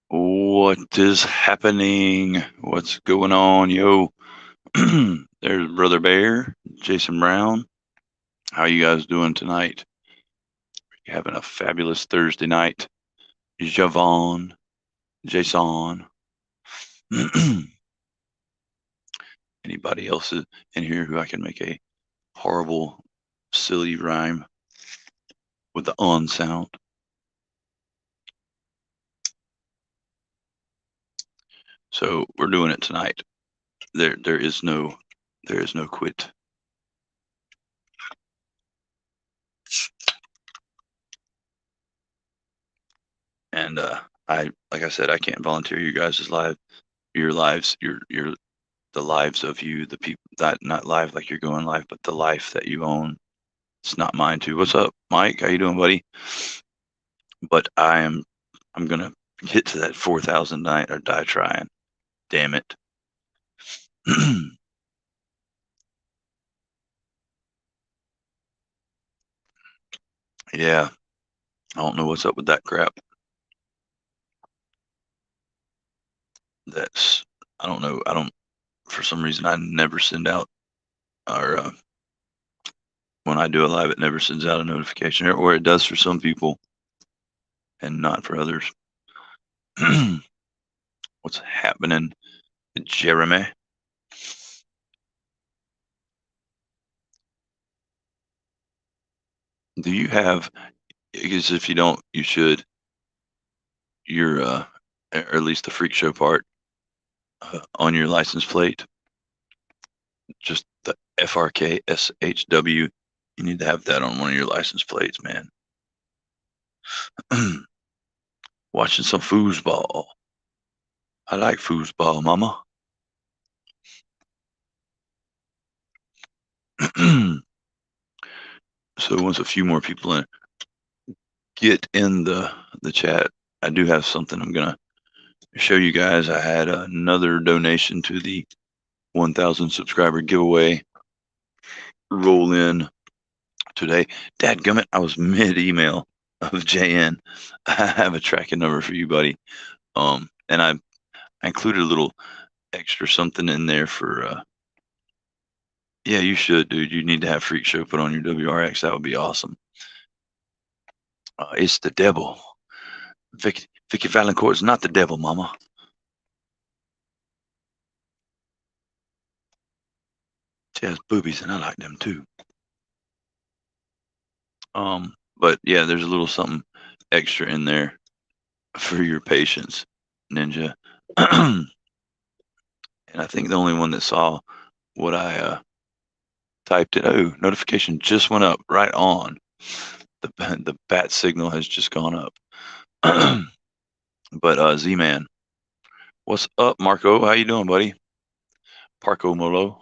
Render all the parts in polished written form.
What is happening? What's going on, yo? There's Brother Bear, Jason Brown. How you guys doing tonight? You having a fabulous Thursday night? Javon, Jason. Anybody else in here who I can make a horrible, silly rhyme with the on sound? So we're doing it tonight. There is no quit. And like I said, I can't volunteer you guys' your lives, your the lives of you, the people that not live like you're going live, but the life that you own. It's not mine too. What's up, Mike? How you doing, buddy? But I'm gonna get to that 4,000 night or die trying. Damn it. Yeah, I don't know what's up with that crap. That's I don't know. I don't for some reason I never send out or when I do a live, it never sends out a notification, or it does for some people and not for others. What's happening, Jeremy? Do you have? Because if you don't, you should. Your or at least the freak show part on your license plate, just the FRKSHW. You need to have that on one of your license plates, man. Watching some foosball. I like foosball, mama. So once a few more people get in the chat, I do have something I'm gonna show you guys. I had another donation to the 1,000 subscriber giveaway roll in today. Dadgummit, I was mid email of JN. I have a tracking number for you, buddy. And I included a little extra something in there for yeah, you should, dude. You need to have Freak Show put on your WRX. That would be awesome. It's the devil. Vicky Valancourt is not the devil, mama. She has boobies, and I like them too. But yeah, there's a little something extra in there for your patience, Ninja. And I think the only one that saw what I typed it. Oh, notification just went up right on. The bat signal has just gone up. But Z-Man, what's up, Marco? How you doing, buddy? Parco Molo.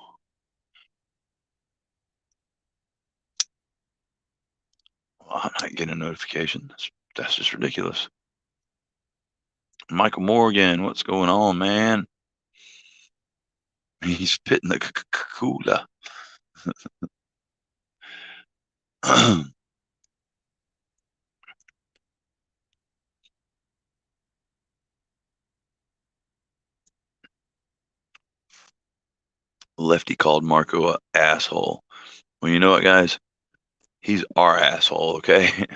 Well, I'm not getting a notification. That's just ridiculous. Michael Morgan, what's going on, man? He's spitting the cooler. Lefty called Marco a asshole. Well, you know what, guys? He's our asshole, okay?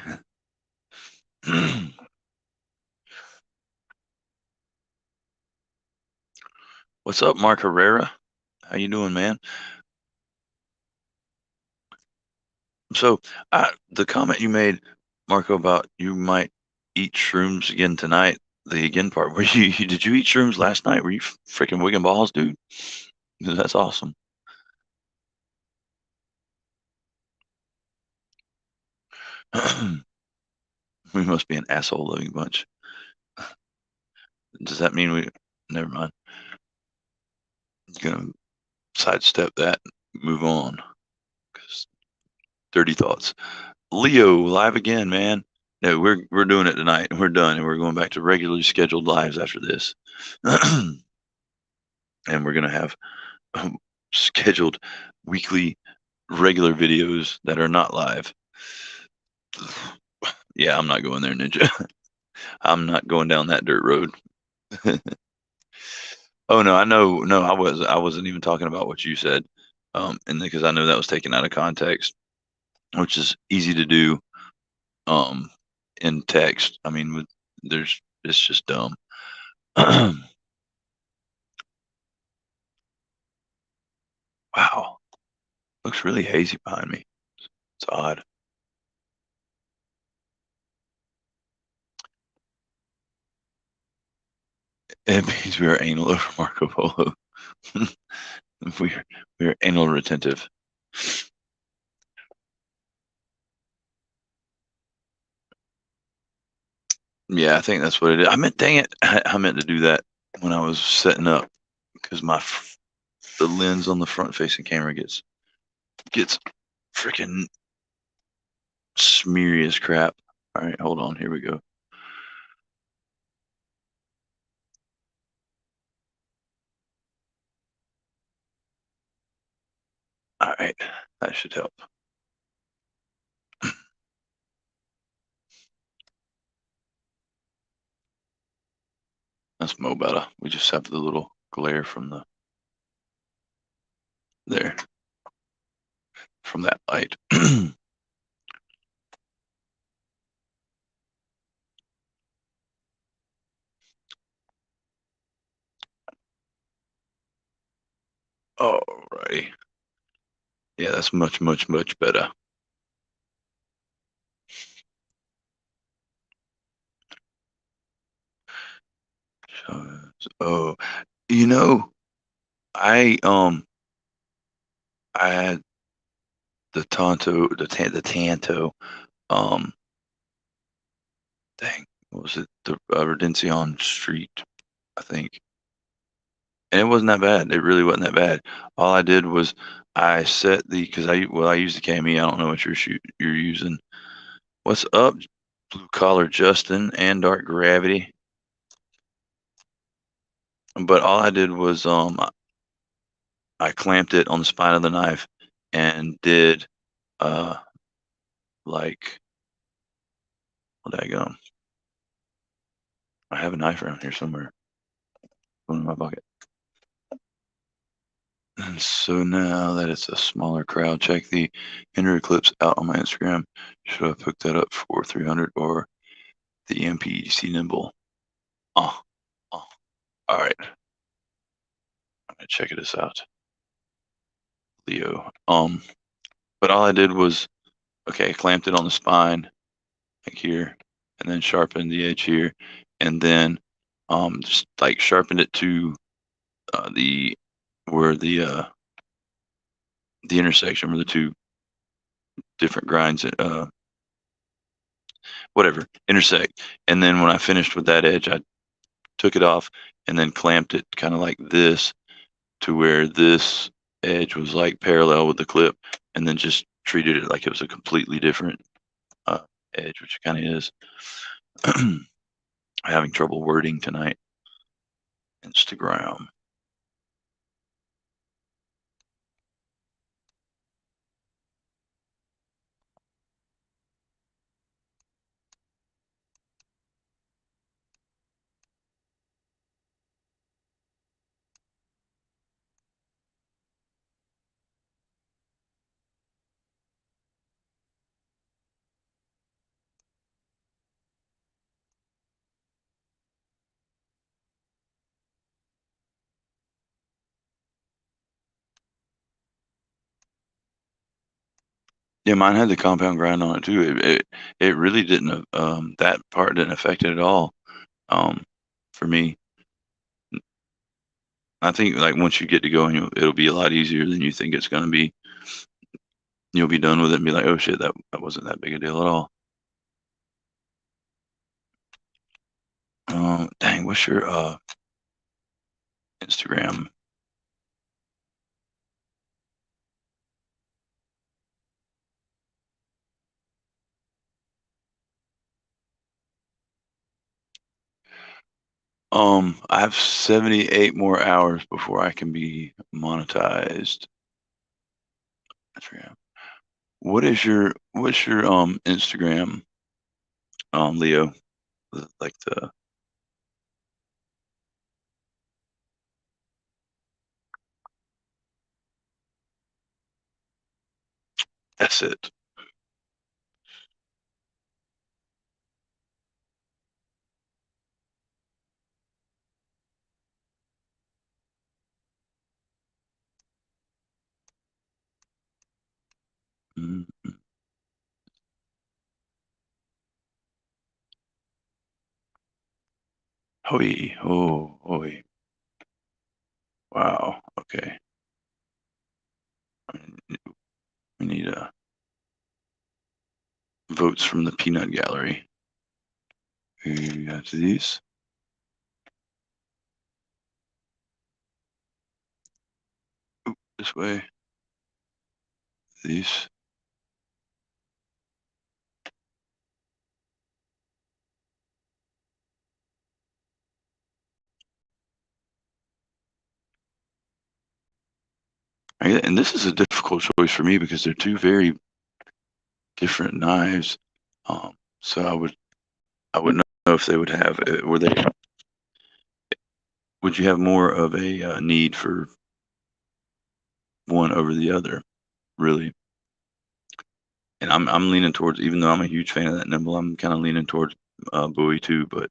What's up, Mark Herrera? How you doing, man? So, the comment you made, Marco, about you might eat shrooms again tonight. The again part. Were you? Did you eat shrooms last night? Were you freaking wigging balls, dude? That's awesome. We must be an asshole loving bunch. Does that mean we? Never mind. Gonna sidestep that. Move on. 'Cause dirty thoughts. Leo live again, man. No, we're doing it tonight. We're done, and we're going back to regularly scheduled lives after this. And we're gonna have scheduled weekly regular videos that are not live. Yeah, I'm not going there, Ninja. I'm not going down that dirt road. Oh no, I know. No, I wasn't even talking about what you said. And because I know that was taken out of context, which is easy to do. Um, in text. I mean, it's just dumb. Wow, looks really hazy behind me. It's odd. It means we are anal over Marco Polo. we're we're anal retentive. Yeah, I think that's what it is. I meant, dang it, I meant to do that when I was setting up because the lens on the front facing camera gets freaking smeary as crap. All right, hold on. Here we go. All right, that should help. That's mo better. We just have the little glare from the there from that light. Alrighty. Yeah, that's much, much, much better. Oh, you know, I I had the Tanto, um, dang, what was it? The Redention Street, I think. And it wasn't that bad. It really wasn't that bad. All I did was I set the because I use the KME. I don't know what you're using. What's up, Blue Collar Justin and Dark Gravity? But all I did was I clamped it on the spine of the knife and did uh like what did I go? I have a knife around here somewhere. One in my pocket. And so now that it's a smaller crowd, check the Ender clips out on my Instagram. Should I pick that up for 300 or the MPEDC Nimble? Oh, oh, all right. I'm gonna check this out, Leo. But all I did was okay, clamped it on the spine like here, and then sharpened the edge here, and then just like sharpened it to the where the intersection where the two different grinds whatever intersect. And then when I finished with that edge, I took it off and then clamped it kind of like this to where this edge was like parallel with the clip, and then just treated it like it was a completely different uh, edge, which it kind of is. Having trouble wording tonight. Instagram. Yeah, mine had the compound grind on it too. It really didn't. That part didn't affect it at all. Um, for me, I think like once you get to going, it'll be a lot easier than you think it's going to be. You'll be done with it and be like, oh shit, that wasn't that big a deal at all. Dang, what's your Instagram? I have 78 more hours before I can be monetized. Instagram. What's your Instagram, Leo? Like the That's it. Mm-hmm. Hoi, oh, oi. Wow. Okay. We need votes from the peanut gallery. We got these. Oop, this way. These. And this is a difficult choice for me because they're two very different knives. So I would know if they would have. Would you have more of a need for one over the other? Really? And I'm leaning towards, even though I'm a huge fan of that nimble, I'm kind of leaning towards Bowie too. But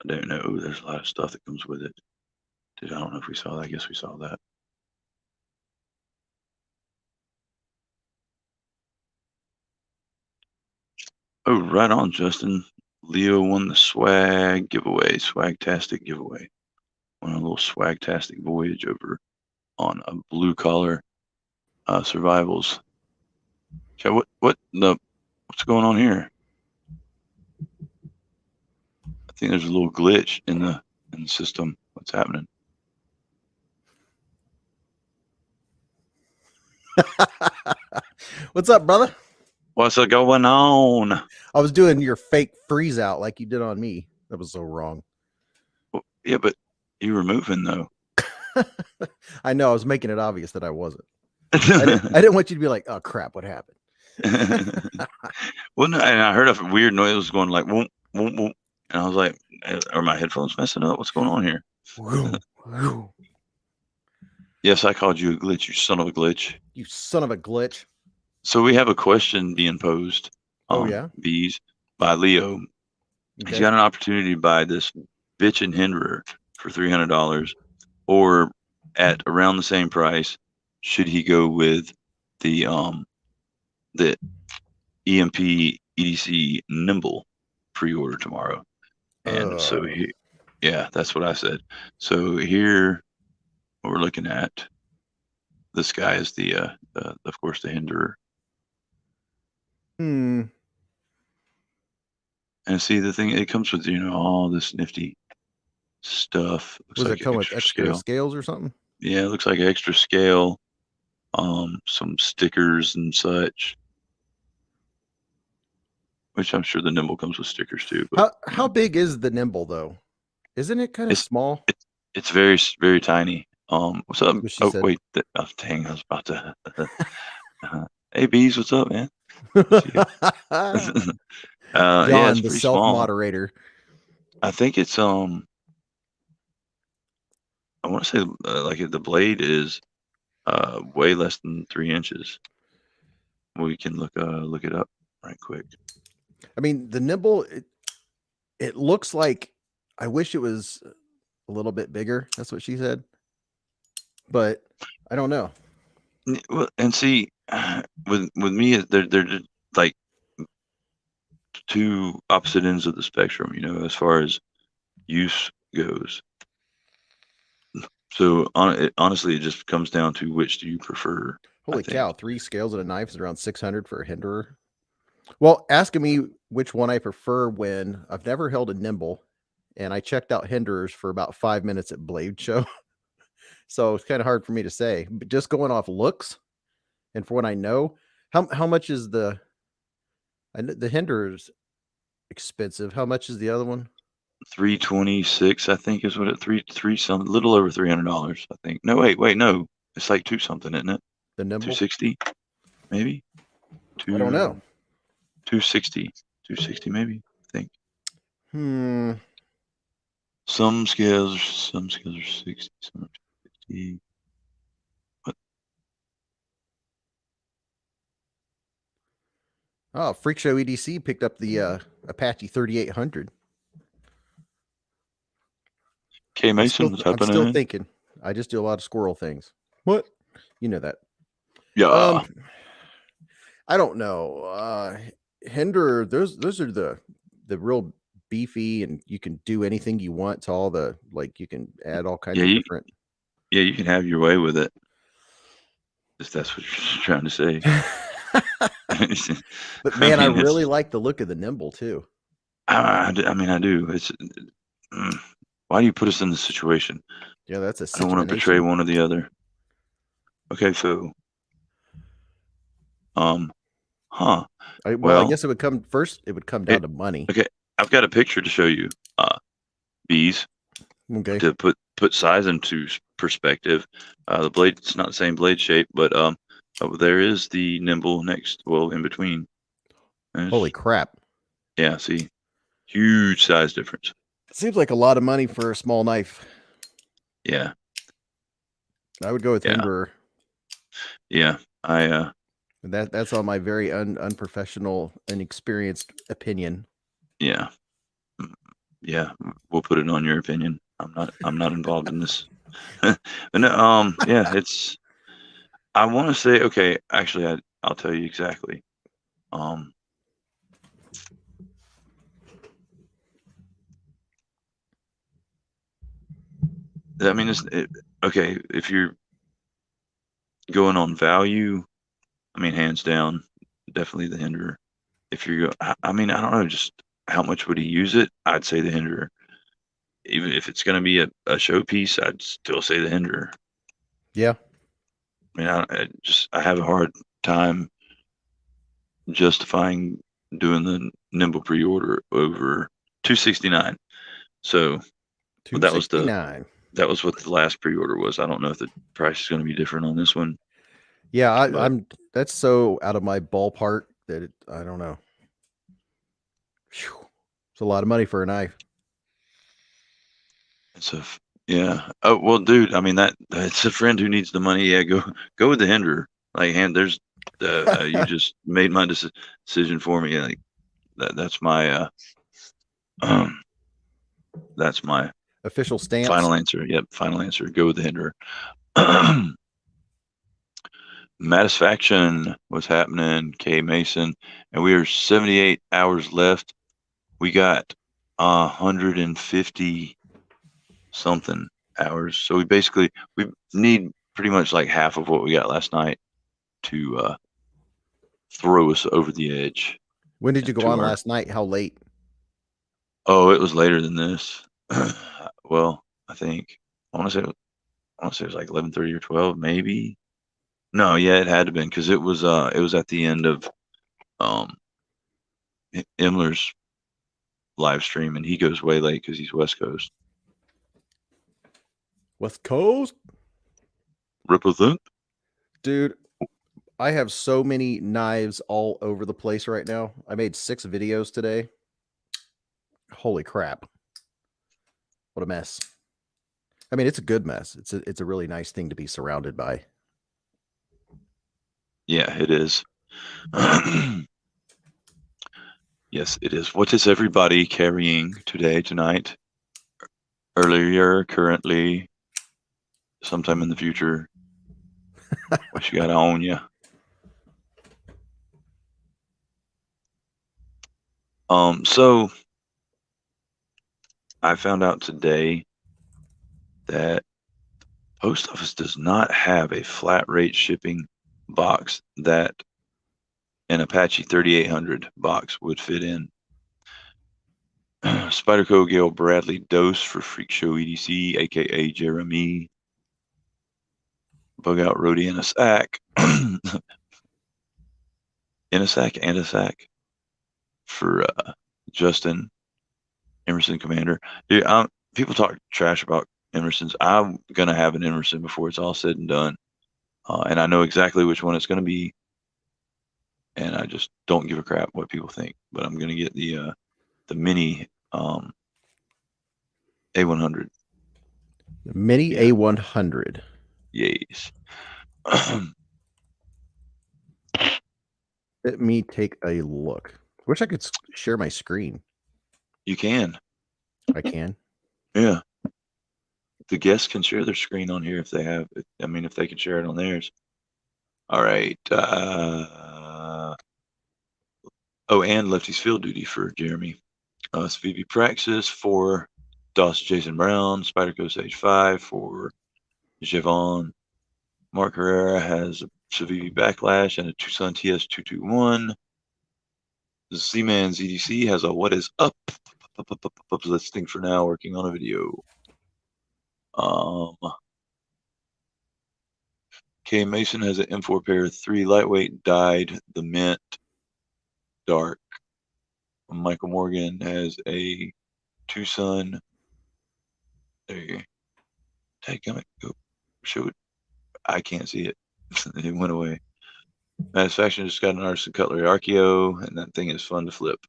I don't know. Ooh, there's a lot of stuff that comes with it. I don't know if we saw that. I guess we saw that. Oh, right on, Justin. Leo won the swag giveaway, swagtastic giveaway. Won a little swagtastic voyage over on a blue collar survivals. Chad, what's going on here? I think there's a little glitch in the system. What's happening? What's up, brother? What's going on? I was doing your fake freeze out like you did on me. That was so wrong. Well, yeah, but you were moving though. I know. I was making it obvious that I wasn't. I didn't want you to be like, "Oh crap, what happened?" Well, no, and I heard a weird noise was going like whoop, whoop, whoop, and I was like, "Are my headphones messing up? What's going on here?" Yes, I called you a glitch, you son of a glitch. You son of a glitch. So we have a question being posed. Oh yeah, Bees by Leo. Okay. He's got an opportunity to buy this bitch and hinderer for $300, or at around the same price. Should he go with the EMP EDC Nimble pre-order tomorrow? And so yeah, that's what I said. So here, what we're looking at, this guy is the of course the hinderer. And see, the thing, it comes with all this nifty stuff. Looks Was like it come with extra scale. scales or something? Yeah, it looks like extra scale. Some stickers and such. Which I'm sure the Nimble comes with stickers too. But how big is the Nimble though? Isn't it kind of small? It's very, very tiny. What's up? What she Oh said. wait, dang, I was about to. Hey bees, what's up, man? John, Yeah, it's the pretty small. self-moderator. I think it's I want to say like the blade is way less than 3 inches. We can look it up right quick. I mean, the Nimble, it looks like, I wish it was a little bit bigger. That's what she said. But I don't know. Well, and see, with me, they're just like two opposite ends of the spectrum, as far as use goes. So honestly, it just comes down to which do you prefer. Holy cow! 3 scales and a knife is around 600 for a hinderer. Well, asking me which one I prefer when I've never held a Nimble, and I checked out hinderers for about 5 minutes at Blade Show. So it's kind of hard for me to say. But just going off looks and for what I know, how much is the hinderers expensive? How much is the other one? 326, I think, is what it three some little over $300, I think. No, wait, no, it's like two something, isn't it? The Nimble 260, maybe. I don't know. 260 maybe, I think. Some scales are 60, some are 50. What? Oh, Freak Show EDC picked up the Apache 3800. K I'm Mason, still what's I'm still happening? thinking. I just do a lot of squirrel things. What? You know that. Um, Yeah. I don't know. Hinder, those are the real beefy, and you can do anything you want to all the, like, you can add all kinds Yeah, of different. you can have your way with it. If that's what you're trying to say. But I man, I mean, really it's. like the look of the nimble too. I mean, I do. It's. Mm, why do you put us in this situation? Yeah, that's a I don't want to portray situation. one or the other. Okay, so, um, huh? Well, I Well, guess it would come first. It would come down it. to money. Okay, I've got a picture to show you. Bees Okay. to put size into perspective. The blade, it's not the same blade shape, but there is the nimble next, well, in between. And Holy crap! yeah, see, huge size difference. Seems like a lot of money for a small knife. Yeah, I would go with yeah, Hinderer. yeah. That's on my very unprofessional, inexperienced opinion. Yeah, mm, yeah. We'll put it on your opinion. I'm not involved in this. But no, yeah, it's. I want to say, okay. Actually, I'll tell you exactly. Um, I mean, okay. If you're going on value, I mean, hands down, definitely the Hinderer. If you're, I mean, I don't know, just how much would he use it? I'd say the Hinderer. Even if it's going to be a showpiece, I'd still say the Hinderer. Yeah. I mean, I have a hard time justifying doing the nimble pre-order over 269. So that was 269. that was what the last pre-order was. I don't know if the price is going to be different on this one, Yeah, but I'm. That's so out of my ballpark that I don't know. Whew. It's a lot of money for a knife. it's a yeah. Oh well, dude. I mean that's a friend who needs the money. Yeah, go with the Hinderer. Like, hand there's you just made my decision for me. Like that's my um that's my Official stance. final answer. Yep, final answer. Go with the Hinderer. Matisfaction was happening, K Mason, and we are 78 hours left. We got 150 something hours. So we need pretty much like half of what we got last night to throw us over the edge When did you go to on our. last night? How late? Oh, it was later than this. Well, I think I want to say I want to say it was like 11:30 or 12, maybe. No, yeah, it had to been because it was at the end of um Imler's live stream, and he goes way late because he's West Coast. West Coast, Represent. dude. I have so many knives all over the place right now. I made 6 videos today. Holy crap! What a mess. I mean, it's a good mess. It's a really nice thing to be surrounded by. Yeah, it is. Yes, it is. What is everybody carrying today, tonight, earlier, currently, sometime in the future? What you got on you? So I found out today that post office does not have a flat rate shipping box that an Apache 3800 box would fit in. Spyderco Gail Bradley Dose for Freak Show EDC, aka Jeremy. Bug out Roadie in a sack. In a sack and a sack for Justin Emerson Commander. Dude, people talk trash about Emerson's. I'm gonna have an Emerson before it's all said and done, and I know exactly which one it's gonna be, and I just don't give a crap what people think. But I'm gonna get the mini A100. The Mini Yeah, A100. yes. Let me take a look. Wish I could share my screen. You can. I can. Yeah. The guests can share their screen on here if they have. I mean, if they can share it on theirs. All right. Oh, and lefty's field duty for Jeremy. Civivi Praxis for DOS Jason Brown. Spider Coast Age 5 for Javon. Mark Herrera has a Civivi Backlash and a Tucson TS221. Z-Man ZDC has a What Is Up listing for now, working on a video. K Mason has an M4 pair 3 lightweight dyed the mint dark. Michael Morgan has a Tucson. There you go. Take it. Go show it. I can't see it. It went away. Satisfaction just got an Artisan Cutlery Archeo, and that thing is fun to flip.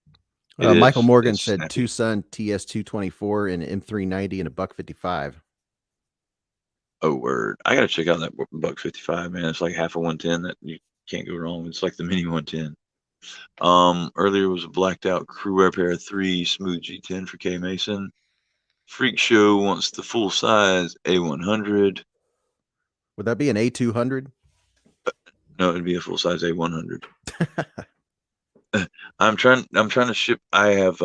Michael Morgan It's said snappy. Tucson TS224 and M390 and a $155. Oh, word. I got to check out that $155, man. It's like half a 110 that you can't go wrong. It's like the mini 110. Earlier was a blacked out crew wear pair 3 smooth G10 for K Mason. Freak Show wants the full size A100. Would that be an A200? No, it'd be a full size A100. I'm trying to ship. I have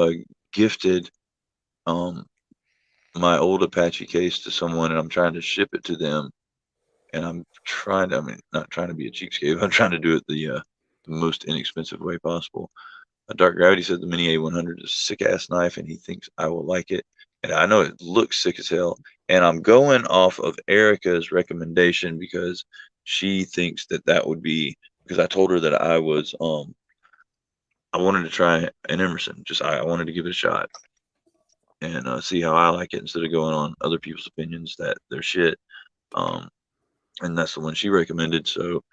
gifted my old Apache case to someone, and I'm trying to ship it to them. And I'm trying to, I mean, not trying to be a cheapskate. I'm trying to do it the most inexpensive way possible. Dark Gravity said the Mini A100 is a sick ass knife, and he thinks I will like it. And I know it looks sick as hell. And I'm going off of Erica's recommendation because she thinks that would be, because I told her that I was I wanted to try an Emerson. Just I wanted to give it a shot and see how I like it instead of going on other people's opinions that they're shit. And that's the one she recommended. So,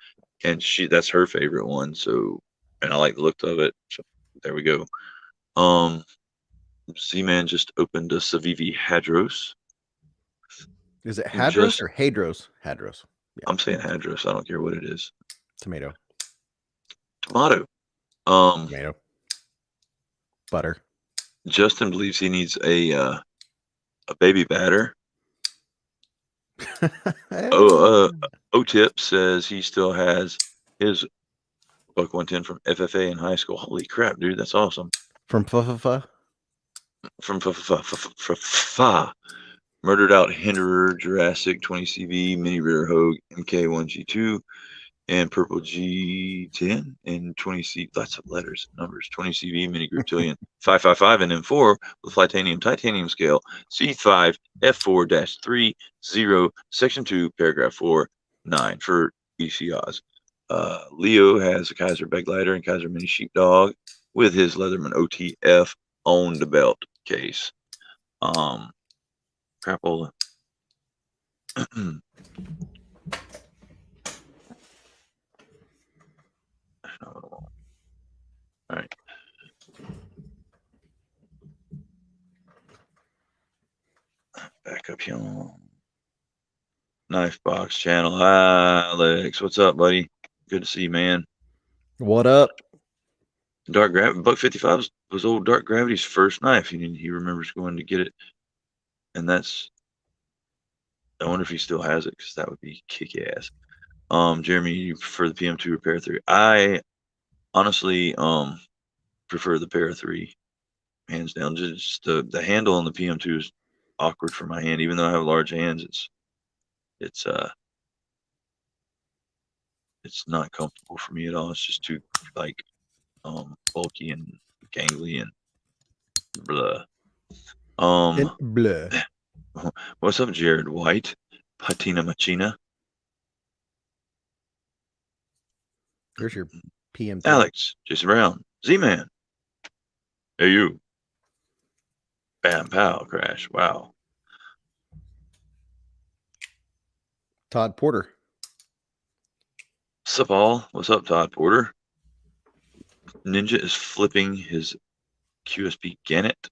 and that's her favorite one. So, and I like the look of it. So there we go. Z-Man just opened a Civivi Hadros. Is it Hadros or Hadros? Hadros. Yeah. I'm saying Hadros. I don't care what it is. Tomato. Tomato. Butter. Justin believes he needs a baby batter. O-Tip says he still has his Buck 110 from FFA in high school. Holy crap, dude, that's awesome. From FFA? From FFA. Murdered Out Hinderer, Jurassic 20CV, Mini Ritter Hogue, MK1G2, and Purple G10 and 20C. Lots of letters and numbers. 20CV, Mini Griptilian 555 and M4 with titanium scale. C5 F4-30, Section 2, Paragraph 4, 9 for EC Oz. Leo has a Kaiser Beglighter and Kaiser Mini Sheepdog with his Leatherman OTF on the belt case. Crapola. All right. Back up here. Knife Box channel. Alex, what's up, buddy? Good to see you, man. What up? Dark Gravity. Buck 55 was old Dark Gravity's first knife. He remembers going to get it. And that's, I wonder if he still has it, because that would be kick ass. Jeremy, you prefer the PM2 or Para 3? I honestly prefer the Para 3, hands down. Just the handle on the PM2 is awkward for my hand. Even though I have large hands, it's not comfortable for me at all. It's just too like bulky and gangly and blah. Blah. What's up, Jared White? Patina Machina. Here's your PM3. Alex, Jason Brown, Z-Man. Hey, you. Bam, pow, crash. Wow. Todd Porter. What's up, all? What's up, Todd Porter? Ninja is flipping his QSP Gannet.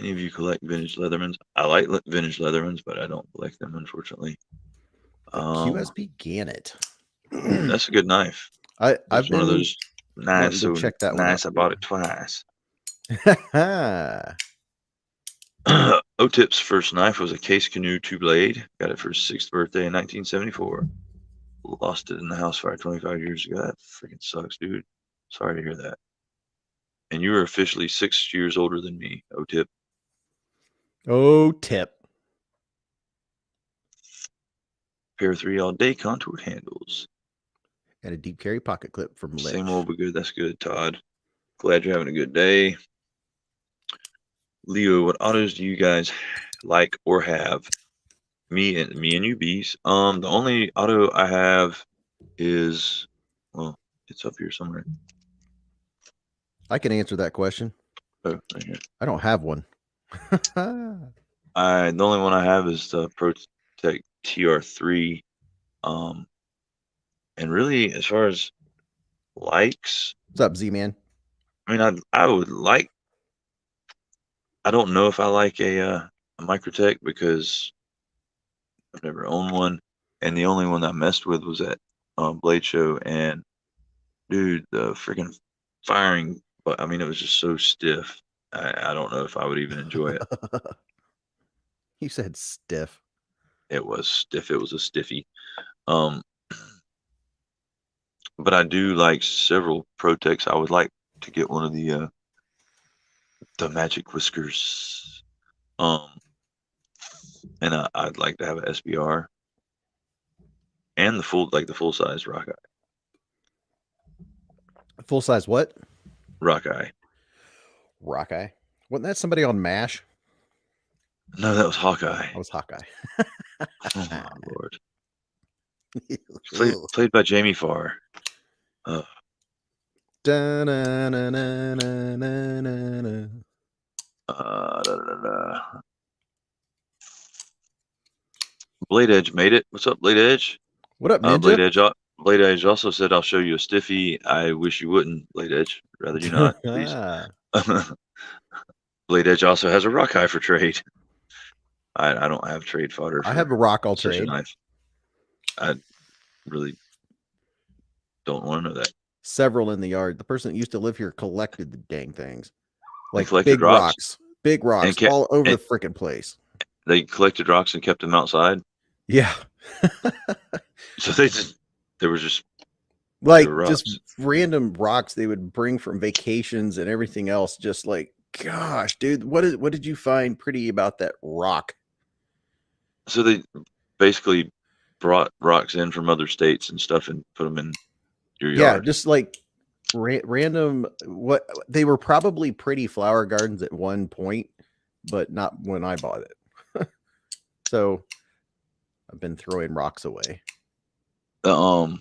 Any of you collect vintage Leathermans? I like vintage Leathermans, but I don't collect them, unfortunately. QSP Gannet. That's a good knife. I've It's one of been those nice, wanting to so check that one out nice. I bought too. it twice. Ah, O-Tip's first knife was a Case Canoe 2-blade. Got it for his 6th birthday in 1974. Lost it in the house fire 25 years ago. That freaking sucks, dude. Sorry to hear that. And you were officially 6 years older than me, O-Tip. O-Tip. Pair 3 all-day contoured handles. And a deep carry pocket clip from Lynch. Same old but good. That's good, Todd. Glad you're having a good day. Leo, what autos do you guys like or have? Me and you, bees. The only auto I have is, well, it's up here somewhere. I can answer that question. Oh, right here. I don't have one. The only one I have is the ProTech TR3. And really, as far as likes, What's up, Z-Man? I mean, I would like. I don't know if I like a Microtech because I've never owned one, and the only one I messed with was at Blade Show, and dude, the freaking firing, but I mean, it was just so stiff. I don't know if I would even enjoy it. You said stiff. It was stiff. It was a stiffy. Um, but I do like several Protects. I would like to get one of the Magic Whiskers. And I'd like to have an SBR and the full size Rockeye. Full size what? Rockeye. Rockeye. Wasn't that somebody on MASH? No, that was Hawkeye. That was Hawkeye. Oh my lord. Played by Jamie Farr. Blade Edge made it. What's up, Blade Edge? What up, Ninja? Blade Edge also said, "I'll show you a stiffy." I wish you wouldn't, Blade Edge. Rather you not, please. Blade Edge also has a Rockeye for trade. I don't have trade fodder. I have a rock all trade. Knife. I really don't want to know that. Several in the yard. The person that used to live here collected the dang things, like big rocks, all over the freaking place. They collected rocks and kept them outside. Yeah. So they were just like just random rocks they would bring from vacations and everything else. Just like, gosh, dude, what did you find pretty about that rock? So they basically brought rocks in from other states and stuff and put them in your yard. Yeah, just like random. What they were probably pretty flower gardens at one point, but not when I bought it. So I've been throwing rocks away. Isn't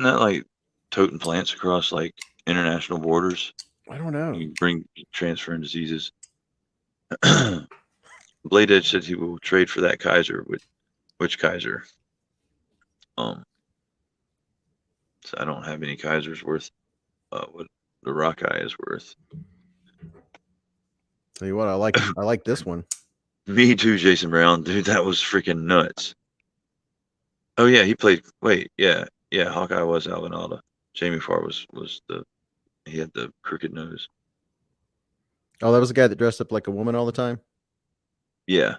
that like toting plants across like international borders? I don't know. You bring transferring diseases. Blade Edge said he will trade for that Kaiser. Which Kaiser? So I don't have any Kaisers worth what the Rockeye is worth. Tell you what, I like this one. Me too, Jason Brown. Dude, that was freaking nuts. Oh yeah, he played. Wait, yeah, Hawkeye was Alvinalda. Jamie Farr he had the crooked nose. Oh, that was the guy that dressed up like a woman all the time? Yeah.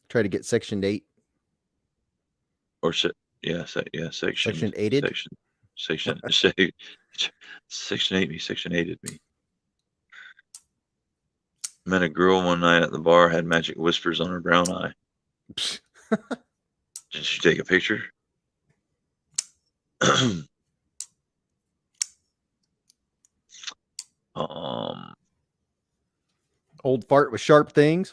Try to get Section 8. Or Section 8'd? Section 8 me, Section 8'd me. Met a girl one night at the bar, had magic whispers on her brown eye. Did she take a picture? Old fart with sharp things.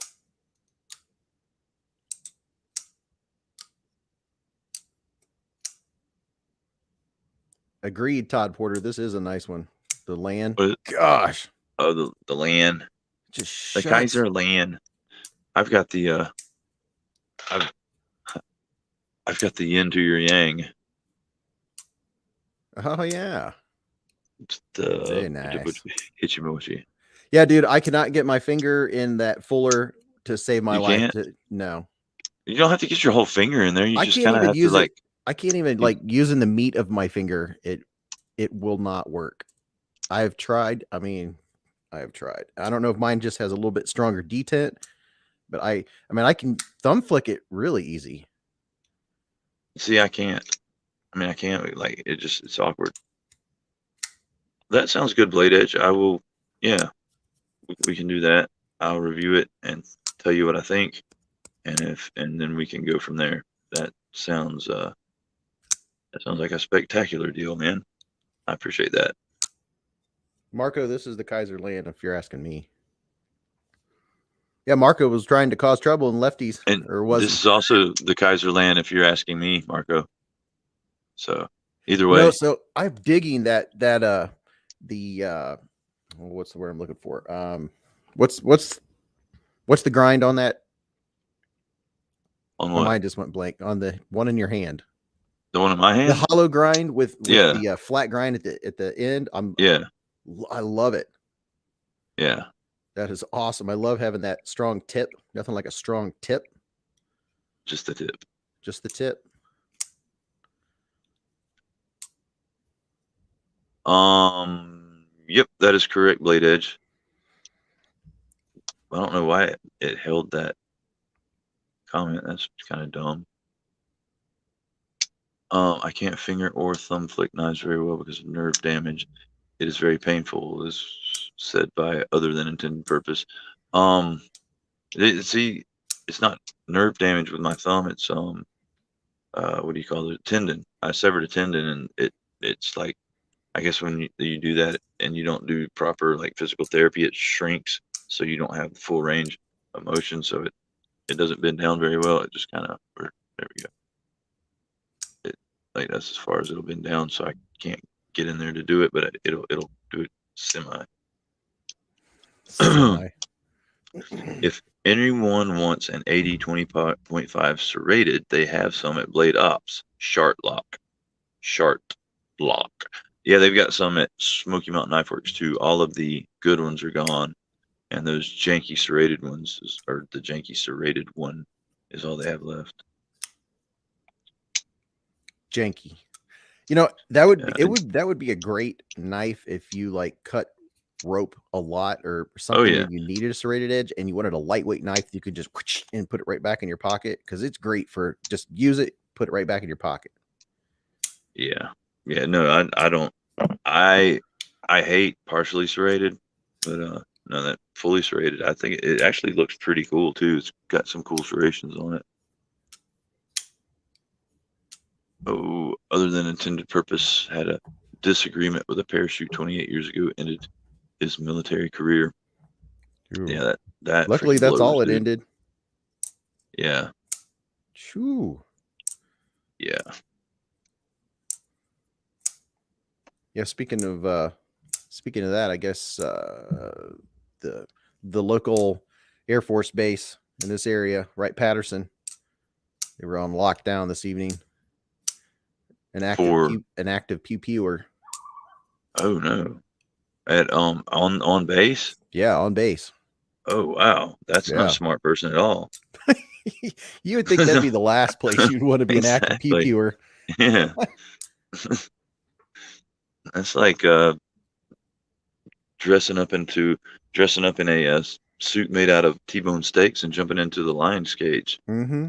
Agreed, Todd Porter. This is a nice one. The land. Gosh. Oh, the land. Just the Kaiser land. I've got the I've got the yin to your yang. Oh yeah. Very nice. Hit you mochi. Yeah, dude, I cannot get my finger in that fuller to save my life. No. You don't have to get your whole finger in there. You I just can't kind of even have to use it. like. I can't even You, like using the meat of my finger. It will not work. I have tried. I have tried. I don't know if mine just has a little bit stronger detent, but I can thumb flick it really easy. see, I can't. I mean, I can't. Like it's awkward. That sounds good, Blade Edge. I will. Yeah, we can do that. I'll review it and tell you what I think, and then we can go from there. That sounds like a spectacular deal, man. I appreciate that. Marco, this is the Kaiser land if you're asking me. Yeah, Marco was trying to cause trouble in lefties, And or was this he? is also the Kaiser land, if you're asking me, Marco. So either No, way, so I'm digging the what's the word I'm looking for? What's the grind on that? on My what? mind just went blank on the one in your hand. The one in my The hand? hollow grind with Yeah, the flat grind at the end. yeah, I love it. yeah. That is awesome. I love having that strong tip. Nothing like a strong tip. Just the tip. Just the tip. Yep, that is correct, Blade Edge. I don't know why it held that comment. That's kind of dumb. I can't finger or thumb flick knives very well because of nerve damage. It is very painful, is said by other than intended purpose. See, it's not nerve damage with my thumb. It's what do you call it? Tendon. I severed a tendon, and it's like, I guess when you do that and you don't do proper like physical therapy, it shrinks, so you don't have the full range of motion. So it doesn't bend down very well. It just kind of, there we go. Like that's as far as it'll bend down, so I can't get in there to do it, but it'll do it semi. Semi. If anyone wants an 80-20.5 serrated, they have some at Blade Ops. Shart Lock. Yeah, they've got some at Smoky Mountain Knife Works too. All of the good ones are gone, and those janky serrated ones, or the janky serrated one, is all they have left. Janky. You know, that would Yeah, be a great knife if you like cut rope a lot or oh something yeah, and you needed a serrated edge and you wanted a lightweight knife, you could just and put it right back in your pocket because it's great for just use it, put it right back in your pocket. yeah, yeah. No, I don't. I hate partially serrated, but no, that fully serrated, I think it actually looks pretty cool too. It's got some cool serrations on it. Oh, other than intended purpose, had a disagreement with a parachute 28 years ago, ended his military career. Ooh. Yeah, that Luckily, freaking that's blows, all it dude. ended. Yeah, Shoo. yeah. Yeah. Speaking of that, I guess the local Air Force base in this area, right, Patterson, they were on lockdown this evening. An For active pew pewer. oh no, at on base. Yeah, on base. Oh wow, that's not a Yeah. smart person at all. You would think that'd be the last place you'd want to be an active pew Exactly. pewer. Yeah, that's like dressing up in a suit made out of T-bone steaks and jumping into the lion's cage. Mm-hmm.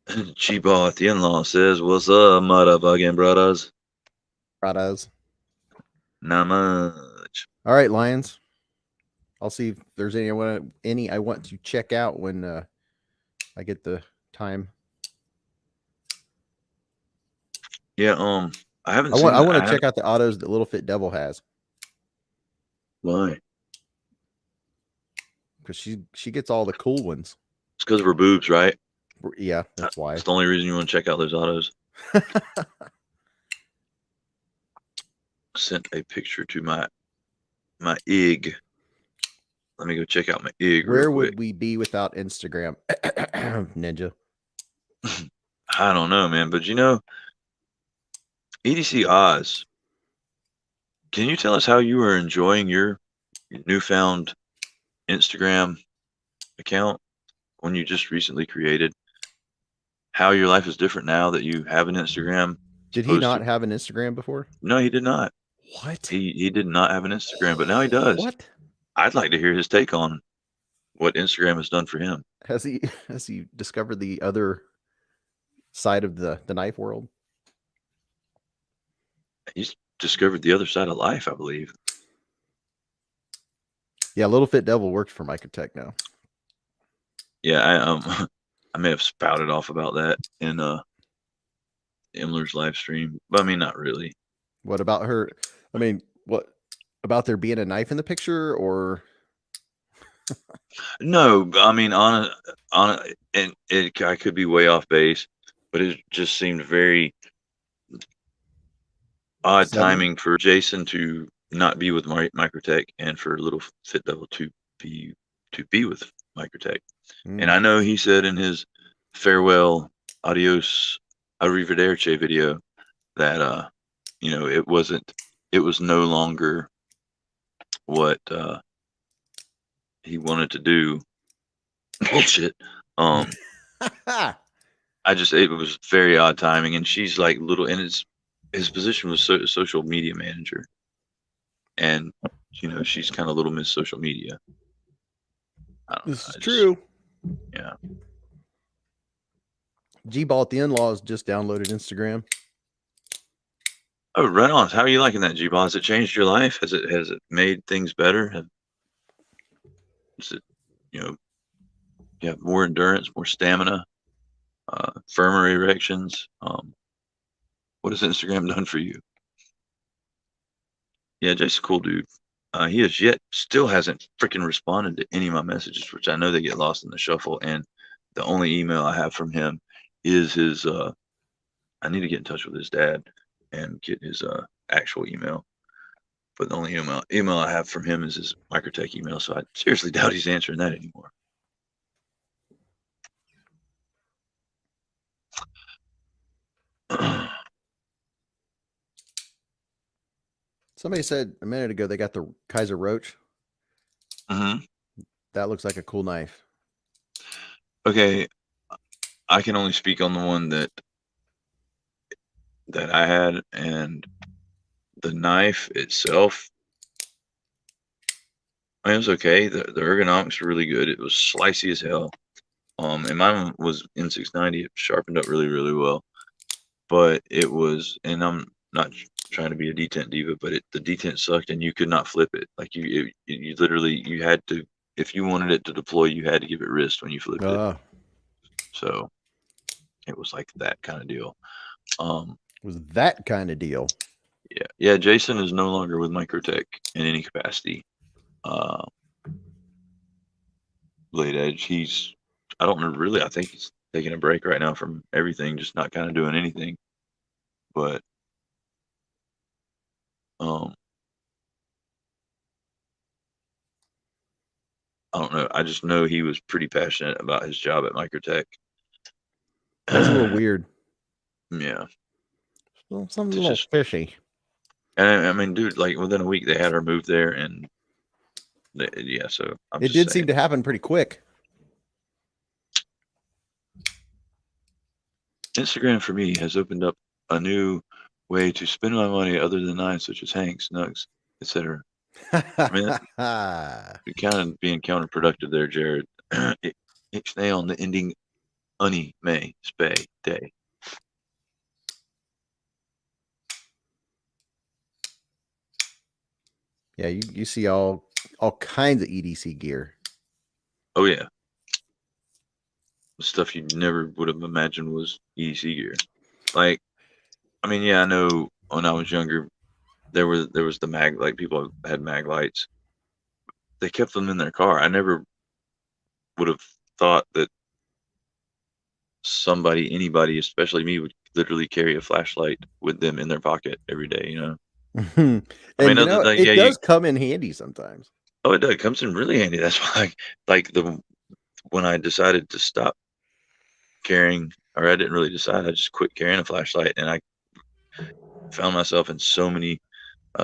Cheapo at the in-law says, "What's up, motherfucking brothers? Pradas. Not much." All right, Lions. I'll see if there's any I want to check out when I get the time. Yeah, I haven't I seen. want I to have. check out the autos that Little Fit Devil has Why? because she gets all the cool ones. It's because of her boobs, right? Yeah, that's why. It's the only reason you want to check out those autos. Sent a picture to my IG. Let me go check out my IG real Where quick. would we be without Instagram, Ninja? I don't know, man, but EDC Oz. Can you tell us how you are enjoying your newfound Instagram account when you just recently created, how your life is different now that you have an Instagram as Did he opposed not to have an Instagram before? no, he did not. What? He did not have an Instagram, but now he does. What? I'd like to hear his take on what Instagram has done for him. Has he has he discovered the other side of the knife world? He's discovered the other side of life, I believe. Yeah, Little Fit Devil works for Microtech now. Yeah, I may have spouted off about that in Imler's live stream, but I mean not really. What about her? I mean, what about there being a knife in the picture, or No, I mean and I could be way off base, but it just seemed very odd sudden? timing for Jason to not be with Microtech and for Little Fit Devil be to be with Microtech. And Mm. I know he said in his farewell adios arrivederci video that it was no longer what he wanted to do. Bullshit. It was very odd timing, and she's like little, and his position was social media manager, and she's kind of little Miss Social Media. I don't know. This is true. Yeah. G-Ball at the in-laws just downloaded Instagram. Oh, right on. How are you liking that, G-Ball? Has it changed your life? Has it made things better? Is it you have more endurance, more stamina, firmer erections? What has Instagram done for you? Yeah, Jason's a cool dude. He still hasn't freaking responded to any of my messages, which I know they get lost in the shuffle. And the only email I have from him is his. I need to get in touch with his dad and get his actual email. But the only email I have from him is his Microtech email, so I seriously doubt he's answering that anymore. Somebody said a minute ago they got the Kaiser Roach. Mm-hmm. That looks like a cool knife. Okay, I can only speak on the one that I had, and the knife itself, I mean, it was okay. The ergonomics were really good. It was slicey as hell. And mine was N690. It sharpened up really, really well. But it was, and I'm not trying to be a detent diva, but the detent sucked, and you could not flip it. Like you literally you had to, if you wanted it to deploy, you had to give it wrist when you flipped it. So it was like that kind of deal. Was that kind of deal? Yeah. Jason is no longer with Microtech in any capacity. Blade Edge, I don't know really. I think he's taking a break right now from everything, just not kind of doing anything. But I don't know. I just know he was pretty passionate about his job at Microtech. That's a little weird. Yeah. Something a little fishy. And I mean, dude, like within a week they had her move there, and yeah. So it did seem to happen pretty quick. Instagram for me has opened up a new way to spend my money other than knives, such as Hanks, Nugs, etc. I mean, kind of being counterproductive there, Jared. Ixnay on the ending Unny May Spay Day. Yeah, you see all kinds of EDC gear. Oh yeah, stuff you never would have imagined was EDC gear. Like, I mean, yeah, I know when I was younger, there was the mag, like people had mag lights. They kept them in their car. I never would have thought that anybody, especially me, would literally carry a flashlight with them in their pocket every day. You know. And I mean, it does come in handy sometimes. Oh, it does. It comes in really handy. That's why, when I decided to stop carrying, or I didn't really decide, I just quit carrying a flashlight, and I found myself in so many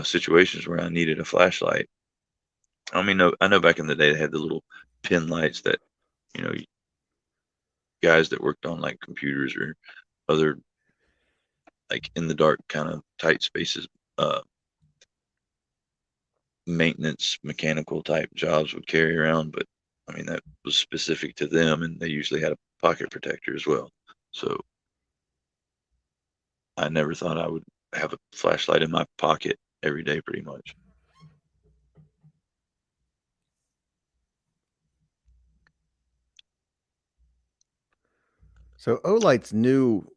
situations where I needed a flashlight. I mean, no, I know back in the day they had the little pin lights that, you know, guys that worked on like computers or other like in the dark kind of tight spaces, maintenance mechanical type jobs would carry around. But I mean, that was specific to them, and they usually had a pocket protector as well. So I never thought I would have a flashlight in my pocket every day, pretty much. So Olight's new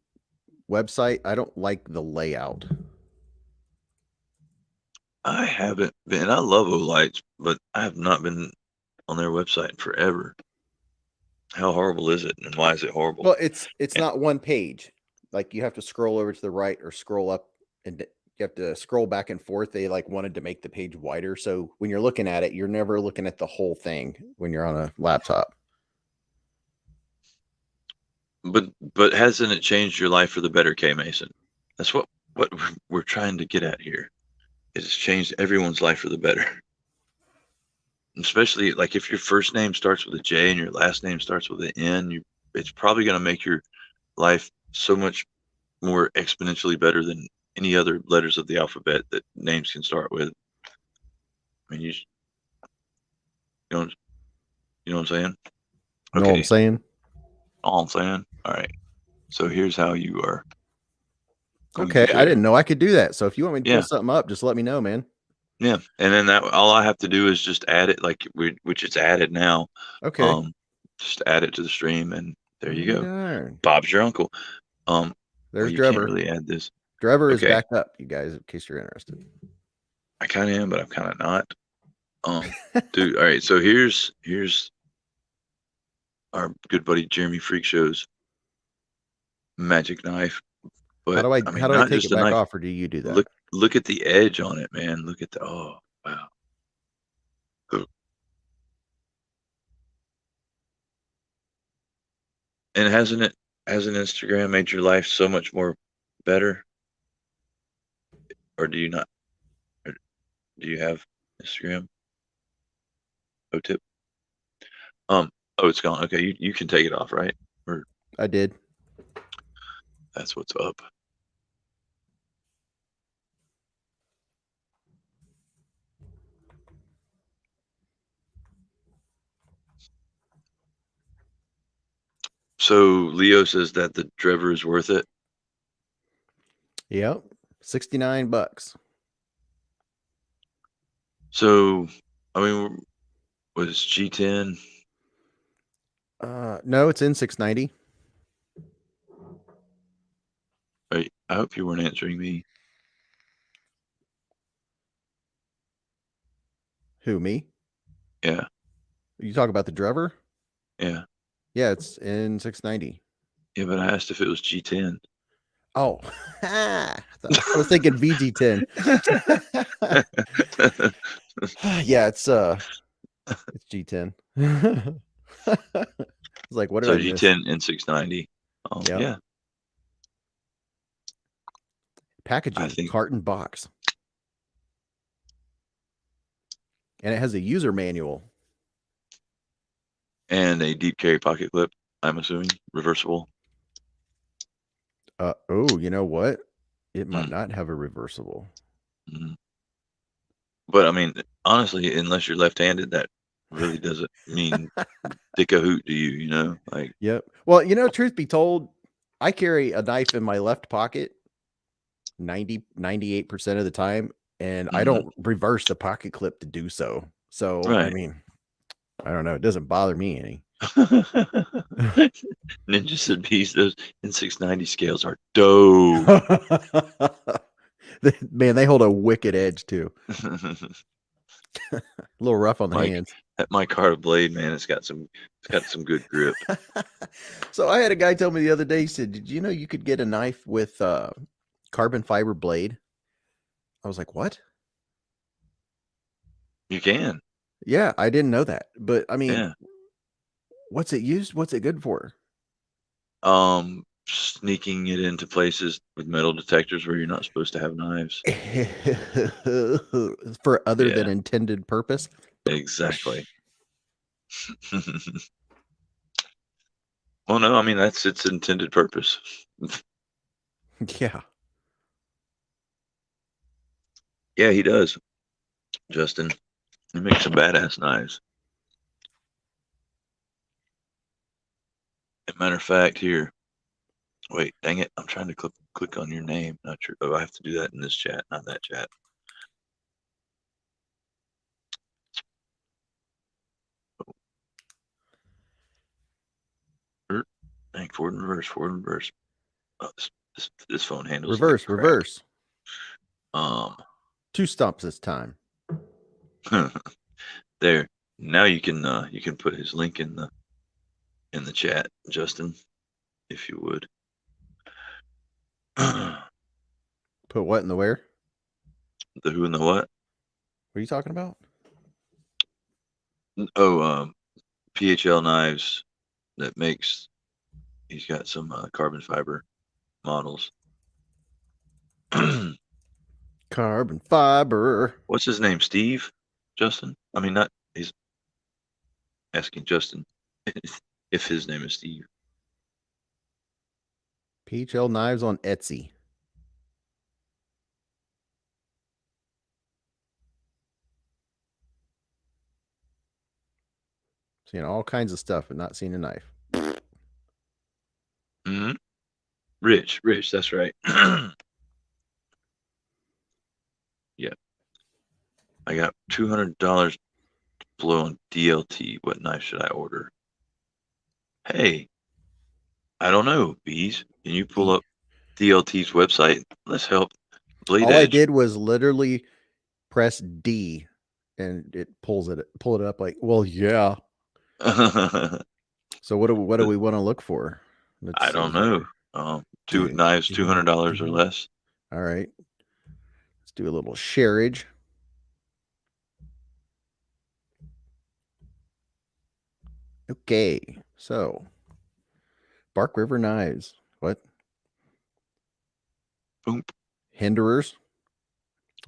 website, I don't like the layout. I haven't been. I love Olights, but I have not been on their website in forever. How horrible is it, and why is it horrible? Well, it's And, not one page. Like you have to scroll over to the right or scroll up, and you have to scroll back and forth. They like wanted to make the page wider, so when you're looking at it, you're never looking at the whole thing when you're on a laptop. but hasn't it changed your life for the better, K Mason? That's what we're trying to get at here. It's changed everyone's life for the better. Especially like if your first name starts with a J and your last name starts with an N, it's probably going to make your life so much more exponentially better than any other letters of the alphabet that names can start with. I mean, know, you know what I'm saying? You know what I'm Okay, saying? all I'm saying. All right. So here's how you are going to Okay, I get didn't know I could do that. So if you want me to pull Yeah, something up, just let me know, man. yeah. And then that all I have to do is just add it, like which it's added now. Okay. Um, just add it to the stream, and there you Well, go. darn. Bob's your uncle. Well, There's you can't Drever. really add this. Drever is Okay, back up, you guys, in case you're interested. I kind of am, but I'm kind of not. Dude. All right. So here's our good buddy Jeremy Freak Show's magic knife. But I How mean, do I not take just it a back knife. off, or do you do that? Look at the edge on it, man. Look at the wow. And hasn't Instagram made your life so much more better? Or do you not? Or do you have Instagram? O tip. Oh, it's gone. Okay, you can take it off, right? Or I did. that's what's up. So Leo says that the Drever is worth it. Yep. $69. So, I mean, was G10? No, it's in 690. Right. I hope you weren't answering me. Who, me? Yeah, You talk about the Drever? yeah, Yeah, it's in 690. yeah. But I asked if it was G10. Oh, I was thinking VG10. Yeah, it's G10. It's like, what did So I miss? G10 and 690. Yeah. Yeah, I Packaging, think, carton box. And it has a user manual. and a deep carry pocket clip. I'm assuming reversible. Oh, you know what? It might Mm, not have a reversible. mm. But I mean, honestly, unless you're left-handed, that really doesn't mean dick a hoot to you. You know, like Yep. Well, truth be told, I carry a knife in my left pocket 98% of the time, and I mhm. don't reverse the pocket clip to do so. So, I Right. mean, I don't know. It doesn't bother me any. Ninja said, "Bees, those N690 scales are dope." Man, they hold a wicked edge too. A little rough on the Mike, hands. that Mike Carter blade, man, it's got some good grip. So I had a guy tell me the other day, he said, "Did you know you could get a knife with carbon fiber blade?" I was like, "What?" You can, Yeah, I didn't know that. But I mean, yeah. what's it used? What's it good for? Sneaking it into places with metal detectors where you're not supposed to have knives. For other than Yeah, intended purpose? Exactly. Well, no, I mean that's its intended purpose. Yeah. Yeah, he does, Justin. He makes some badass knives. As a matter of fact, here. Wait, dang it! I'm trying to click on your name. Not sure. Oh, I have to do that in this chat, not that chat. Dang, forward and reverse, forward and reverse. Oh, this phone handles like crap. Reverse. Um, 2 stumps this time. there. Now you can put his link in the chat, Justin, if you would. The Put what in the where? who and the what? What are you talking about? Oh, PHL knives that makes. He's got some carbon fiber models. Carbon fiber. What's his name? Steve? Justin? I mean, not. He's asking Justin if his name is Steve. PHL knives on Etsy. Seeing all kinds of stuff, but not seeing a knife. Mm-hmm. Rich, that's right. Yeah, I got $200 below on DLT. What knife should I order? Hey, I don't know, Bees. Can you pull up DLT's website? Let's help Blade All I Edge. did was literally press D and it pull it up like, well, yeah. So what do we want to look for? Let's I see don't know. here. Two knives, $200 or less. All right. Let's do a little shareage. Okay. So Bark River knives. What? Boom. Hinderers.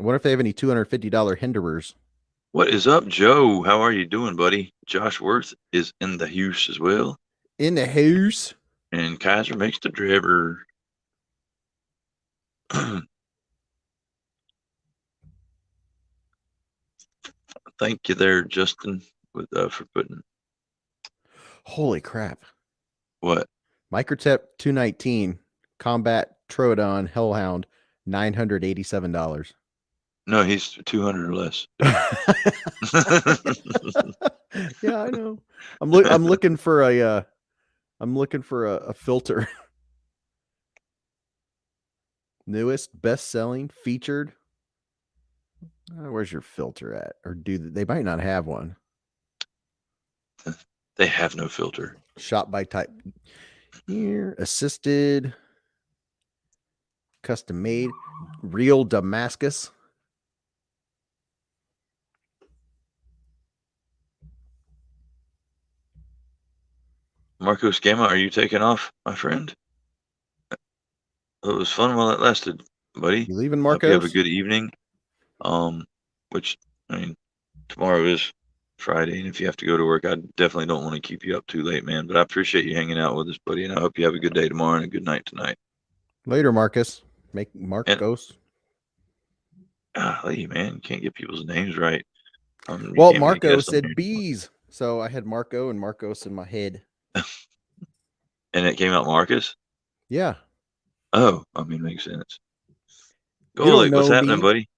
I wonder if they have any $250 hinderers. What is up, Joe? How are you doing, buddy? Josh Worth is in the house as well. In the house. And Kaiser makes the driver. Thank you there, Justin, for putting Holy crap. what? Microtep 219 Combat Troodon Hellhound, $987. No, he's 200 or less. Yeah, I know. I'm looking for a filter. Newest, best-selling, featured. Where's your filter at? Or they might not have one. They have no filter. Shot by type. Here, assisted, custom made, real Damascus. Marcos Gamma, are you taking off, my friend? It was fun while it lasted, buddy. You leaving, Hope you have a Marcos? good evening. Which I mean, tomorrow is Friday, and if you have to go to work, I definitely don't want to keep you up too late, man. But I appreciate you hanging out with us, buddy, and I hope you have a good day tomorrow and a good night tonight. Later, Marcus. Make And Marcos. golly, man, you can't get people's names right. You Well, can't be a Marco guest on said here. bees. So I had Marco and Marcos in my head. And it came out Marcus. Yeah. Oh, I mean, makes sense. You don't Golik, what's know happening, me. buddy?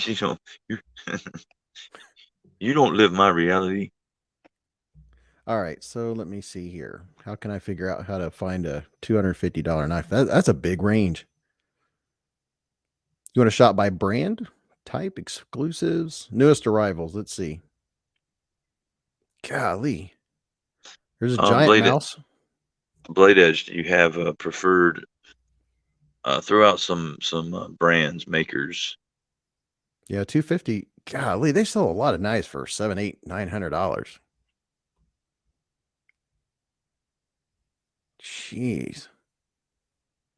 you don't, you you don't live my reality. All right. So let me see here. How can I figure out how to find a $250 knife? That's a big range. You want to shop by brand, type, exclusives, newest arrivals? Let's see. Golly. There's a giant mouse. Blade Edge. Do you have a preferred? Throw out some brands, makers. Yeah, 250. Golly, they sell a lot of knives for $700, $800, $900. Jeez.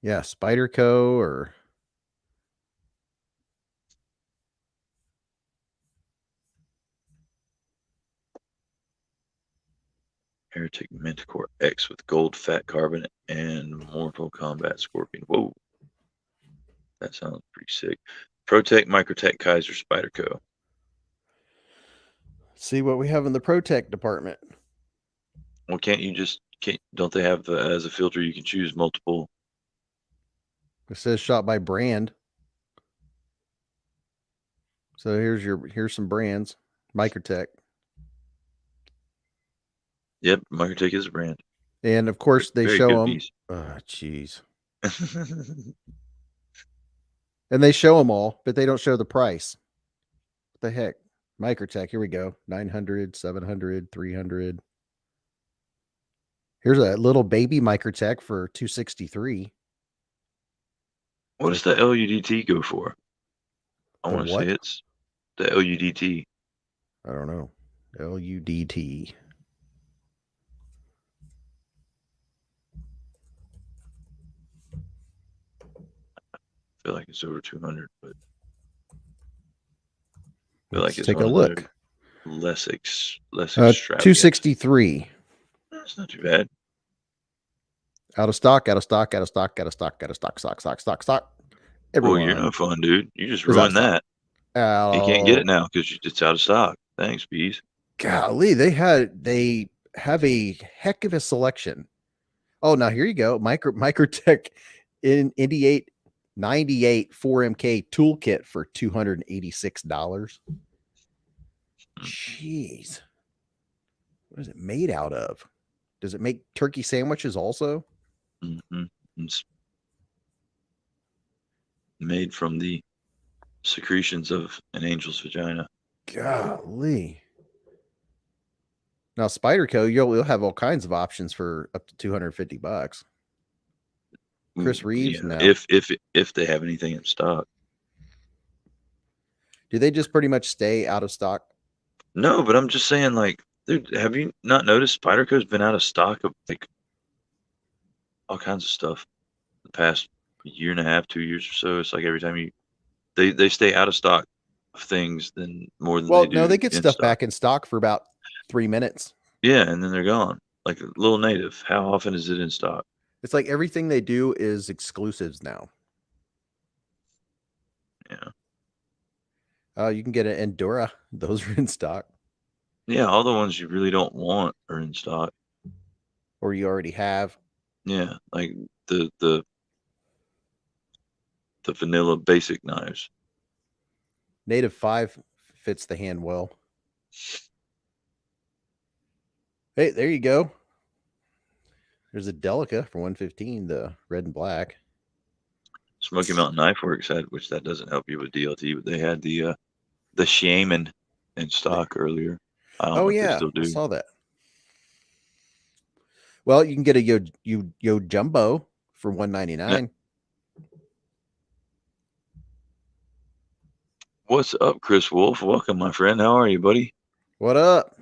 Yeah, Spyderco or Heretic Manticore X with gold fat carbon and Mortal Kombat Scorpion. Whoa, that sounds pretty sick. Protect Microtech Kaiser Spyderco. See what we have in the Protect department. Well, don't they have as a filter you can choose multiple? It says shot by brand. So here's some brands. Microtech. Yep, Microtech is a brand. And of course they Very show good them. piece. Oh, jeez. And they show them all, but they don't show the price. What the heck? Microtech, here we go. 900, 700, 300. Here's a little baby Microtech for 263. What does the LUDT go for? I The want to say what? it's the LUDT. I don't know. LUDT. I feel like it's over 200, but I feel Let's like it's take one a of look. the less extravagant. 263. That's not too bad. Out of stock, out of stock, out of stock, out of stock, out of stock. Well, you're Everyone no fun, dude. You just is out of ruined stock. that. You can't get Oh, it now because it's out of stock. Thanks, bees. golly, they have a heck of a selection. Oh, now here you go. Microtech in Indy 898 4MK toolkit for $286. Jeez. What is it made out of? Does it make turkey sandwiches also? Mm-hmm. It's made from the secretions of an angel's vagina. Golly. Now, Spyderco, you'll have all kinds of options for up to $250. Chris Reeves, Yeah, no. if they have anything in stock. Do they just pretty much stay out of stock? No, but I'm just saying, like, dude, have you not noticed Spyderco's been out of stock of like all kinds of stuff the past year and a half, 2 years or so? It's like every time they stay out of stock of things more than they Well, no, they do get in stuff stock. back in stock for about 3 minutes. Yeah, and then they're gone. Like a little native. How often is it in stock? It's like everything they do is exclusives now. Yeah. You can get an Endura. Those are in stock. Yeah, all the ones you really don't want are in stock. Or you already have. Yeah, like the vanilla basic knives. Native 5 fits the hand well. Hey, there you go. There's a Delica for 115, the red and black. Smoky Mountain Knife Works had, which that doesn't help you with DLT, but they had the Shaman in stock earlier. I don't know if they Yeah, still I do. saw that. Well, you can get a Yo Jumbo for $199. What's up, Chris Wolf? Welcome, my friend. How are you, buddy? What up?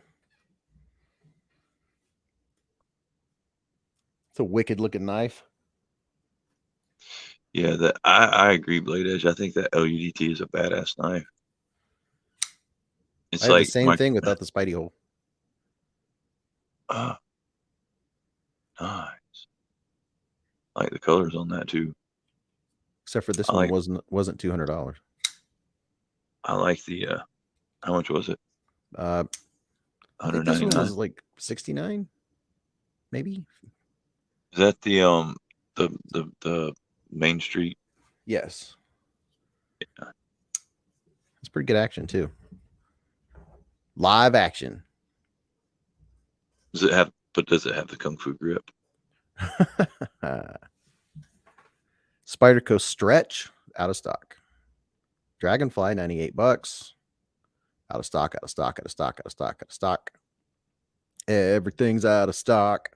It's a wicked looking knife. Yeah, I agree, Blade Edge. I think that LUDT is a badass knife. It's I have the like same thing without the Spidey hole. nice. I like the colors on that too. Except for this one wasn't $200. I like the how much was it? I think this one 199. was like 69, maybe. Is that the Main Street? Yes. Yeah. It's pretty good action too. Live action. Does it have the Kung Fu grip? Spyderco Stretch out of stock. Dragonfly $98. Out of stock, out of stock, out of stock, out of stock, out of stock. Everything's out of stock.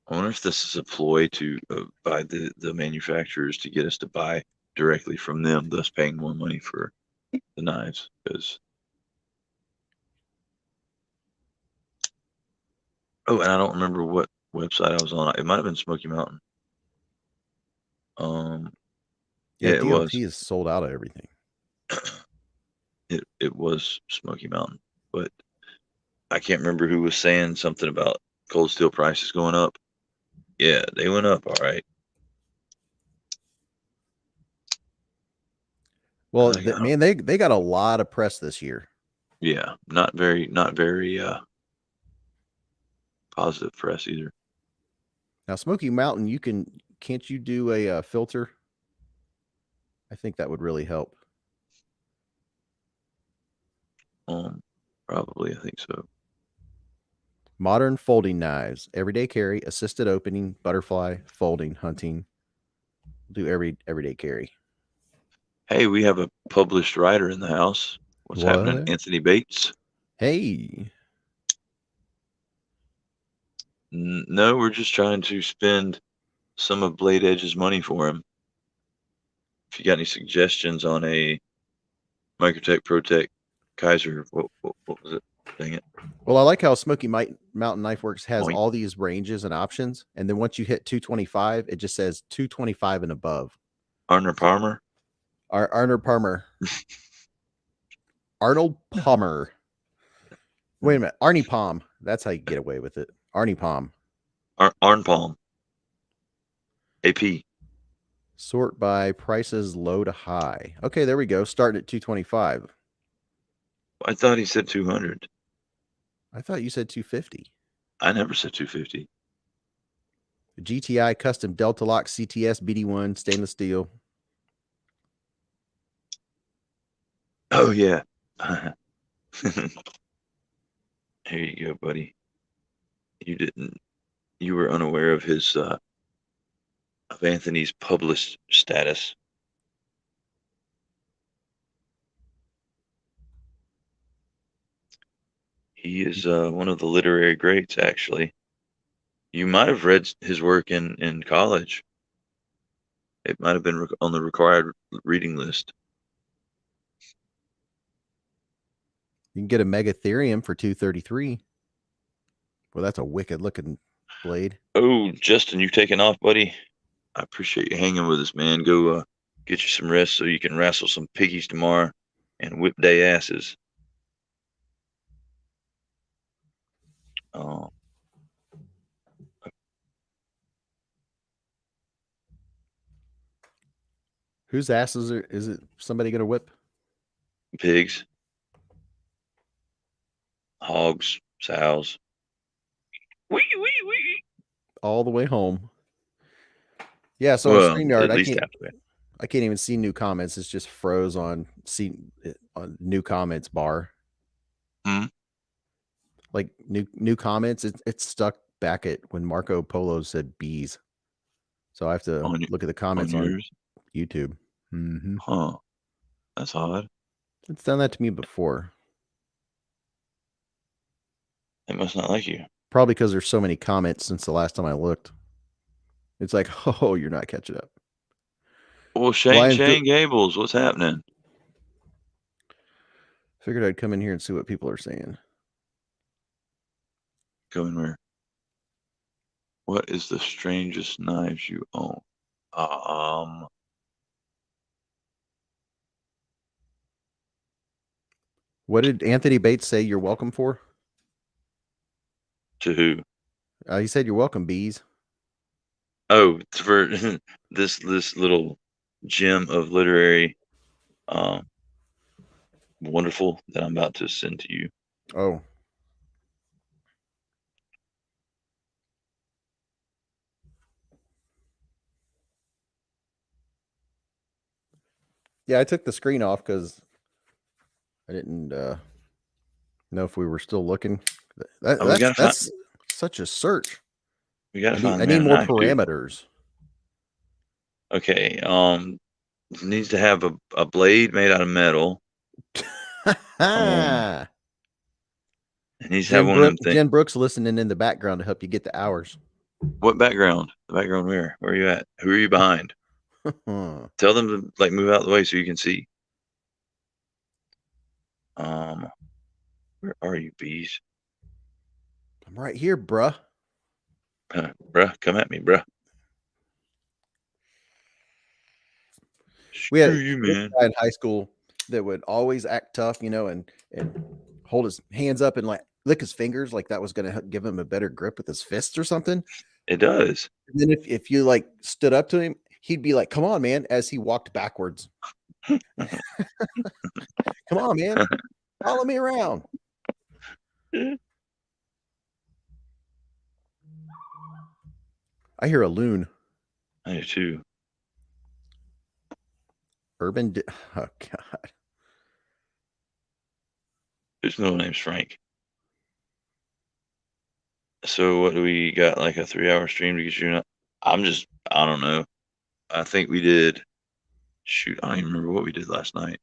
I wonder if this is a ploy to by the manufacturers to get us to buy directly from them, thus paying more money for the knives. Because and I don't remember what website I was on. It might have been Smoky Mountain. Yeah, it DLT was. is sold out of everything. it was Smoky Mountain, but I can't remember who was saying something about cold steel prices going up. Yeah, they went up, all right. Well, I got, man, they got a lot of press this year. yeah, not very positive press either. Now, Smoky Mountain, can't you do a filter? I think that would really help. Probably, I think so. Modern folding knives, everyday carry, assisted opening, butterfly, folding, hunting. Do everyday carry. Hey, we have a published writer in the house. What's happening, What? Anthony Bates? Hey, No, we're just trying to spend some of Blade Edge's money for him. If you got any suggestions on a Microtech, Protech, Kaiser, what was it? Dang it. well, I like how Smoky Mountain Knife Works has Point. all these ranges and options, and then once you hit 225, it just says 225 and above. Arner Palmer. Arnold Palmer. Arnold Palmer. Wait a minute, Arnie Palm. That's how you get away with it. Arnie Palm. Arn Palm. AP. Sort by prices low to high. Okay, there we go. Starting at 225. I thought he said 200. I thought you said 250. I never said 250. GTI custom Delta Lock CTS BD1 stainless steel. Oh, yeah. Here you go, buddy. You were unaware of of Anthony's published status. He is one of the literary greats, actually. You might have read his work in college. It might have been on the required reading list. You can get a Megatherium for 233. Well, that's a wicked looking blade. Oh, Justin, you taking off, buddy? I appreciate you hanging with us, man. Go get you some rest so you can wrestle some piggies tomorrow and whip day asses. Oh, Whose asses is it somebody going to whip? pigs, hogs, sows. Wee, wee, wee. All the way home. Yeah, so on Well, StreamYard, at least halfway. I can't even see new comments. It's just froze on new comments bar. Hmm? Like new comments, it's stuck back at when Marco Polo said bees. So I have to look at the comments on yours? YouTube. Mm-hmm. Huh. That's odd. It's done that to me before. It must not like you. Probably because there's so many comments since the last time I looked. It's like, oh, you're not catching up. Well, Shane Gables, what's happening? Figured I'd come in here and see what people are saying. Going where? What is the strangest knives you own? What did Anthony Bates say you're welcome for? To who? He said you're welcome, bees. Oh, for this little gem of literary wonderful that I'm about to send to you. Oh. Yeah, I took the screen off because I didn't know if we were still looking. That's such a search. We gotta find. I need more parameters. Okay. Needs to have a blade made out of metal. It needs to have one of them things. Jen Brooks listening in the background to help you get the hours. What background? The background where? Where are you at? Who are you behind? Tell them to like move out of the way so you can see. Where are you, bees? I'm right here, bruh. Bruh, come at me, bruh. We had you, man. in high school. that would always act tough, and hold his hands up and like lick his fingers, like that was going to give him a better grip with his fists or something. It does. And then if you like stood up to him, he'd be like, "Come on, man!" As he walked backwards. "Come on, man! Follow me around." I hear a loon. I do too. Oh God. His middle name's Frank. So what do we got? Like a 3-hour stream to get you? I don't know. I think we did. Shoot, I don't even remember what we did last night.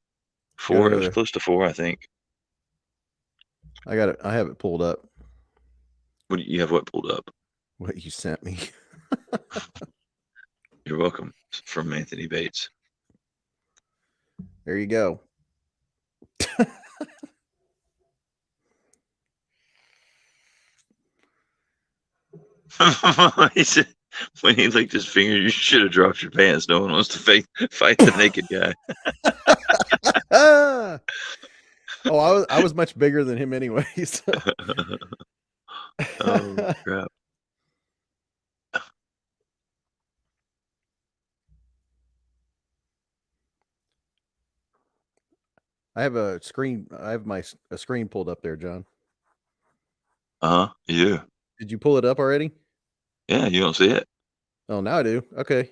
4. It was close to 4, I think. I got it. I have it pulled up. What you have? What pulled up? What you sent me. You're welcome. It's from Anthony Bates. There you go. He said, when he licked his finger, you should have dropped your pants. No one wants to fight the naked guy. Oh, I was much bigger than him anyway. So. Oh crap! I have a screen. I have a screen pulled up there, John. Yeah. Did you pull it up already? Yeah, you don't see it. Oh, now I do. Okay.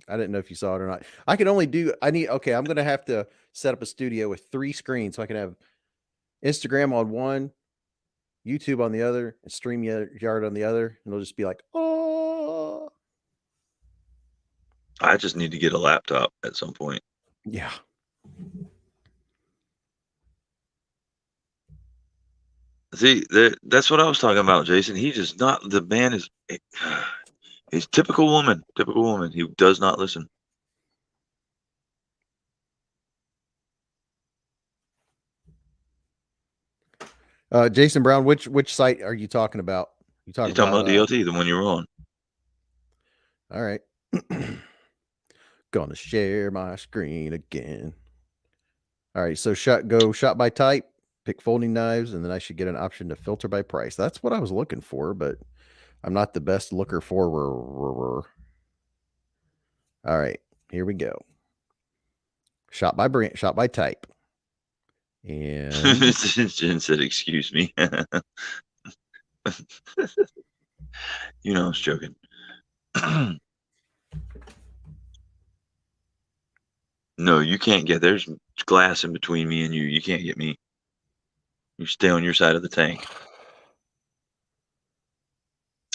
I didn't know if you saw it or not. I can only do. Okay. I'm gonna have to set up a studio with 3 screens so I can have Instagram on one, YouTube on the other, and StreamYard on the other, and it'll just be like, oh. I just need to get a laptop at some point. Yeah. See, that's what I was talking about, Jason. He just not the man is. He's typical woman. Typical woman. He does not listen. Jason Brown, which site are you talking about? You talking about DLT, the one you were on? All right. Gonna share my screen again. All right, so go shot by type, pick folding knives, and then I should get an option to filter by price. That's what I was looking for, but I'm not the best looker for. All right, here we go. Shot by brand, shot by type. And Jen said, "Excuse me." You know I was joking. No, you can't get. There's glass in between me and you. You can't get me. You stay on your side of the tank.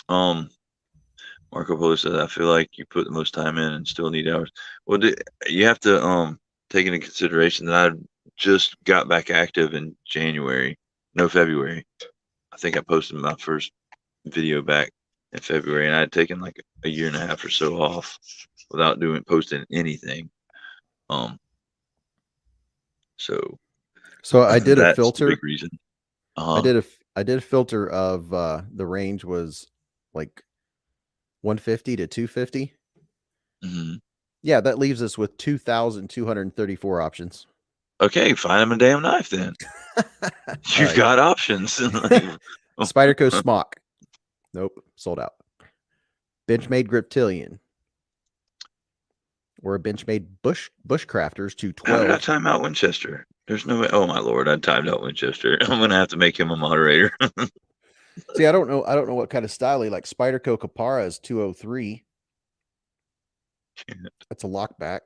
Marco Polo says, "I feel like you put the most time in and still need hours." Well, you have to take into consideration that I just got back active in February. I think I posted my first video back in February, and I had taken like a year and a half or so off without posting anything. So I did a filter. The big reason. I did a filter of the range was like 150 to 250. Mm-hmm. Yeah, that leaves us with 2,234 options. Okay, find him a damn knife then. You've got options. Spyderco Smock. Nope, sold out. Benchmade Griptilian. Or a Benchmade Bushcrafters to 12. How did I time out Winchester? There's no way. Oh my lord, I timed out Winchester. I'm gonna have to make him a moderator. See, I don't know what kind of style he like. Spyderco Capara is 203. That's a lockback.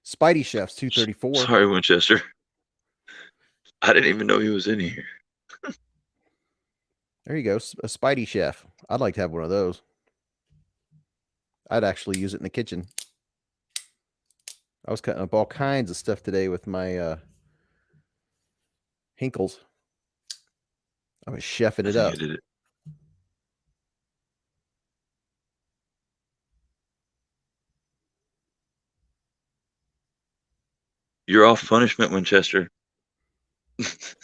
Spidey Chef's 234. Sorry, Winchester. I didn't even know he was in here. There you go. A Spidey Chef. I'd like to have one of those. I'd actually use it in the kitchen. I was cutting up all kinds of stuff today with my Hinkles. I was chefing it up. I did it. You're off punishment, Winchester. There's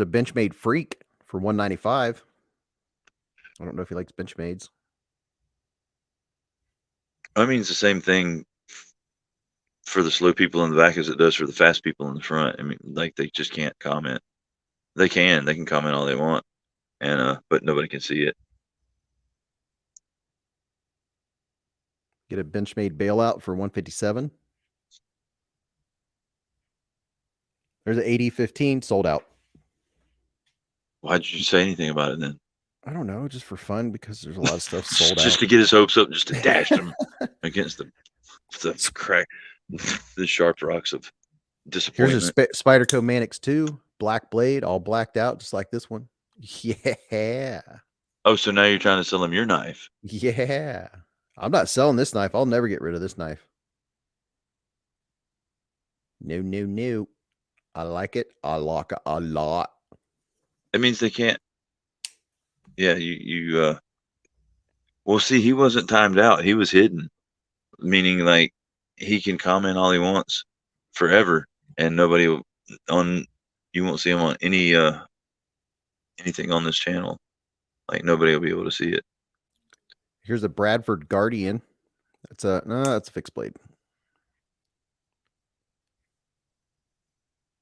a Benchmade Freak for $195. I don't know if he likes Benchmades. I mean, it's the same thing for the slow people in the back as it does for the fast people in the front. I mean, like they just can't comment. They can comment all they want, and but nobody can see it. Get a Benchmade bailout for 157. There's an 8015 sold out. Why did you say anything about it then? I don't know, just for fun because there's a lot of stuff sold Just out. to get his hopes up, just to dash them against the crack, the sharp rocks of disappointment. Here's a Spyderco Manix 2, black blade, all blacked out, just like this one. Yeah. Oh, so now you're trying to sell him your knife? Yeah. I'm not selling this knife. I'll never get rid of this knife. No. I like it. I like it a lot. It means they can't. Yeah, you. Well, see, he wasn't timed out. He was hidden, meaning like he can comment all he wants forever, and nobody will, on. You won't see him on anything on this channel. Like nobody will be able to see it. Here's a Bradford Guardian. That's a fixed blade.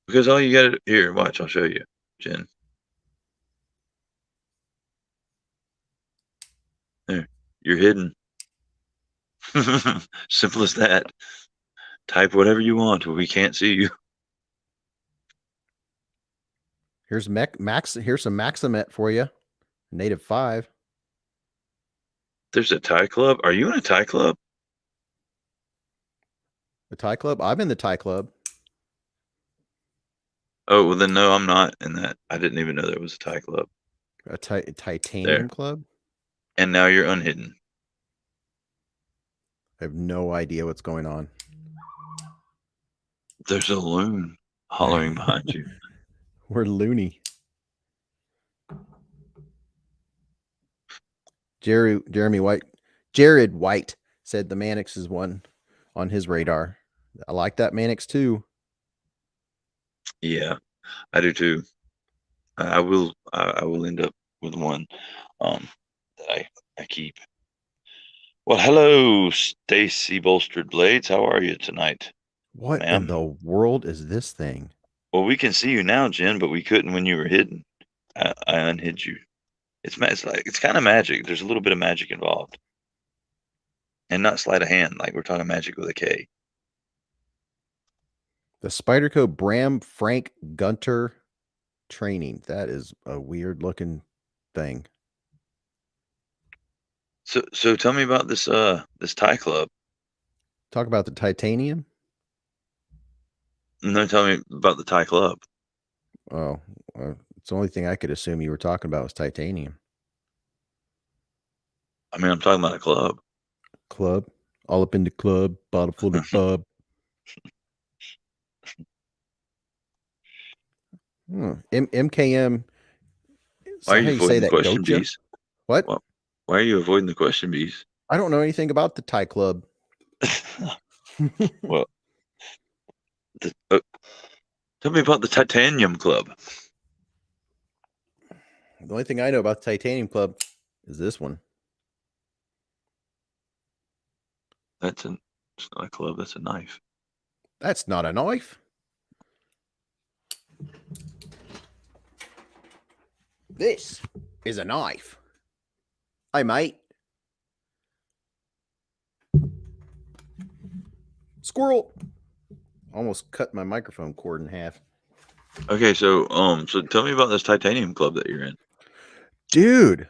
Because all you got to here, watch. I'll show you, Jen. There, you're hidden. Simple as that. Type whatever you want, but we can't see you. Here's Here's some Maximet for you. Native 5. There's a Thai club. Are you in a Thai club? The Thai club? I'm in the Thai club. Oh, well then no, I'm not in that. I didn't even know there was a Thai club. A titanium club? And now you're unhidden. I have no idea what's going on. There's a loon hollering behind you. We're loony. Jared White said the Manix is one on his radar. I like that Manix too. Yeah, I do too. I will end up with one that I keep. Well, hello, Stacy Bolstered Blades. How are you tonight? What ma'am? in the world is this thing? Well, we can see you now, Jen, but we couldn't when you were hidden. I unhid you. It's kind of magic. There's a little bit of magic involved, and not sleight of hand. Like we're talking magic with a K. The Spyderco Bram Frank Gunter training. That is a weird looking thing. So tell me about this Thai club. Talk about the titanium. No, tell me about the Thai club. Oh, it's the only thing I could assume you were talking about was titanium. I mean, I'm talking about a club. Club, all up in the club, bottle full of bub. MKM. Why are you avoiding the question Gocha? bees? What? Why are you avoiding the question bees? I don't know anything about the Thai club. Well, tell me about the Titanium Club. The only thing I know about the Titanium Club is this one. It's not a club. That's a knife. That's not a knife. This is a knife. Hey, mate. Squirrel. Almost cut my microphone cord in half. Okay, so tell me about this Titanium Club that you're in. Dude.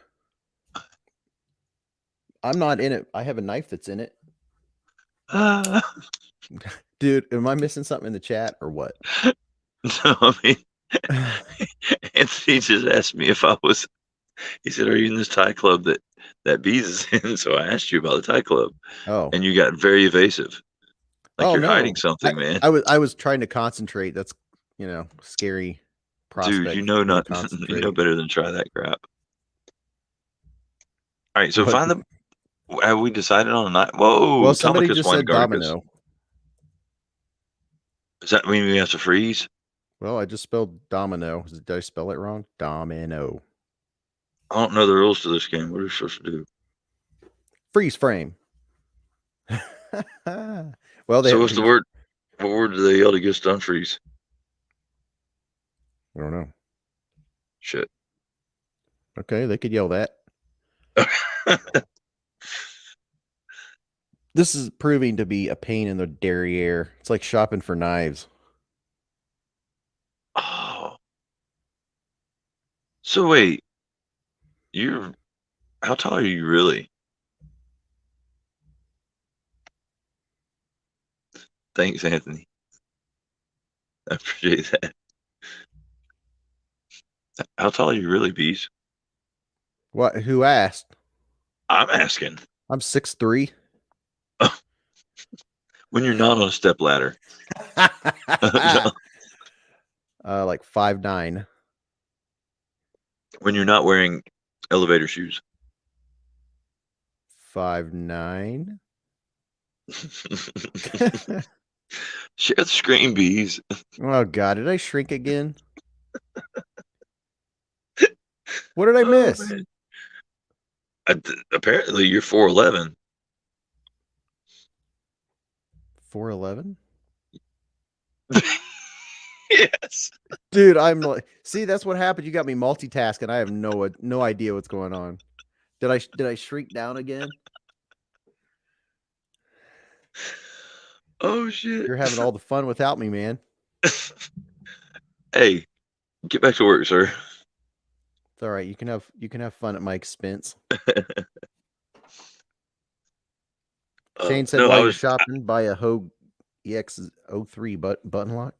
I'm not in it. I have a knife that's in it. Dude, am I missing something in the chat or what? No, I mean, Anthony just asked me if I was. He said, "Are you in this Thai club that Bees is in?" So I asked you about the Thai club. Oh, and you got very evasive. Like you're hiding something, man. I was trying to concentrate. That's scary prospect. Dude, you know better than try that crap. All right, so have we decided on a night? Whoa, well, somebody just said domino. Does that mean we have to freeze? Well, I just spelled domino. Did I spell it wrong? Domino. I don't know the rules to this game. What are we supposed to do? Freeze frame. Well, so what's the word? What word do they yell to get stun freeze? I don't know. Shit. Okay, they could yell that. This is proving to be a pain in the derriere. It's like shopping for knives. Oh. So wait, how tall are you really? Thanks, Anthony. I appreciate that. How tall are you really, Bees? What? Who asked? I'm asking. I'm 6'3". When you're not on a step ladder. Like 5'9". When you're not wearing elevator shoes. 5'9". Share the screen, Bees. Oh God, did I shrink again? What did I miss? Man. Apparently, you're 4'11". 4'11". Yes. Dude, I'm like, see, that's what happened. You got me multitasking. I have no idea what's going on. Did I shrink down again? Oh shit. You're having all the fun without me, man. Hey, get back to work, sir. It's all right. You can have fun at my expense. Shane said No, while you're shopping, buy a Hogue EX03 button lock.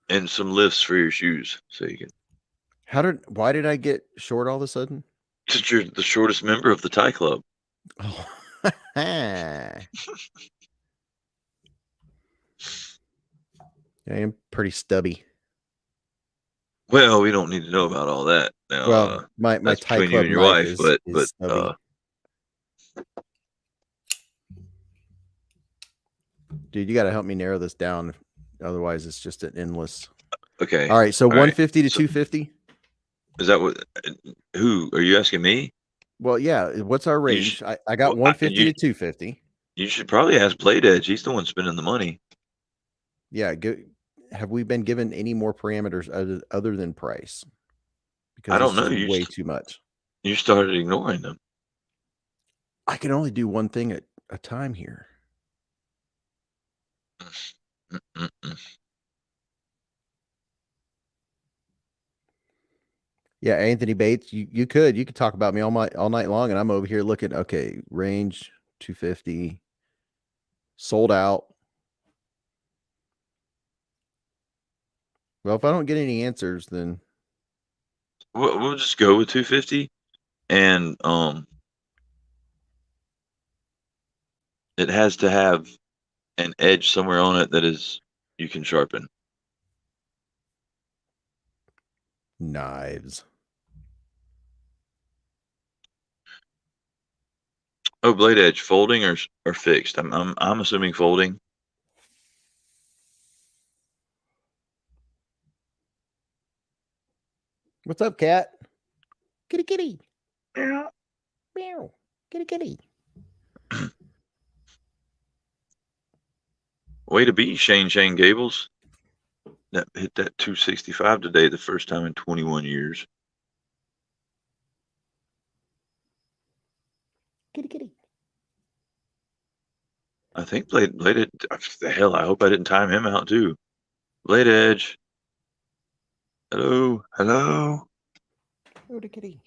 And some lifts for your shoes, so you can. Why did I get short all of a sudden? Because you're the shortest member of the Thai Club. Oh. I am pretty stubby. Well, we don't need to know about all that now. Well, my that's Thai between you Club and your knife wife, is stubby. Dude, you got to help me narrow this down. Otherwise, it's just an endless. Okay. All right. So All 150 right. to 250. Is that what? Who are you asking me? Well, yeah. What's our range? I got 150 to 250. You should probably ask Blade Edge. He's the one spending the money. Yeah. Have we been given any more parameters other than price? Because I don't know. Just way too much. You started ignoring them. I can only do one thing at a time here. Yeah, Anthony Bates, you could talk about me all night long, and I'm over here looking. Okay, range 250, sold out. Well, if I don't get any answers, then we'll just go with 250, and it has to have an edge somewhere on it that is you can sharpen. Knives. Oh, Blade Edge, folding or fixed? I'm assuming folding. What's up, cat? Kitty, kitty. Yeah. Meow. Kitty, kitty. Way to be, Shane Gables. That hit that 265 today, the first time in 21 years. Kitty, kitty. I think Blade the hell, I hope I didn't time him out too. Blade Edge. Hello. Oh, the kitty.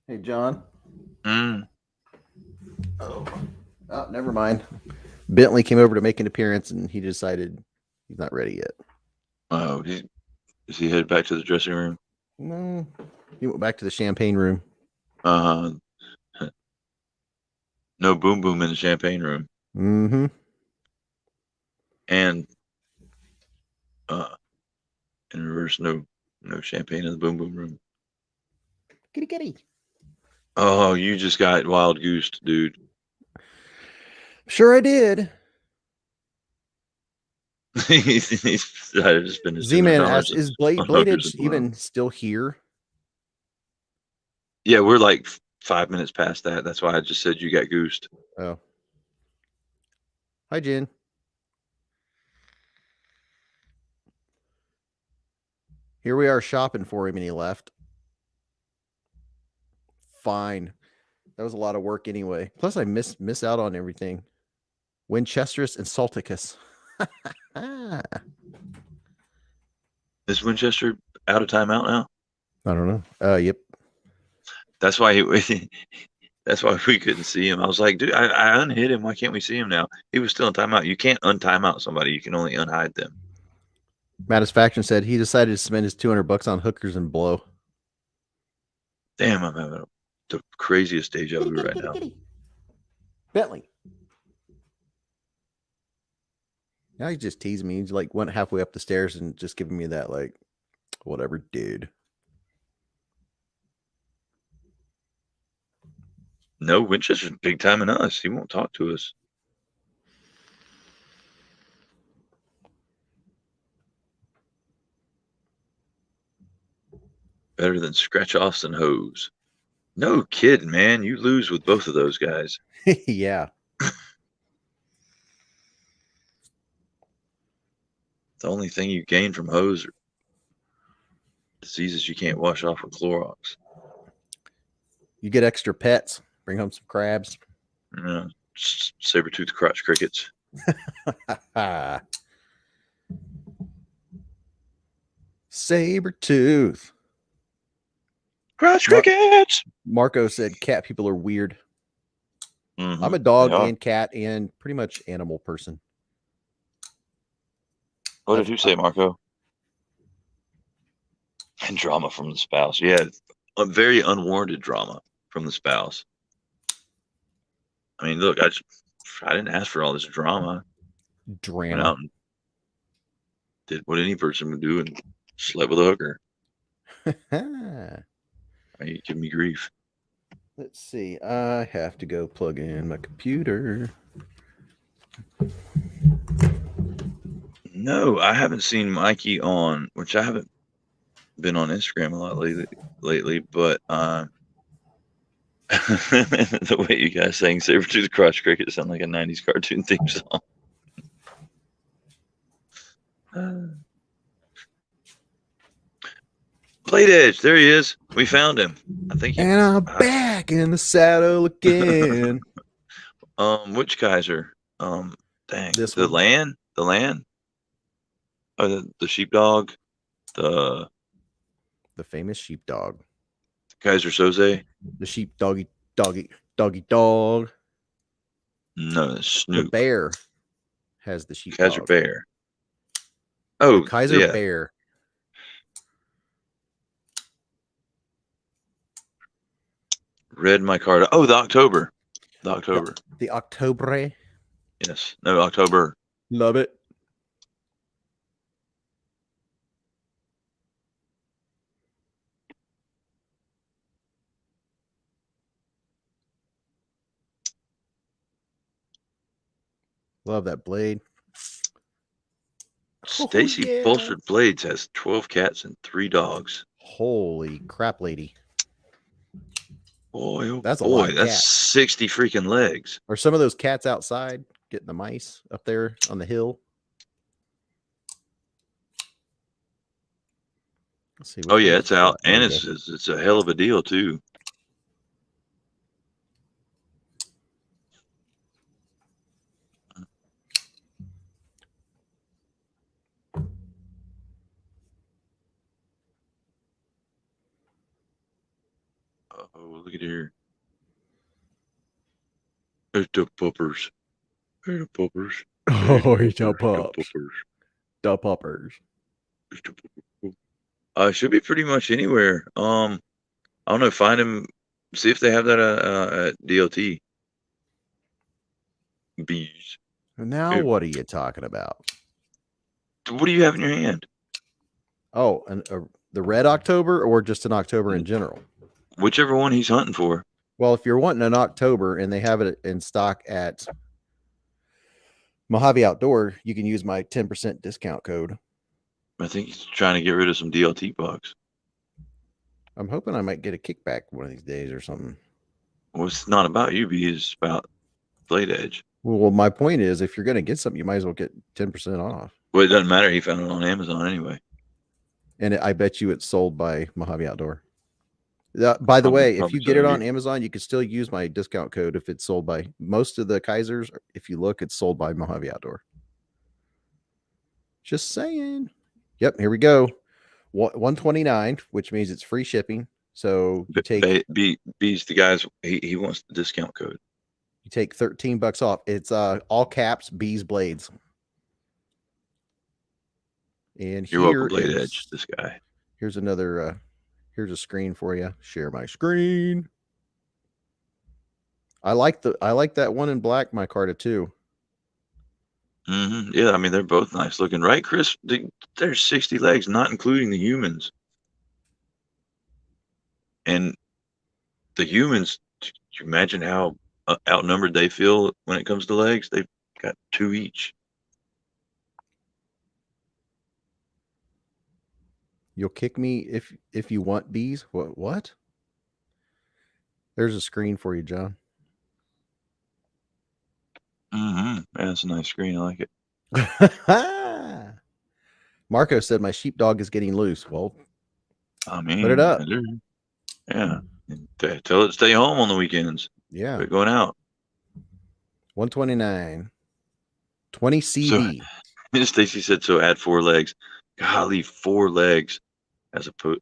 Hey, John. Oh, never mind. Bentley came over to make an appearance, and he decided he's not ready yet. Oh, is he headed back to the dressing room? No, he went back to the champagne room. No boom boom in the champagne room. Mm-hmm. And in reverse, no champagne in the boom boom room. Kitty, kitty. Oh, you just got wild goosed, dude. Sure, I did. He's decided to spend his Z-Man $200 asks, is Blade Edge even still here? Yeah, we're like 5 minutes past that. That's why I just said you got goosed. Oh. Hi, Jen. Here we are shopping for him, and he left. Fine. That was a lot of work anyway. Plus, I miss out on everything. Winchesterus and Salticus. Is Winchester out of timeout now? I don't know. Yep. That's why that's why we couldn't see him. I was like, dude, I unhid him. Why can't we see him now? He was still in timeout. You can't untime out somebody. You can only unhide them. Mattisfaction said he decided to spend his $200 on hookers and blow. Damn, I'm having the craziest deja vu right now. Bentley. Now he's just teasing me. He's like went halfway up the stairs and just giving me that like, whatever, dude. No, Winchester's big time in us. He won't talk to us. Better than scratch offs and hose. No kidding, man. You lose with both of those guys. Yeah. The only thing you gain from hose are diseases you can't wash off with Clorox. You get extra pets. Bring home some crabs. Saber-toothed crotch crickets. Saber-tooth. Crotch crickets! Marco said cat people are weird. Mm-hmm. I'm a dog and cat and pretty much animal person. What did you say, Marco? And drama from the spouse. Yeah, a very unwarranted drama from the spouse. I mean, look, I didn't ask for all this drama. Went out and did what any person would do and slept with a hooker. You give me grief. Let's see. I have to go plug in my computer. No, I haven't seen Mikey on, which I haven't been on Instagram a lot lately, but the way you guys saying Saber-tooth crotch cricket sound like a 90s cartoon theme song. Blade Edge, there he is. We found him. I think. And I'm back in the saddle again. Which Kaiser? Dang, the land. Oh, the sheepdog. The famous sheepdog. Kaiser Soze. The sheep doggy dog. No, that's Snoop. The bear has the sheep. Kaiser Bear. Oh, the Kaiser Bear. Read my card. Oh, the October. The October. The October. Yes. No, October. Love it. Love that blade. Stacy Bolstered Blades has 12 cats and 3 dogs. Holy crap, lady. Boy, oh that's boy, a lot of that's cats. 60 freaking legs. Are some of those cats outside getting the mice up there on the hill? Let's see. Oh yeah, it's out, and it's a hell of a deal too. Oh, look at here. There's the puppers. There's the puppers. Oh, he's the pups. The puppers. Should be pretty much anywhere. I don't know. Find him. See if they have that at DOT. Bees. Now, what are you talking about? What do you have in your hand? Oh, the red October or just an October in general? Whichever one he's hunting for. Well, if you're wanting an October and they have it in stock at Mojave Outdoor, you can use my 10% discount code. I think he's trying to get rid of some DLT bucks. I'm hoping I might get a kickback one of these days or something. Well, it's not about you, B. It's about Blade Edge. Well, my point is, if you're going to get something, you might as well get 10% off. Well, it doesn't matter. He found it on Amazon anyway. And I bet you it's sold by Mojave Outdoor. By the Probably, way, if probably you get so. it on Amazon, you can still use my discount code if it's sold by most of the Kaisers. If you look, it's sold by Mojave Outdoor. Just saying. Yep, here we go. 129, which means it's free shipping. So you take B's the guys. He wants the discount code. you take $13 off. It's all caps B's blades. And You're here welcome, Blade is Edge. This guy. here's another here's a screen for you. Share my screen. I like that one in black micarta too. Yeah, I mean they're both nice looking, right, Chris? There's 60 legs, not including the humans. And the humans, you imagine how outnumbered they feel when it comes to legs? They've got 2 each. You'll kick me if you want bees. What? There's a screen for you, John. Yeah, that's a nice screen. I like it. Marco said my sheepdog is getting loose. Well, I mean, put it up. Yeah. Tell it to stay home on the weekends. Yeah. Quit going out. 129. 20 CV. So, Stacy said, so add 4 legs. Golly, 4 legs as opposed.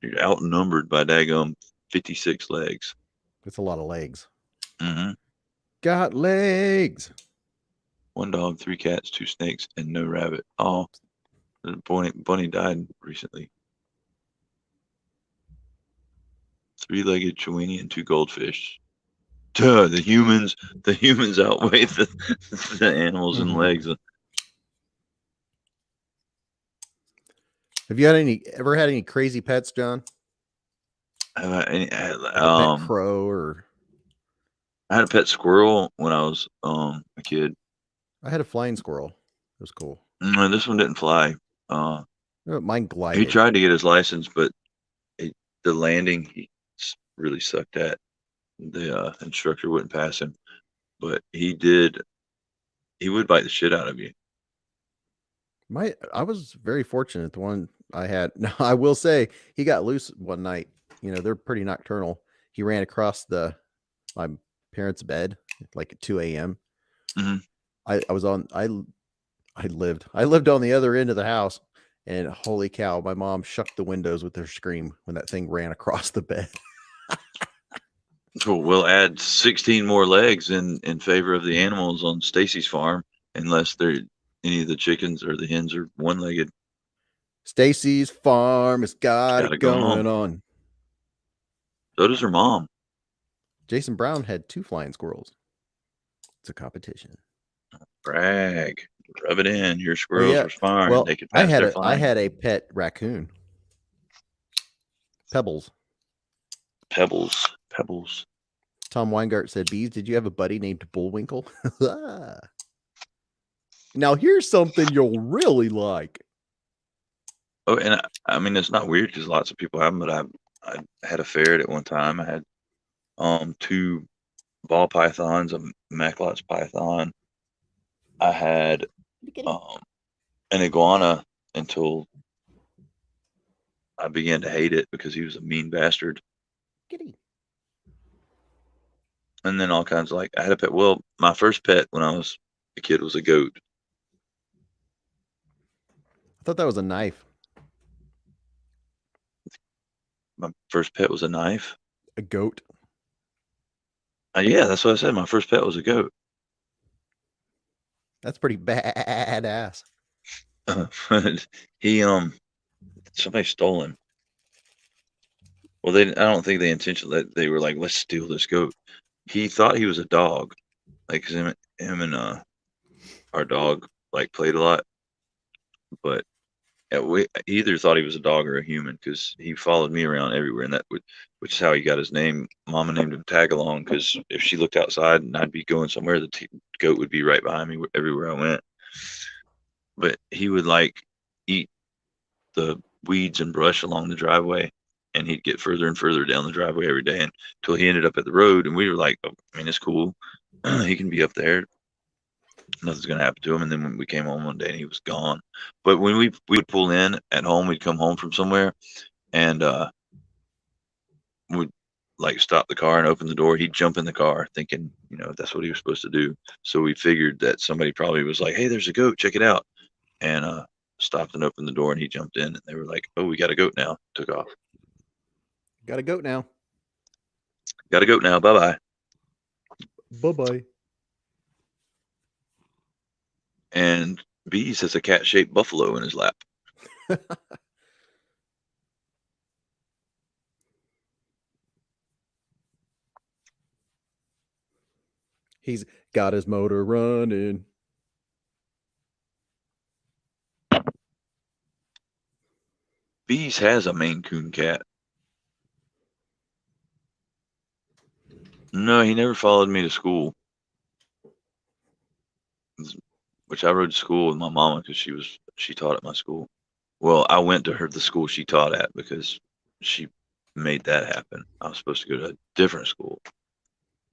You're outnumbered by daggum 56 legs. That's a lot of legs. Mm-hmm. Got legs. 1 dog, 3 cats, 2 snakes, and no rabbit. Oh, the bunny died recently. 3-legged chihuahua and 2 goldfish. Duh, the humans outweigh the animals and legs. Have you ever had any crazy pets, John? Like a pet crow or? I had a pet squirrel when I was a kid. I had a flying squirrel. It was cool. No, this one didn't fly. Mine glided. He tried to get his license, but the landing he really sucked at. The instructor wouldn't pass him, but he would bite the shit out of you. I was very fortunate. The one I had, now I will say, he got loose one night. You know, they're pretty nocturnal. He ran across my parents' bed like at 2 a.m. Mm-hmm. I lived on the other end of the house, and holy cow, my mom shook the windows with her scream when that thing ran across the bed. So we'll add 16 more legs in favor of the animals on Stacy's farm, unless any of the chickens or the hens are 1-legged. Stacy's farm has got it going on. So does her mom. Jason Brown had 2 flying squirrels. It's a competition. Brag. Rub it in. Your squirrels were smart. Well, they could pass their flying. I had a pet raccoon. Pebbles. Tom Weingart said, Bees, did you have a buddy named Bullwinkle? Now here's something you'll really like. Oh, and I mean, it's not weird because lots of people have them, but I had a ferret at one time. I had 2 ball pythons, a Macklot's python. I had an iguana until I began to hate it because he was a mean bastard. Kitty. And then all kinds of I had a pet. Well, my first pet when I was a kid was a goat. I thought that was a knife. My first pet was a knife. A goat. Yeah, that's what I said. My first pet was a goat. That's pretty badass. Somebody stole him. Well, I don't think they intentionally. They were like, let's steal this goat. He thought he was a dog, like him and our dog played a lot, but we either thought he was a dog or a human because he followed me around everywhere, and which is how he got his name. Mama named him Tag Along because if she looked outside and I'd be going somewhere, the goat would be right behind me everywhere I went. But he would eat the weeds and brush along the driveway, and he'd get further and further down the driveway every day until he ended up at the road. And we were like, oh, I mean, it's cool. He can be up there. Nothing's gonna happen to him. And then when we came home one day, and he was gone. But when we would pull in at home, we'd come home from somewhere, and we'd like stop the car and open the door. He'd jump in the car, thinking, that's what he was supposed to do. So we figured that somebody probably was like, "Hey, there's a goat. Check it out." And stopped and opened the door, and he jumped in, and they were like, "Oh, we got a goat now." Took off. Got a goat now. Got a goat now. Bye bye. Bye-bye. And Bees has a cat-shaped buffalo in his lap. He's got his motor running. Bees has a Maine Coon cat. No, he never followed me to school. Which I rode to school with my mama because she taught at my school. Well, I went to the school she taught at because she made that happen. I was supposed to go to a different school.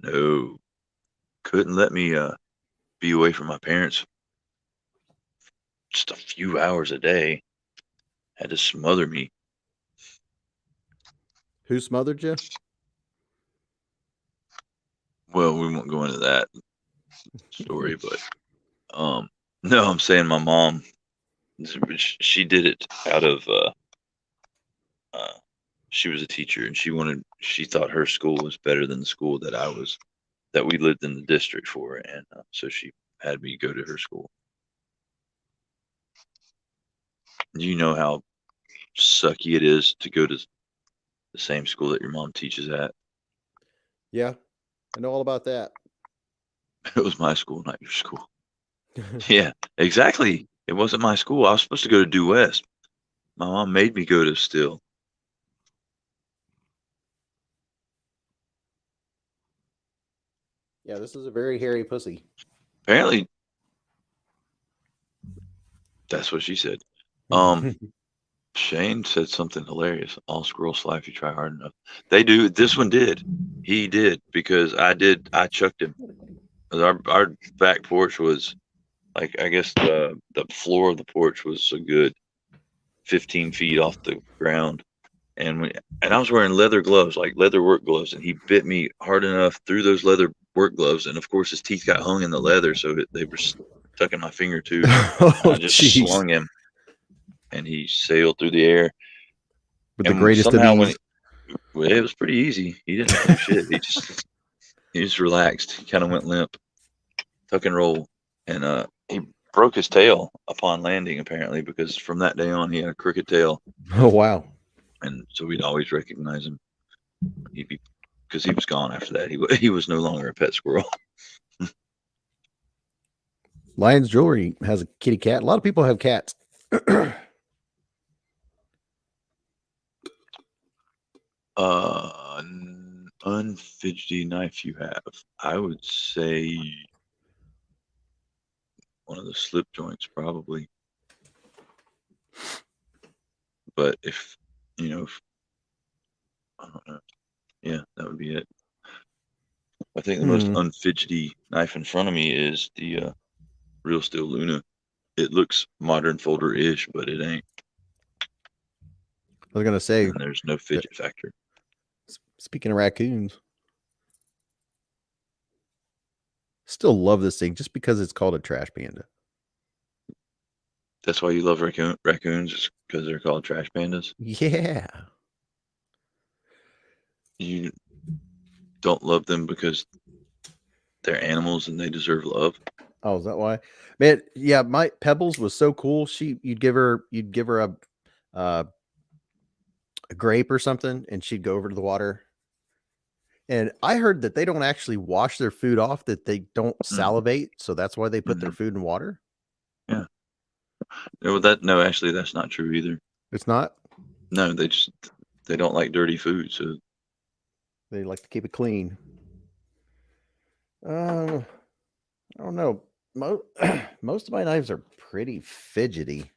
No, couldn't let me be away from my parents just a few hours a day. Had to smother me. Who smothered you? Well, we won't go into that story, but no, I'm saying my mom, she did it out of she was a teacher, and she thought her school was better than the school that we lived in the district for, and so she had me go to her school. You know how sucky it is to go to the same school that your mom teaches at. Yeah, I know all about that. It was my school, not your school. Yeah, exactly. It wasn't my school. I was supposed to go to Due West. My mom made me go to Still. Yeah, this is a very hairy pussy. Apparently, that's what she said. Shane said something hilarious. All squirrels fly if you try hard enough. They do. This one did. He did because I did. I chucked him. Our back porch was like, I guess the floor of the porch was a good 15 feet off the ground, and I was wearing leather gloves, like leather work gloves, and he bit me hard enough through those leather work gloves, and of course his teeth got hung in the leather, so they were stuck in my finger too. And I just slung him, and he sailed through the air. With the And greatest of somehow ease. it was pretty easy. He didn't have to do shit. He just relaxed. He kind of went limp, tuck and roll, and he broke his tail upon landing apparently, because from that day on he had a crooked tail. Oh wow! And so we'd always recognize him. Because he was gone after that. He was no longer a pet squirrel. Lion's Jewelry has a kitty cat. A lot of people have cats. Unfidgety knife you have. I would say one of the slip joints, probably. But if I don't know. Yeah, that would be it. I think the most unfidgety knife in front of me is the Real Steel Luna. It looks modern folder-ish, but it ain't. I was gonna say, and there's no fidget factor. Speaking of raccoons, still love this thing just because it's called a trash panda. That's why you love raccoons, because they're called trash pandas? Yeah. You don't love them because they're animals and they deserve love? Oh, is that why? Man, yeah, my Pebbles was so cool. You'd give her a grape or something, and she'd go over to the water. And I heard that they don't actually wash their food off, that they don't salivate, so that's why they put their food in water. Yeah. No, actually, that's not true either. It's not? No, they don't like dirty food, so they like to keep it clean. I don't know. Most of my knives are pretty fidgety.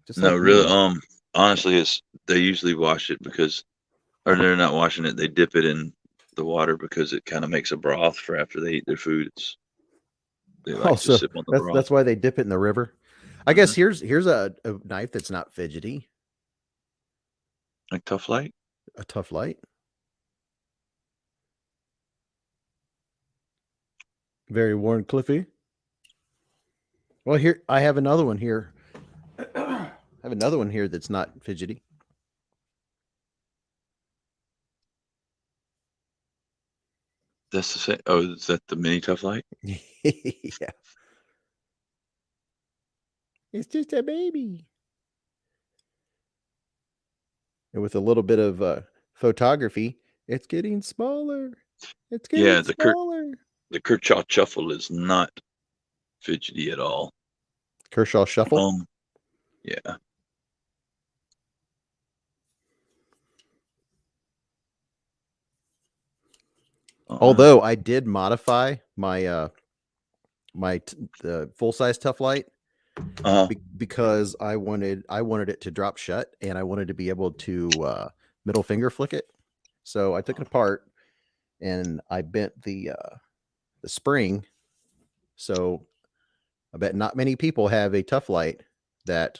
Just no, like really. honestly, they usually wash it because, or they're not washing it. They dip it in the water because it kind of makes a broth for after they eat their food. They Oh, like to so sip on the that's broth. that's why they dip it in the river. I guess Hmm. here's a knife that's not fidgety. Like Tough Light. A Tough Light. Very Warren Cliffy. Well, here I have another one here. I have another one here that's not fidgety. That's the same. Oh, is that the mini Tough Light? Yeah. It's just a baby. And with a little bit of photography, it's getting smaller. It's getting Yeah, smaller. the Kershaw Shuffle is not fidgety at all. Kershaw Shuffle. Yeah. Oh, wow. Although I did modify my the full size Tough Light Uh, because I wanted it to drop shut and I wanted to be able to middle finger flick it. So I took it apart and I bent the spring. So I bet not many people have a Tough Light that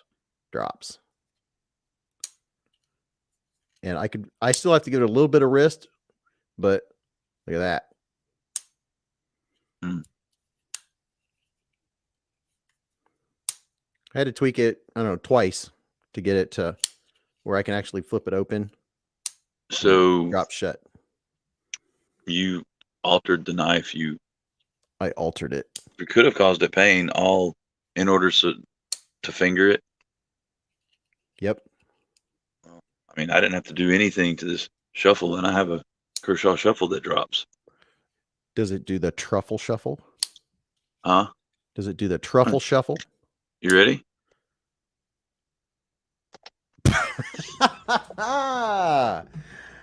drops. And I still have to give it a little bit of wrist, but look at that. mm. I had to tweak it, I don't know, twice to get it to where I can actually flip it open and it So drops shut. you altered the knife. You I altered it. could have caused it pain, all in order to finger it. Yep. I mean, I didn't have to do anything to this shuffle, and I have a Kershaw Shuffle that drops. Does it do the truffle shuffle? Huh? Does it do the truffle shuffle? You ready?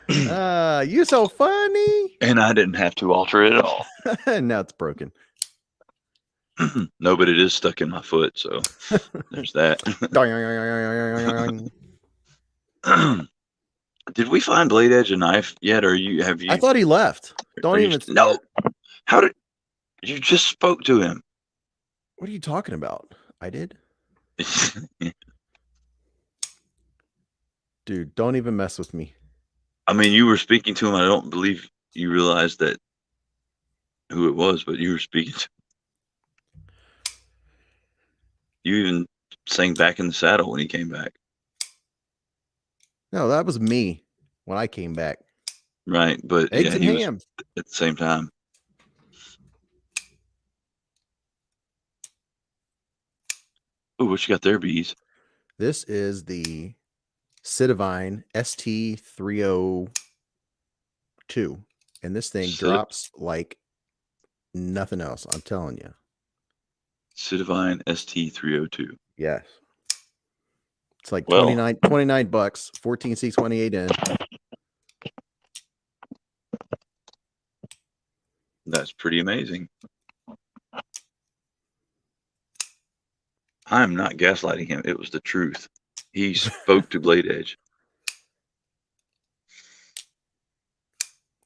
You so funny. And I didn't have to alter it at all. Now it's broken. No, but it is stuck in my foot, so there's that. Did we find Blade Edge a knife yet, or have you? I thought he left. Don't even. No. How did you just spoke to him? What are you talking about? I did. Dude, don't even mess with me. I mean, you were speaking to him. I don't believe you realized that who it was, but you were speaking to. You even sang "Back in the Saddle" when he came back. No, that was me when I came back. Right, but Eggs yeah, and he ham. was at the same time. Oh, what you got there, bees? This is the Citivine ST302. And this thing drops like nothing else. I'm telling you. Citivine ST302. Yes. It's like Well, 29 bucks, 14C28 in. that's pretty amazing. I'm not gaslighting him. It was the truth. He spoke to Blade Edge.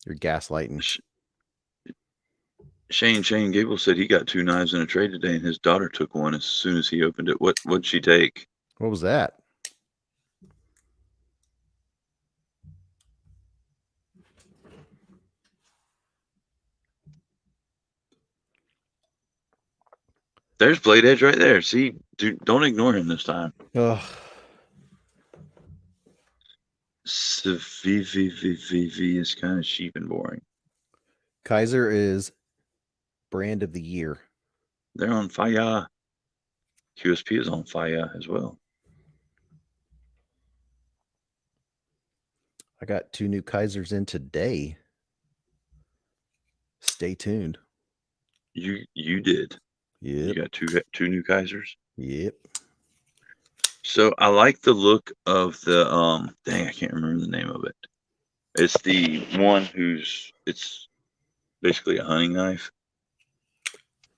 You're gaslighting. Shane Gable said he got 2 knives in a trade today, and his daughter took one as soon as he opened it. What'd she take? What was that? There's Blade Edge right there. See, dude, don't ignore him this time. Ugh. VVVV is kind of cheap and boring. Kaiser is brand of the year. They're on fire. QSP is on fire as well. I got 2 new Kaisers in today. Stay tuned. You did. Yep. You got two new Kaisers. Yep. So I like the look of the dang, I can't remember the name of it. It's the one it's basically a hunting knife.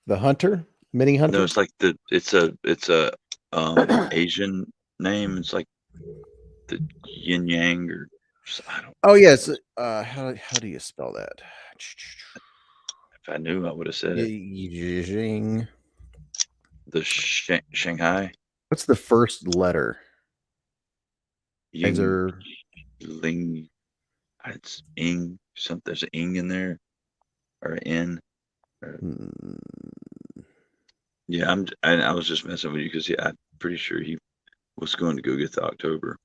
The Hunter? Mini Hunter? No, it's like it's a Asian name. It's like the yin yang or I don't Oh know what it yes. was. How do you spell that? If I knew, I would have said it. Ying. The Shanghai What's the first letter? Ying Kaiser. Ling. It's ing something. There's an ing in there or an n. Or, Hmm. yeah, I was just messing with you because yeah, I'm pretty sure he was going to go get the October.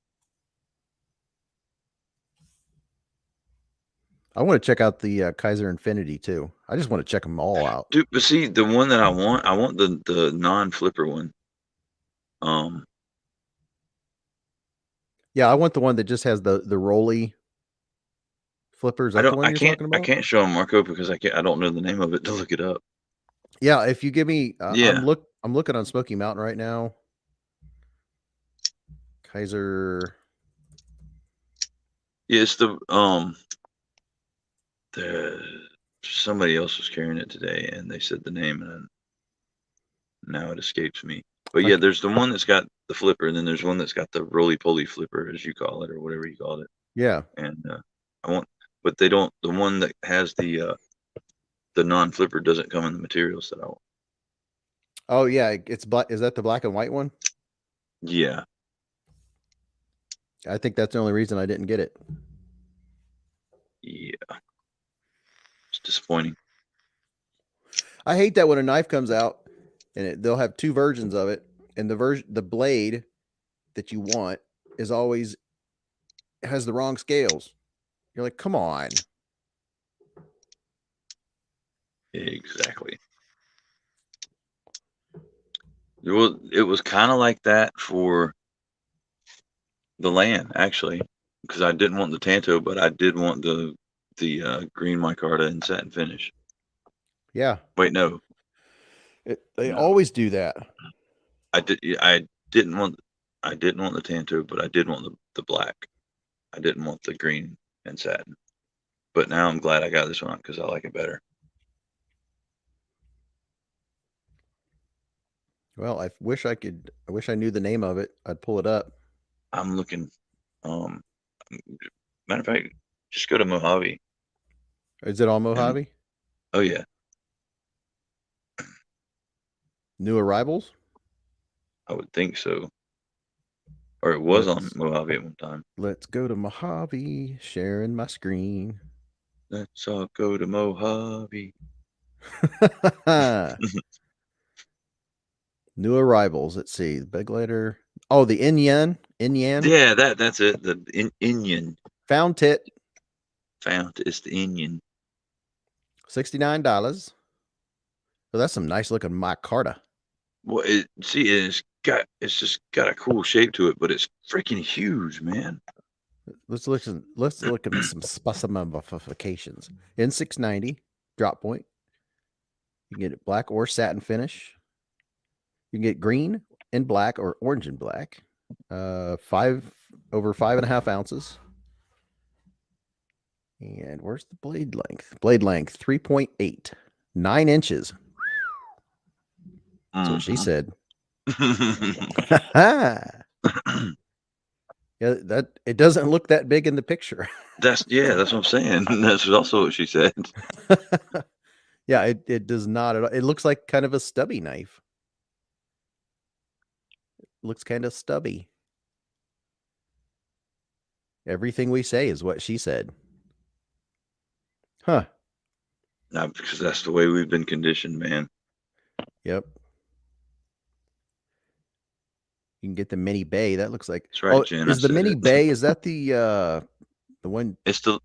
I want to check out the Kaiser Infinity too. I just want to check them all out. Dude, but see, the one that I want the non-flipper one. Um, Yeah, I want the one that just has the rolly flippers. That the one you're talking I about? can't show him Marco because I don't know the name of it to look it up. Yeah, if you give me, Yeah, I'm looking on Smoky Mountain right now. Kaiser. yeah, it's the somebody else was carrying it today and they said the name and now it escapes me. But yeah, Like, there's the one that's got the flipper, and then there's one that's got the roly poly flipper, as you call it, or whatever you called it. yeah. And I want, but they don't. The one that has the non flipper doesn't come in the materials that I want. Oh yeah, it's black. Is that the black and white one? Yeah, I think that's the only reason I didn't get it. yeah, it's disappointing. I hate that when a knife comes out and they'll have two versions of it, and the blade that you want is always has the wrong scales. You're like, come on. Exactly. It was kind of like that for the land actually, because I didn't want the Tanto, but I did want the green micarta and satin finish. Yeah, Wait, no, they no. always do that. I didn't want I didn't want the Tanto, but I did want the black. I didn't want the green and satin. But now I'm glad I got this one because I like it better. Well, I wish I could. I wish I knew the name of it. I'd pull it up. I'm looking. Um, matter of fact, just go to Mojave Is it on and Mojave? oh yeah, New arrivals? I would think so. Or it was on Let's Mojave at one time. let's go to Mojave. Sharing my screen. Let's all go to Mojave. New arrivals. Let's see. The big letter. Oh, the Inyan. Inyan. Yeah, that's it. The Indian Found tit. found it's the Indian. $69. So that's some nice looking micarta. Well, it's just got a cool shape to it, but it's freaking huge, man. Let's look at some specifications. N690 drop point. You can get it black or satin finish. You can get green and black or orange and black. 5 over 5.5 ounces. And where's the blade length? Blade length 3.8, 9 inches. That's what she said. Yeah, that it doesn't look that big in the picture. That's what I'm saying. That's also what she said. Yeah, it does not at all. It looks like kind of a stubby knife. It looks kind of stubby. Everything we say is what she said. Huh. Not because that's the way we've been conditioned, man. Yep. You can get the mini bay. That looks like That's right, oh, Jen. I is the said mini it. bay, is that the one It's the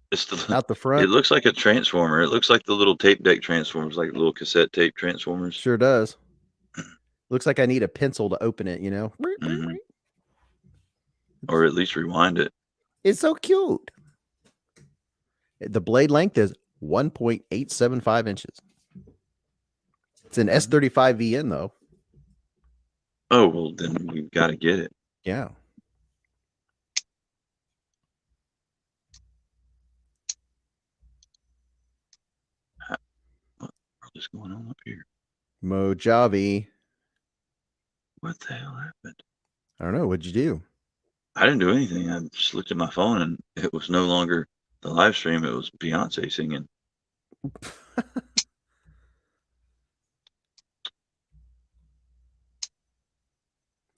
out the it front? looks like a transformer. It looks like the little tape deck transformers, like little cassette tape transformers. Sure does. Looks like I need a pencil to open it, you know. Hmm. Or at least rewind it. It's so cute. The blade length is 1.875 inches. It's an S35VN though. Oh well, then we've got to get it. Yeah. What is going on up here? Mojave. What the hell happened? I don't know. What'd you do? I didn't do anything. I just looked at my phone and it was no longer the live stream. It was Beyonce singing.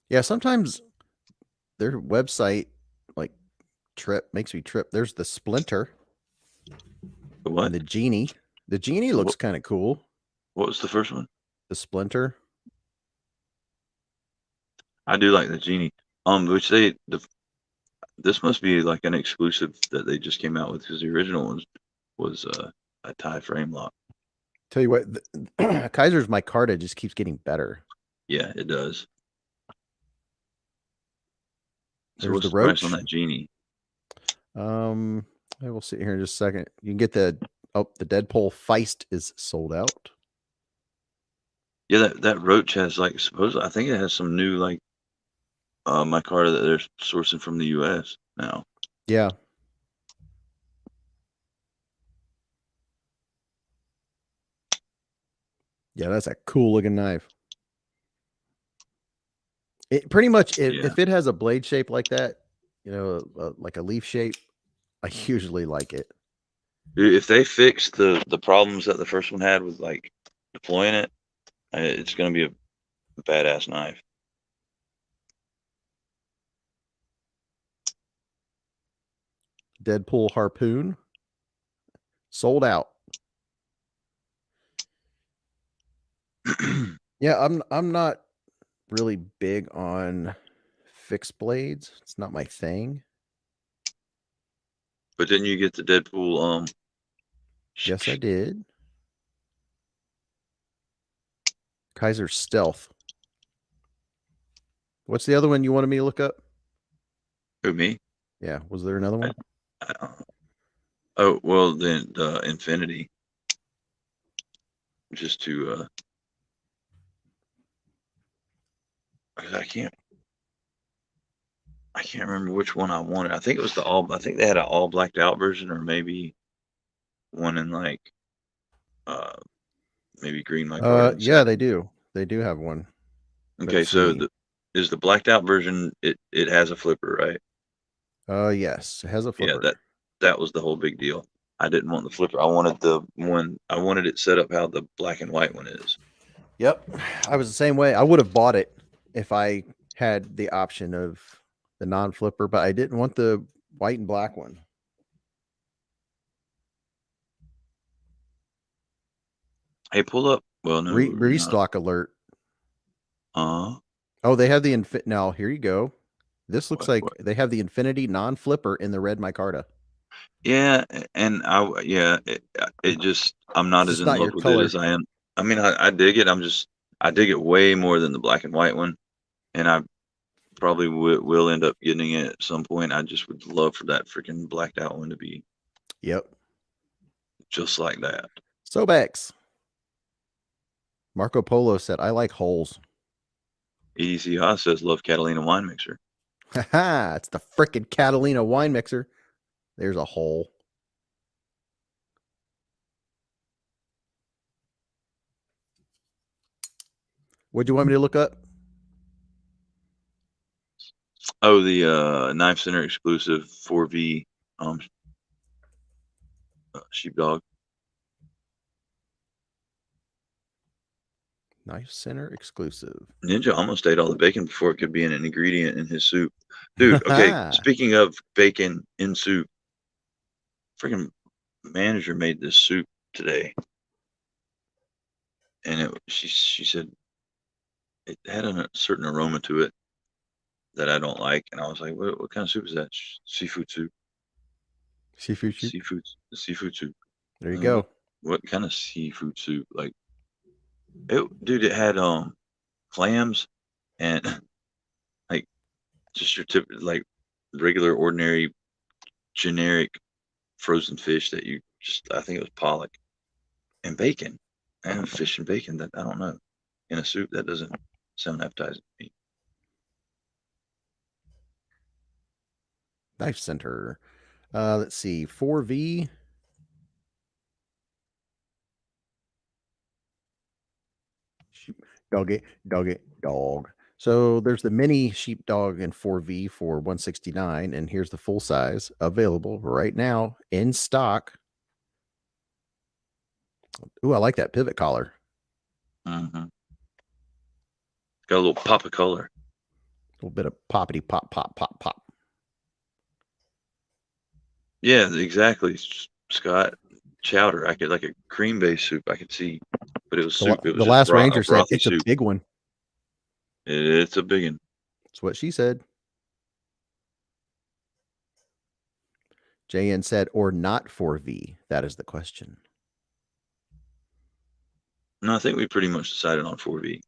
Yeah, sometimes their website like makes me trip. There's the Splinter The and what? the Genie. The Genie looks What? kind of cool. What was the first one? The Splinter. I do like the genie. Which this must be like an exclusive that they just came out with because the original one was a tie frame lock. Tell you what, Kaiser's micarta just keeps getting better. Yeah, it does. So There's the what's the price on Roach. that genie? I will sit here in just a second. You can get the Deadpool Feist is sold out. Yeah, that roach has like supposedly I think it has some new like micarta that they're sourcing from the U.S. now. Yeah. Yeah, that's a cool looking knife. It pretty much Yeah. if it has a blade shape like that, like a leaf shape, I usually like it. If they fix the problems that the first one had with like deploying it, it's gonna be a badass knife. Deadpool harpoon sold out. Yeah, I'm not really big on fixed blades. It's not my thing. But then you get the Deadpool. Yes, I did. Kaiser Stealth. What's the other one you wanted me to look up? Who, me? Yeah, was there another I, one? oh well, then the Infinity. Just to 'cause I can't remember which one I wanted. I think it was the all. I think they had an all blacked out version, or maybe one in like uh maybe green micarta and Yeah, satin. they do. They do have one. Okay, Let's so see. the is the blacked out version. It has a flipper, right? Yes, it has a Yeah, flipper. that was the whole big deal. I didn't want the flipper. I wanted the one. I wanted it set up how the black and white one is. Yep. I was the same way. I would have bought it if I had the option of the non-flipper, but I didn't want the white and black one. Hey, pull up. Well, no, you're not. Restock alert. Uh, Oh, they have the now. Here you go. This looks like what? they have the Infinity non-flipper in the red micarta. Yeah, and yeah, it just I'm It's not as just in not love your with it color. as I am. I mean, I dig it. I dig it way more than the black and white one, and I probably will end up getting it at some point. I just would love for that freaking blacked out one to be Yep. just like that. Sobex. Marco Polo said, "I like holes." EDC Haas says love Catalina wine mixer. Ha! It's the frickin' Catalina wine mixer. There's a hole. What'd you want me to look up? Oh, the Knife Center exclusive 4V sheepdog. Knife Center exclusive. Ninja almost ate all the bacon before it could be an ingredient in his soup. Dude, okay, speaking of bacon in soup, freaking manager made this soup today. And she said it had a certain aroma to it that I don't like. And I was like, what kind of soup is that? Seafood soup. Seafood soup. Seafood soup. There you And go. what kind of seafood soup? Like dude, it had clams and like just your tip like regular ordinary generic frozen fish that you just I think it was pollock and bacon and fish and bacon that I don't know in a soup that doesn't sound appetizing to me. Knife Center. Let's see. 4V. Doggy, doggy, dog. So there's the mini sheepdog in 4V for 169, and here's the full size available right now in stock. Ooh, I like that pivot collar. Mm-hmm. Got a little pop of color. A little bit of poppity pop, pop, pop, pop. Yeah, exactly, Scott. Chowder. I could like a cream based soup. I could see, but it was soup. It was The just last a ranger said brothy it's a soup. big one. It's a big one. That's what she said. JN said, or not 4V. That is the question. No, I think we pretty much decided on 4V.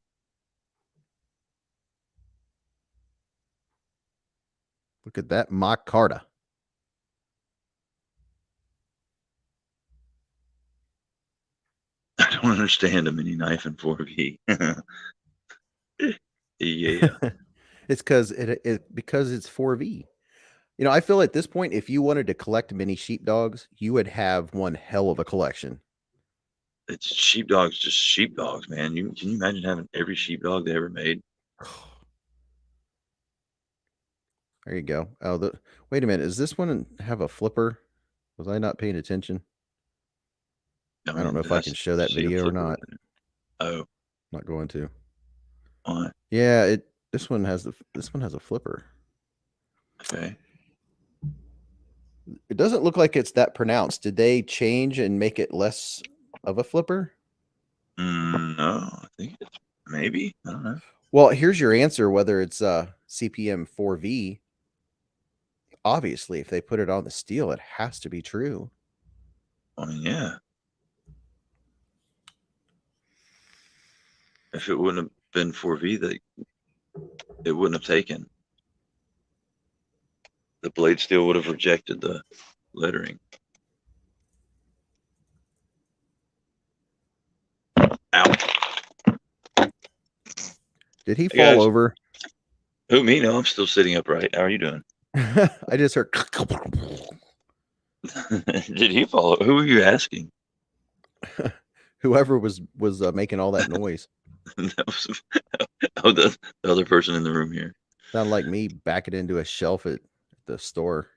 Look at that mock Carta. I don't understand a mini knife in 4V. Yeah. It's because because it's 4V. You know, I feel at this point, if you wanted to collect mini sheepdogs, you would have one hell of a collection. It's sheepdogs, just sheepdogs, man. Can you imagine having every sheepdog they ever made? There you go. Oh, wait a minute. Does this one have a flipper? Was I not paying attention? I I don't know mean, if I can show that see a video or flipper not. over there? Oh, Not going to. why? Yeah, this one has a flipper. Okay. It doesn't look like it's that pronounced. Did they change and make it less of a flipper? No, I think it's maybe. I don't know. Well, here's your answer whether it's CPM 4V. Obviously, if they put it on the steel, it has to be true. I mean, yeah. If it wouldn't have been 4V, it wouldn't have taken. The blade steel would have rejected the lettering. Ow. Did he Hey fall guys. over? Who, me? No, I'm still sitting upright. How are you doing? I just heard. Did he fall? Who are you asking? Whoever was making all that noise. That was the other person in the room here. Sounded like me backing into a shelf at the store.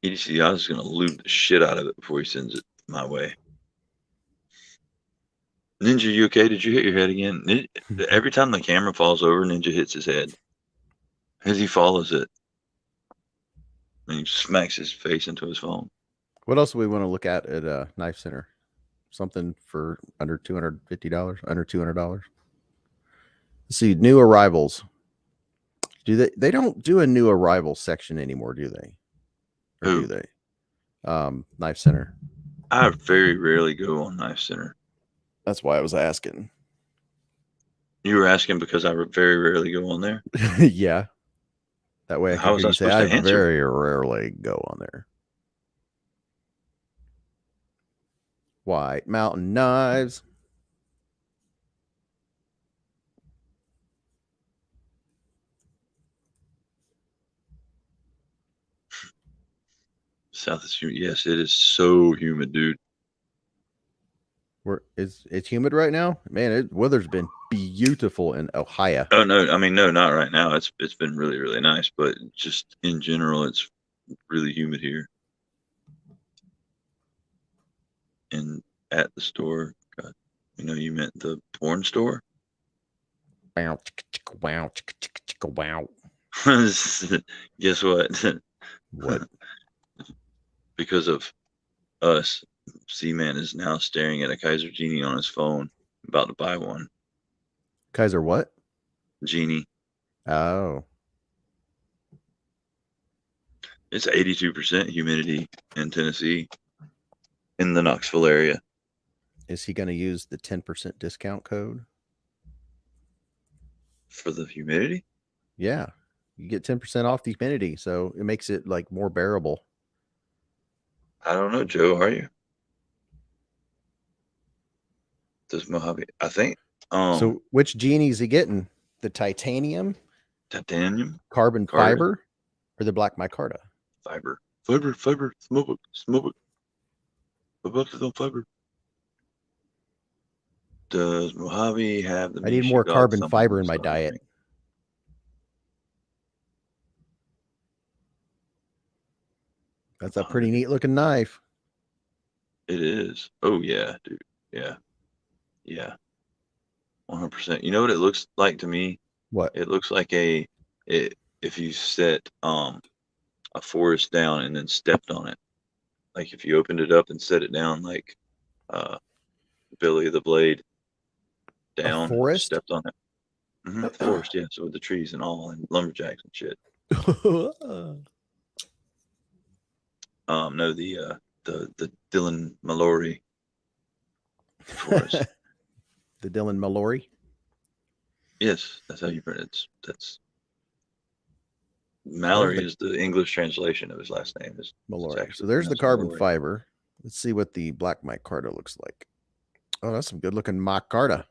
EDC, I was going to loot the shit out of it before he sends it my way. Ninja, you okay? Did you hit your head again? Every time the camera falls over, Ninja hits his head. As he follows it, and he smacks his face into his phone. What else do we want to look at Knife Center? Something for under $250, under $200. Let's see, new arrivals. Do they don't do a new arrival section anymore, do they? Or Who? do they? Knife Center. I very rarely go on Knife Center. That's why I was asking. You were asking because I very rarely go on there? Yeah. That way I How can was hear I you say, supposed to I answer? very rarely go on there. White Mountain Knives. South is humid. Yes, it is so humid, dude. It's humid right now? Man, weather's been beautiful in Ohio. Oh no, I mean no, not right now. It's been really really nice, but just in general, it's really humid here. And at the store, God, you meant the porn store. Wow, wow, wow. Guess what? What? Because of us, C-Man is now staring at a Kaiser Genie on his phone, about to buy one. Kaiser what? Genie. Oh. It's 82% humidity in Tennessee, in the Knoxville area. Is he going to use the 10% discount code? For the humidity? Yeah. You get 10% off the humidity, so it makes it like more bearable. I don't know, Joe. Are you? Does Mojave? I think. So which genie is he getting? The titanium, Titanium, carbon fiber, or the black micarta? Fiber, smoke it, fiber. Does Mojave have the I need meat more sheepdog carbon thumbing fiber on in my style diet. thing? That's a pretty neat looking knife. It is. Oh yeah, dude. Yeah. Yeah. 100%. You know what it looks like to me? What? It looks like if you set a forest down and then stepped on it. Like if you opened it up and set it down like uh Billy the Blade A down, forest? stepped on it. Forest, yeah. So with the trees and all and lumberjacks and shit. No, the Dylan Mallory forest. The Dylan Mallory? Yes, that's how you pronounce it. That's There's Mallory the is the English translation of his last name. It's Mallory. So actually there's the pronounced carbon Mallory. fiber. Let's see what the black micarta looks like. Oh, that's some good looking micarta.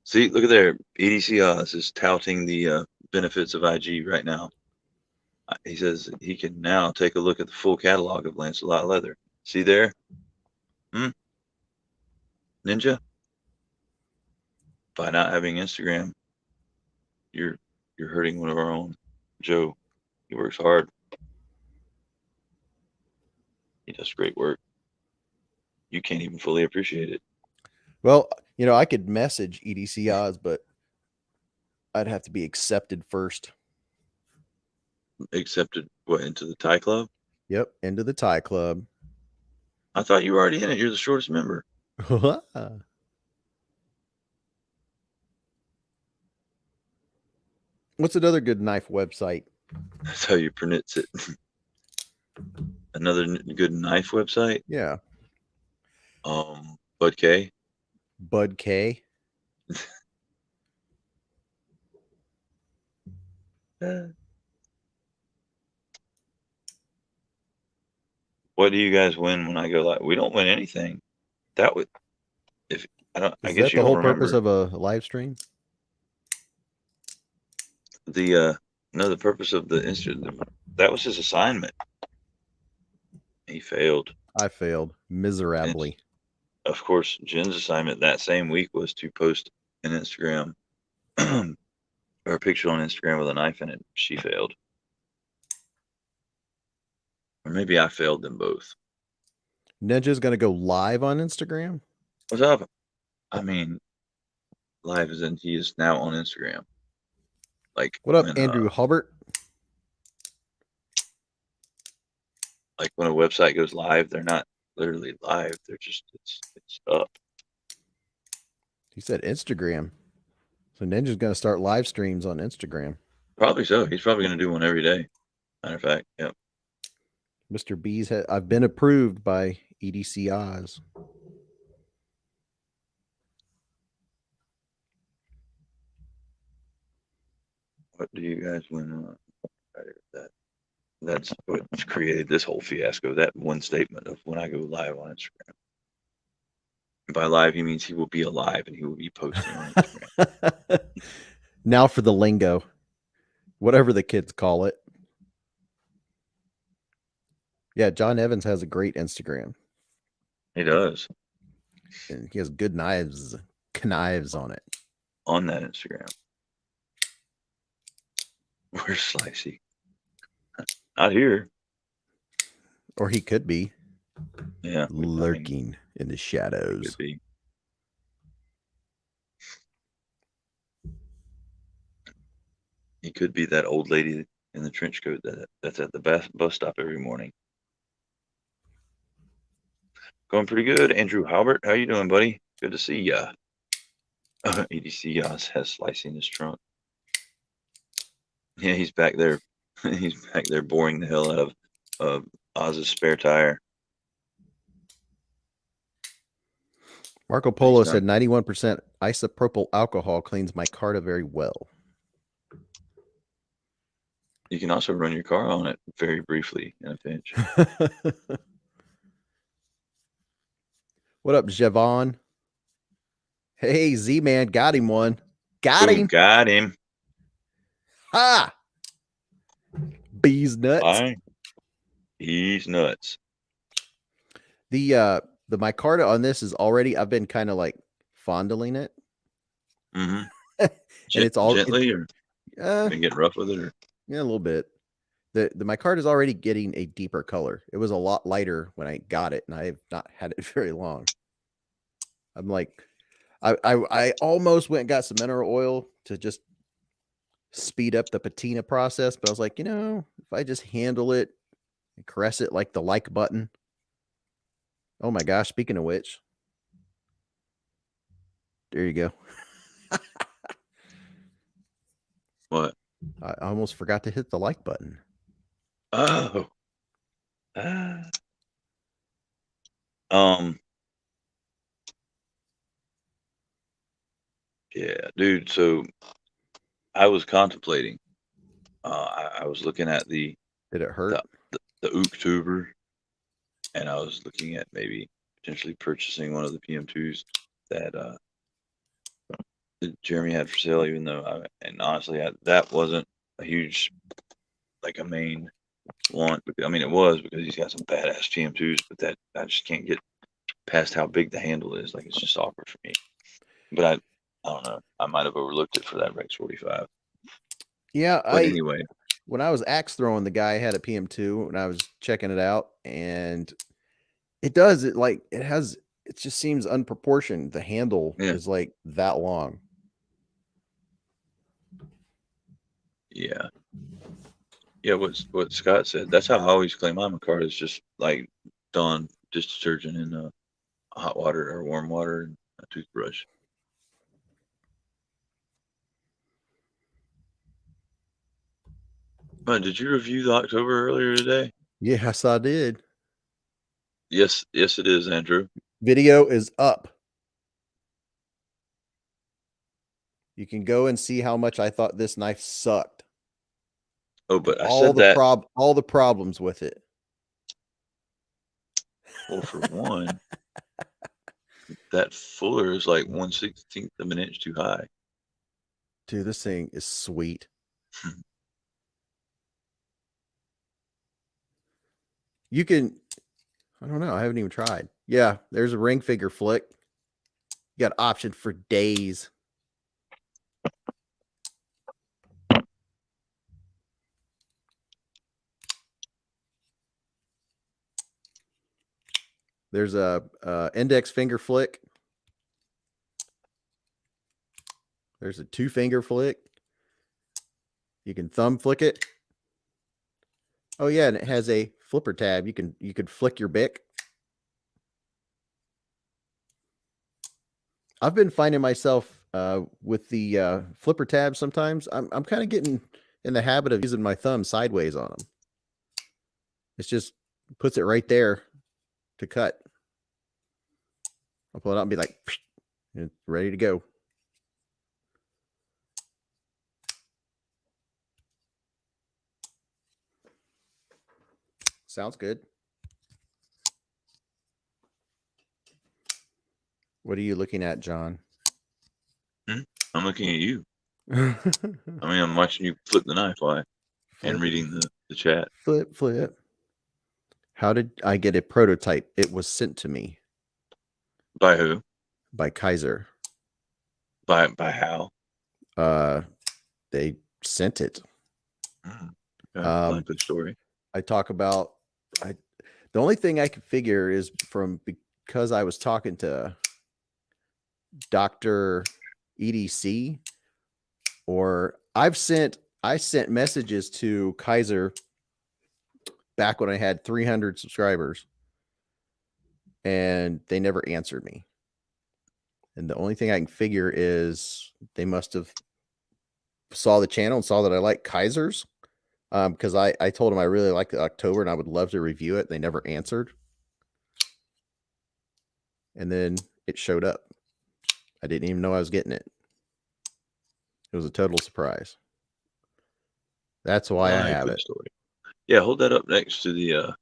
See, look at there. EDC Oz is touting the benefits of IG right now. He says he can now take a look at the full catalog of Lancelot leather. See there? Ninja? By not having Instagram, you're hurting one of our own. Joe, he works hard. He does great work. You can't even fully appreciate it. Well, I could message EDC Oz, but I'd have to be accepted first. Accepted what into the Thai club? Yep, into the Thai club. I thought you were already in it. You're the shortest member. What's another good knife website? That's how you pronounce it. Another good knife website. Yeah, Bud K. Bud K. What do you guys win when I go live? We don't win anything. That would if I don't. I Is guess that you the don't whole purpose remember of a live stream? the no, the purpose of the instrument. That was his assignment. He failed. I failed And miserably. of course, Jen's assignment that same week was to post an Instagram or a picture on Instagram with a knife in it. She failed. Or maybe I failed them both. Ninja's going to go live on Instagram? What's up? I mean, live as in he is now on Instagram. Like What up, when Andrew Hubbard? like when a website goes live, they're not literally live. They're just it's up. He said Instagram. So Ninja's going to start live streams on Instagram. Probably so. He's probably going to do one every day. Matter of fact, yep. Mr. B's, I've been approved by EDC Oz. What do you guys win? That's what's created this whole fiasco. That one statement of when I go live on Instagram. By live, he means he will be alive and he will be posting on Instagram. Now for the lingo, whatever the kids call it. Yeah, John Evans has a great Instagram. He does. And he has good knives on it. On that Instagram. Where's Slicey? Not here. Or he could be. Yeah. Lurking in the shadows. Could be. He could be that old lady in the trench coat that's at the bus stop every morning. Going pretty good. Andrew Halbert, how you doing, buddy? Good to see ya. EDC Yas has Slicey in his trunk. Yeah, he's back there. He's back there boring the hell out of Oz's spare tire. Marco Polo said 91% isopropyl alcohol cleans micarta very well. You can also run your car on it very briefly in a pinch. What up, Javon? Hey, Z-Man, got him one. Got Boom, him. got him. Ha! Bees nuts. Bye. He's nuts. The micarta on this is already, I've been kind of like fondling it Mm-hmm. And it's all Gently, or uh been getting rough with it, or yeah, a little bit. My card is already getting a deeper color. It was a lot lighter when I got it, and I have not had it very long. I'm like, I almost went and got some mineral oil to just speed up the patina process, but I was like, if I just handle it and caress it like the like button. Oh my gosh! Speaking of which, there you go. what? I almost forgot to hit the like button. Oh, ah. um, yeah, dude. So I was contemplating. I was looking at Did it hurt? the Ooktober, and I was looking at maybe potentially purchasing one of the PM2s that that Jeremy had for sale. Even though, and honestly, that wasn't a huge, like, a main want. I mean, it was because he's got some badass PM2s, but that I just can't get past how big the handle is. Like, it's just awkward for me. But I don't know. I might have overlooked it for that Rex 45. Yeah, But anyway, when I was axe throwing, the guy had a PM2 and I was checking it out, and it does it like it has. It just seems unproportioned. The handle yeah, is like that long. yeah, yeah. What Scott said. That's how I always clean my card. Is just like Dawn dish detergent in hot water or warm water and a toothbrush. Did you review the October earlier today? Yes, I did. Yes, yes, it is, Andrew. Video is up. You can go and see how much I thought this knife sucked Oh, and but I said that. all the problems with it. Well, for one, that fuller is like 1/16 of an inch too high. Dude, this thing is sweet. You can, I don't know, I haven't even tried. Yeah, there's a ring figure flick. You got option for days. There's a index finger flick. There's a 2-finger flick. You can thumb flick it. Oh yeah, and it has a flipper tab. You could flick your bic. I've been finding myself with the flipper tab sometimes. I'm kind of getting in the habit of using my thumb sideways on them. It's just puts it right there to cut. I'll pull it out and be like, it's ready to go. Sounds good. What are you looking at, John? I'm looking at you. I mean, I'm watching you flip the knife while and reading the chat. Flip. How did I get a prototype? It was sent to me By who? by Kaiser. By how? They sent it. Okay, I like the story. I talk about the only thing I could figure is because I was talking to Dr. EDC, or I sent messages to Kaiser back when I had 300 subscribers, and they never answered me. And the only thing I can figure is they must have saw the channel and saw that I like Kaisers, because I told them I really like the October and I would love to review it. They never answered. And then it showed up. I didn't even know I was getting it. It was a total surprise. That's why I Like have the it. story. Yeah, hold that up next to the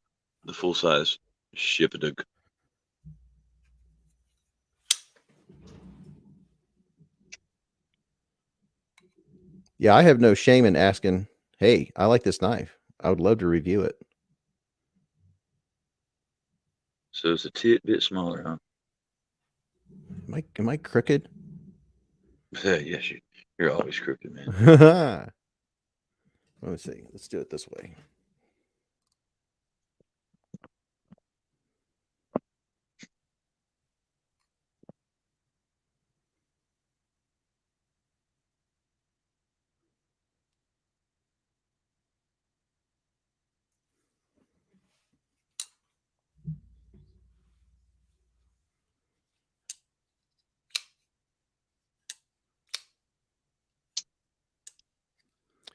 full size Shippadug. Yeah, I have no shame in asking, hey, I like this knife. I would love to review it. So it's a bit smaller, huh? Am I crooked? Yes, you're always crooked, man. Let me see. Let's do it this way.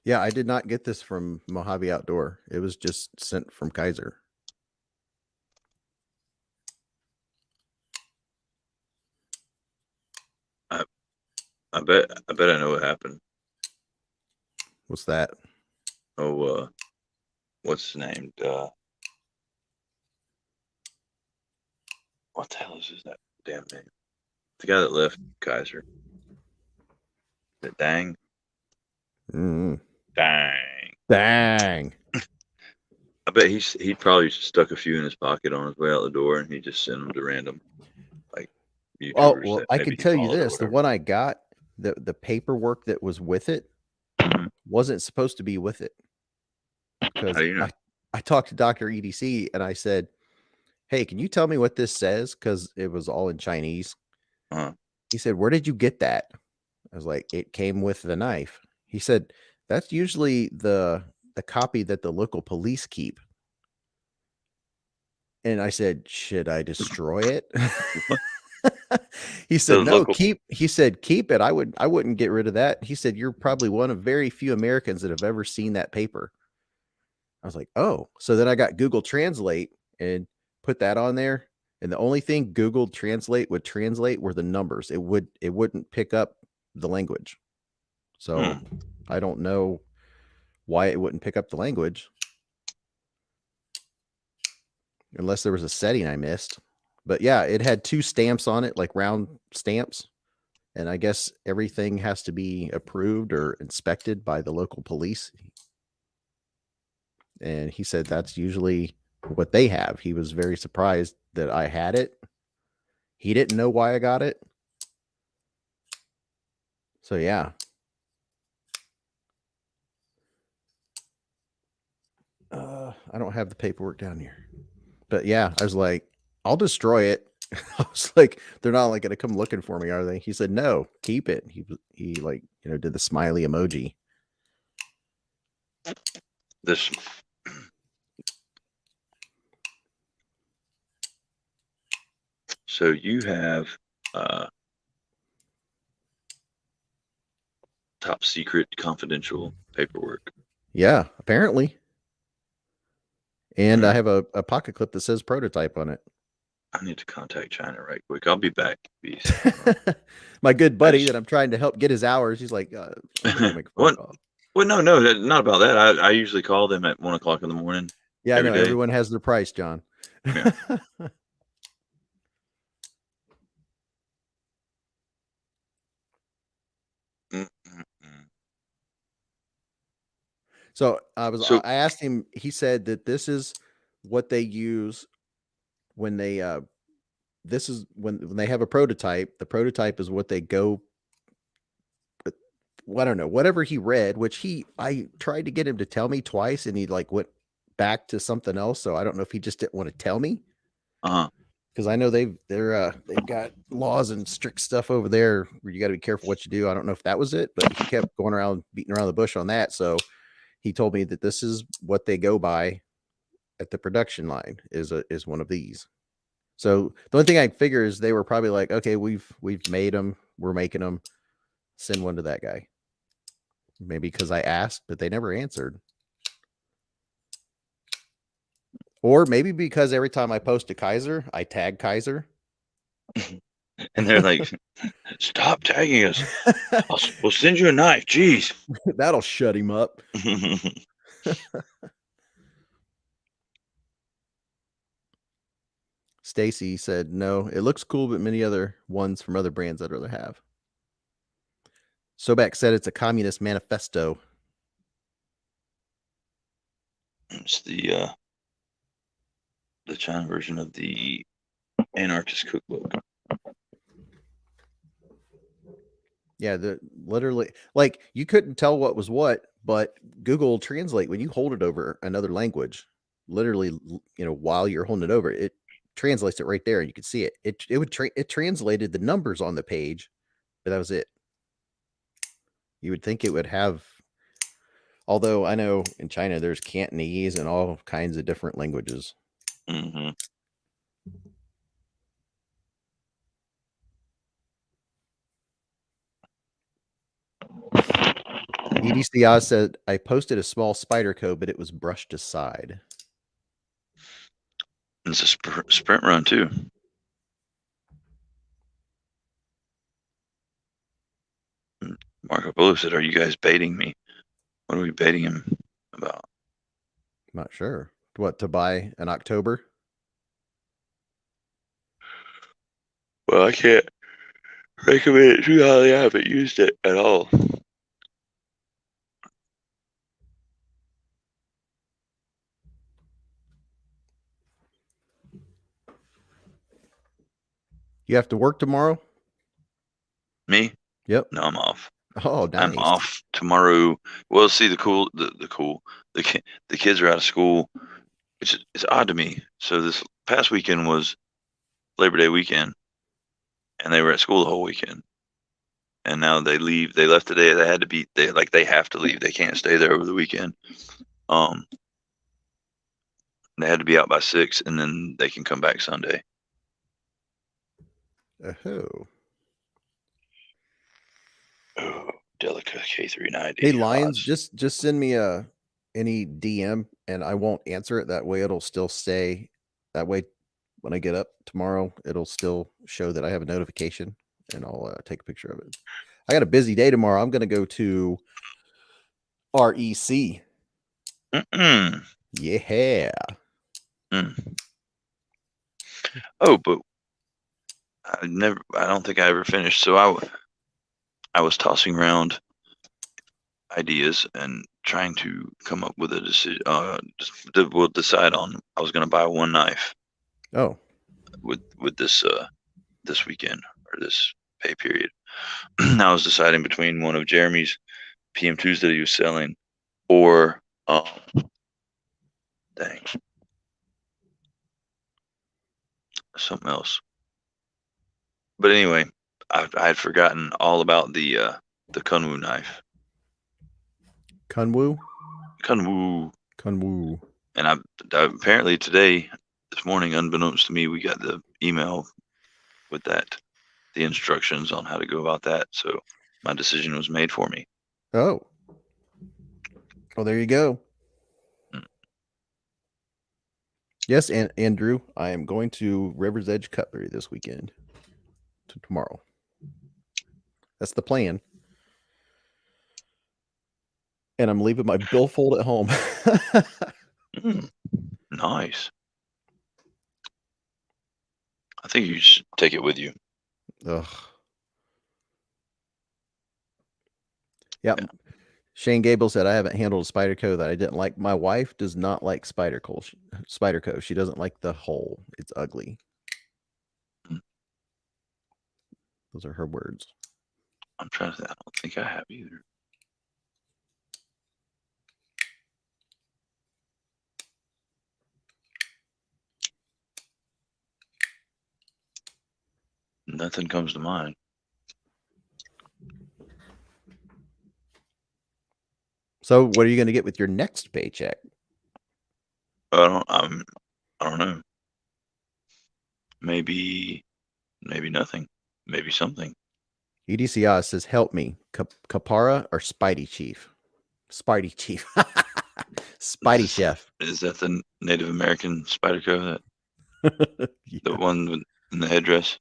Yeah, I did not get this from Mojave Outdoor. It was just sent from Kaiser. I I bet I know what happened. What's that? Oh, what's his name? What the hell is his that damn name? The guy that left Kaiser. The Dang. Mm. Dang. Dang. I bet he probably stuck a few in his pocket on his way out the door, and he just sent them to random like Oh, YouTubers well, that I maybe could he tell you followed or this. The whatever. one I got, the paperwork that was with it Mhm. wasn't supposed to be with it. How Because do you know? I talked to Dr. EDC and I said, hey, can you tell me what this says? Because it was all in Chinese. Uh-huh. He said, where did you get that? I was like, it came with the knife. He said, that's usually the copy that the local police keep. And I said, should I destroy it? What? He The said, no, local. keep it. I wouldn't get rid of that. He said, you're probably one of very few Americans that have ever seen that paper. I was like, oh. So then I got Google Translate and put that on there. And the only thing Google Translate would translate were the numbers. It wouldn't pick up the language. So Hmm. I don't know why it wouldn't pick up the language unless there was a setting I missed. But yeah, it had two stamps on it, like round stamps. And I guess everything has to be approved or inspected by the local police. And he said that's usually what they have. He was very surprised that I had it. He didn't know why I got it. So yeah. I don't have the paperwork down here. But yeah, I was like, I'll destroy it. I was like, they're not like gonna come looking for me, are they? He said, no, keep it. He like, did the smiley emoji. This. So you have uh, top secret confidential paperwork. Yeah, apparently. And Hmm. I have a pocket clip that says prototype on it. I need to contact China right quick. I'll be back, beast. My good I buddy just that I'm trying to help get his hours, he's like, I'm gonna go make a phone what? call. Well, no, not about that. I usually call them at 1 o'clock in the morning Yeah, I every know day. everyone has their price, John. Yeah. Mm-mm-mm. So So, I asked him. He said that this is what they use when they this is when they have a prototype. The prototype is what they go. Well, I don't know, whatever he read, which I tried to get him to tell me twice, and he like went back to something else. So I don't know if he just didn't want to tell me uh-huh. because I know they've got laws and strict stuff over there where you got to be careful what you do. I don't know if that was it, but he kept going around beating around the bush on that. So he told me that this is what they go by at the production line is one of these. So the only thing I figure is they were probably like, okay, we've made them, we're making them, send one to that guy. Maybe because I asked, but they never answered. Or maybe because every time I post to Kaiser, I tag Kaiser. And they're like, "Stop tagging us. We'll send you a knife." Jeez. That'll shut him up. Stacy said, no, it looks cool, but many other ones from other brands I'd rather have. Sobek said it's a communist manifesto. It's the China version of the anarchist cookbook. Yeah, the literally like you couldn't tell what was what, but Google Translate when you hold it over another language, literally, while you're holding it over, it translates it right there. You could see it. It translated the numbers on the page, but that was it. You would think it would have, although I know in China there's Cantonese and all kinds of different languages. Mm-hmm. EDCI said I posted a small spider code, but it was brushed aside. It's a sprint run too. Marco Polo said, "Are you guys baiting me? What are we baiting him about?" I'm not sure what to buy in October. Well, I can't recommend it too highly. I haven't used it at all. You have to work tomorrow? Me? Yep. No, I'm off. Oh, I'm nice. off tomorrow. Well, see, the kids are out of school, which is odd to me. So this past weekend was Labor Day weekend, and they were at school the whole weekend. And now they leave. They left today. They had to be. They have to leave. They can't stay there over the weekend. Um, they had to be out by 6, and then they can come back Sunday. Oh. Oh, Delica K390. Hey Lions, Odds. just send me any DM and I won't answer it. That way it'll still stay that way when I get up tomorrow, it'll still show that I have a notification and I'll take a picture of it. I got a busy day tomorrow. I'm gonna go to REC. Mm-mm. Yeah. Mm. Oh, but I don't think I ever finished. So I was tossing around ideas and trying to come up with a decision. We'll decide on. I was going to buy one knife Oh. with this weekend or this pay period. I was deciding between one of Jeremy's PM2s that he was selling, or dang, something else. But anyway, I had forgotten all about the Kunwu knife. Kunwu? Kunwu. Kunwu. And I apparently this morning, unbeknownst to me, we got the email with the instructions on how to go about that. So my decision was made for me. Oh. Well, there you go. Mm. Yes, and Andrew, I am going to River's Edge Cutlery this weekend. Tomorrow. That's the plan. And I'm leaving my billfold at home. Nice. I think you should take it with you. Ugh. Yep. Yeah. Shane Gable said, I haven't handled a Spyderco that I didn't like. My wife does not like Spyderco. She doesn't like the hole. It's ugly. Mm. Those are her words. I'm trying to think. I don't think I have either. Nothing comes to mind. So what are you going to get with your next paycheck? I don't know. Maybe nothing. Maybe something. EDCI says, help me. Kapara or Spidey Chief? Spidey Chief. Spidey Chef. Is that the Native American Spyderco? Yeah. The one in the headdress?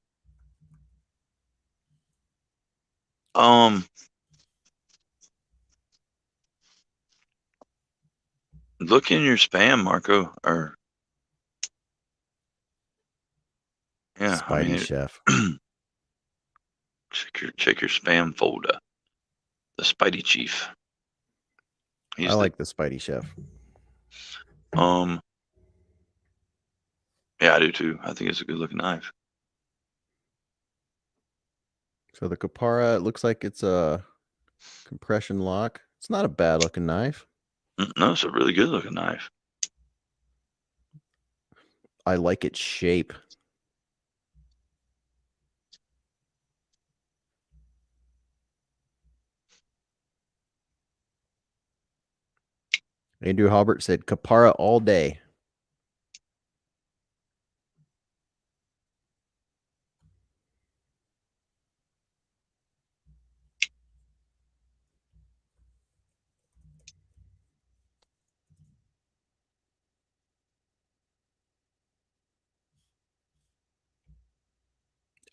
Look in your spam, Marco. Or yeah, Spidey Chef. check your spam folder. The Spidey Chief. I like the Spidey Chef. Yeah, I do too. I think it's a good looking knife. So the Capara, it looks like it's a compression lock. It's not a bad looking knife. No, it's a really good looking knife. I like its shape. Andrew Halbert said Capara all day.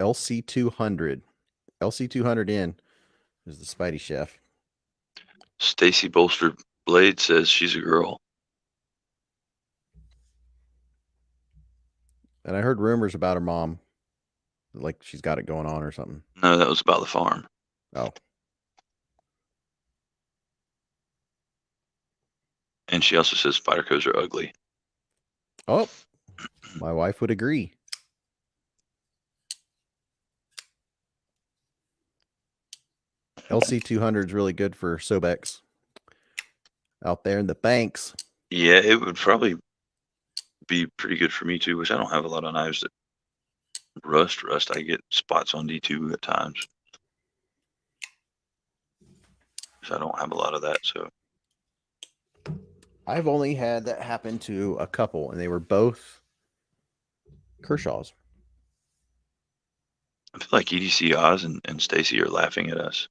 LC200. LC200 in is the Spidey Chef. Stacy Bolster Blade says she's a girl. And I heard rumors about her mom. Like she's got it going on or something. No, that was about the farm. Oh. And she also says Spydercos are ugly. Oh, my wife would agree. LC200 is really good for Sobex out there in the banks. Yeah, it would probably be pretty good for me too, which I don't have a lot of knives that rust. I get spots on D2 at times. So I don't have a lot of that. So I've only had that happen to a couple, and they were both Kershaws. I feel like EDC Oz and Stacy are laughing at us.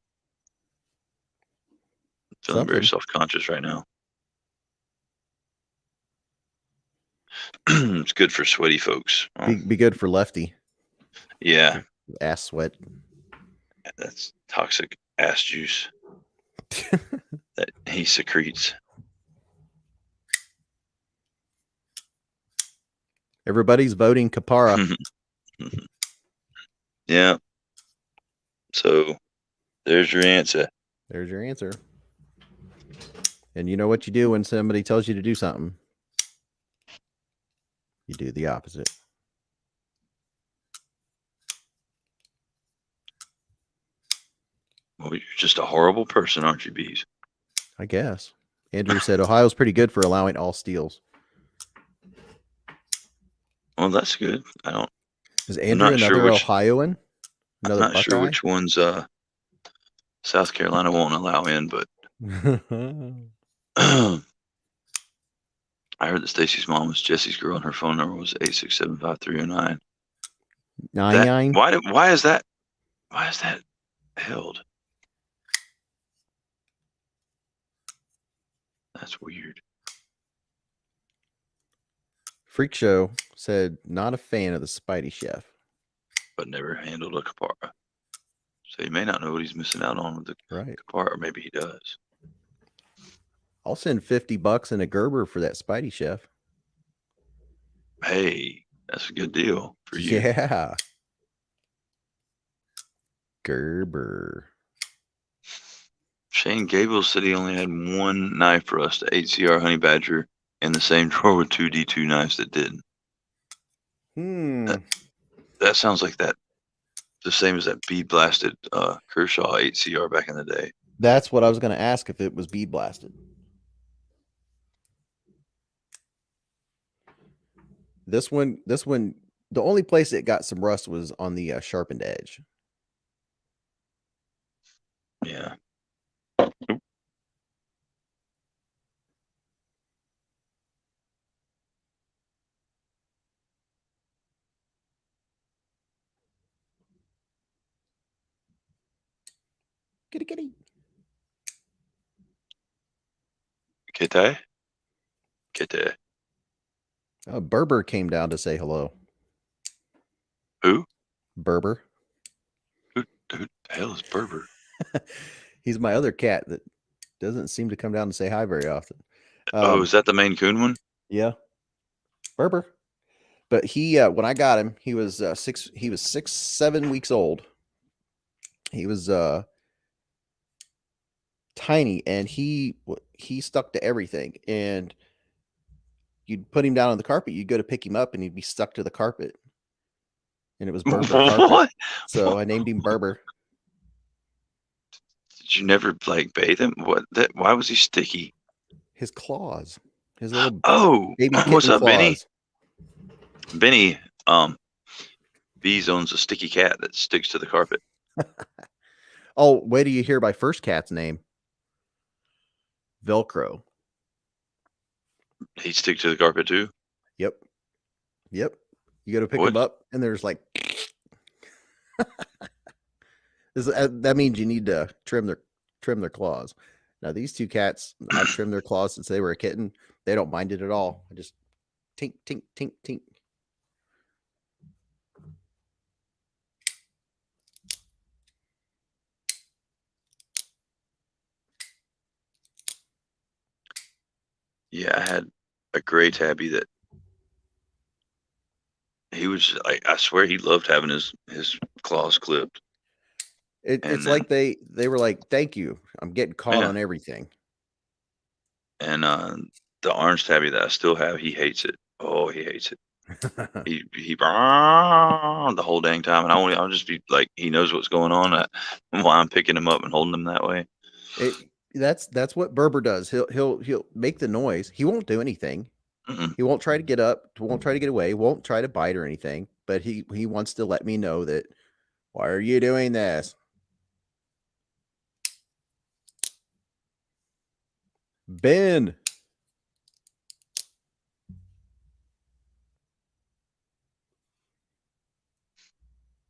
I'm feeling very self-conscious right now. It's good for sweaty folks. Be good for Lefty. Yeah. Ass sweat. That's toxic ass juice that he secretes. Everybody's voting Capara. Yeah. So there's your answer. There's your answer. And you know what you do when somebody tells you to do something? You do the opposite. Well, you're just a horrible person, aren't you, Bees? I guess. Andrew said Ohio's pretty good for allowing all steals. Well, that's good. I don't. Is Andrew another Ohioan? Another I'm not sure which ones South Carolina won't allow in, but I heard that Stacy's mom was Jesse's girl and her phone number was 8675309. Why is that held? That's weird. Freak Show said not a fan of the Spidey Chef, but never handled a Capara. So he may not know what he's missing out on with the Capara, or maybe he does. I'll send $50 and a Gerber for that Spidey Chef. Hey, that's a good deal for you. Yeah. Gerber. Shane Gable said he only had one knife for us, the 8CR Honey Badger, in the same drawer with two D2 knives that didn't. That sounds like that. The same as that bead blasted Kershaw 8CR back in the day. That's what I was going to ask, if it was bead blasted. This one, the only place it got some rust was on the sharpened edge. Yeah. Kitty. Kete. Berber came down to say hello. Who? Berber. Who the hell is Berber? He's my other cat that doesn't seem to come down to say hi very often. Is that the Maine Coon one? Yeah. Berber. But he, when I got him, he was 6-7 weeks old. He was tiny, and he stuck to everything. And you'd put him down on the carpet, you'd go to pick him up, and he'd be stuck to the carpet. And it was Berber carpet. So I named him Berber. Did you never like bathe him? What that? Why was he sticky? His claws, his little Oh, baby what's kitten up, Benny? claws. Benny, Bees owns a sticky cat that sticks to the carpet. Oh, wait till you hear my first cat's name. Velcro. He'd stick to the carpet too. Yep. Yep. You go to pick What? them up, and there's like that means you need to trim their claws. Now these two cats, I've trimmed their claws since they were a kitten. They don't mind it at all. I just tink tink tink tink. Yeah, I had a gray tabby that he was like, I swear he loved having his claws clipped. It's And then like they were like, "Thank you. I'm getting caught yeah, on everything." and the orange tabby that I still have, he hates it. Oh, he hates it. He the whole dang time, and I'll just be like, he knows what's going on while I'm picking him up and holding him that way. That's what Berber does. He'll make the noise. He won't do anything. Mm-mm. He won't try to get up. Won't try to get away. Won't try to bite or anything. But he wants to let me know that. Why are you doing this? Ben.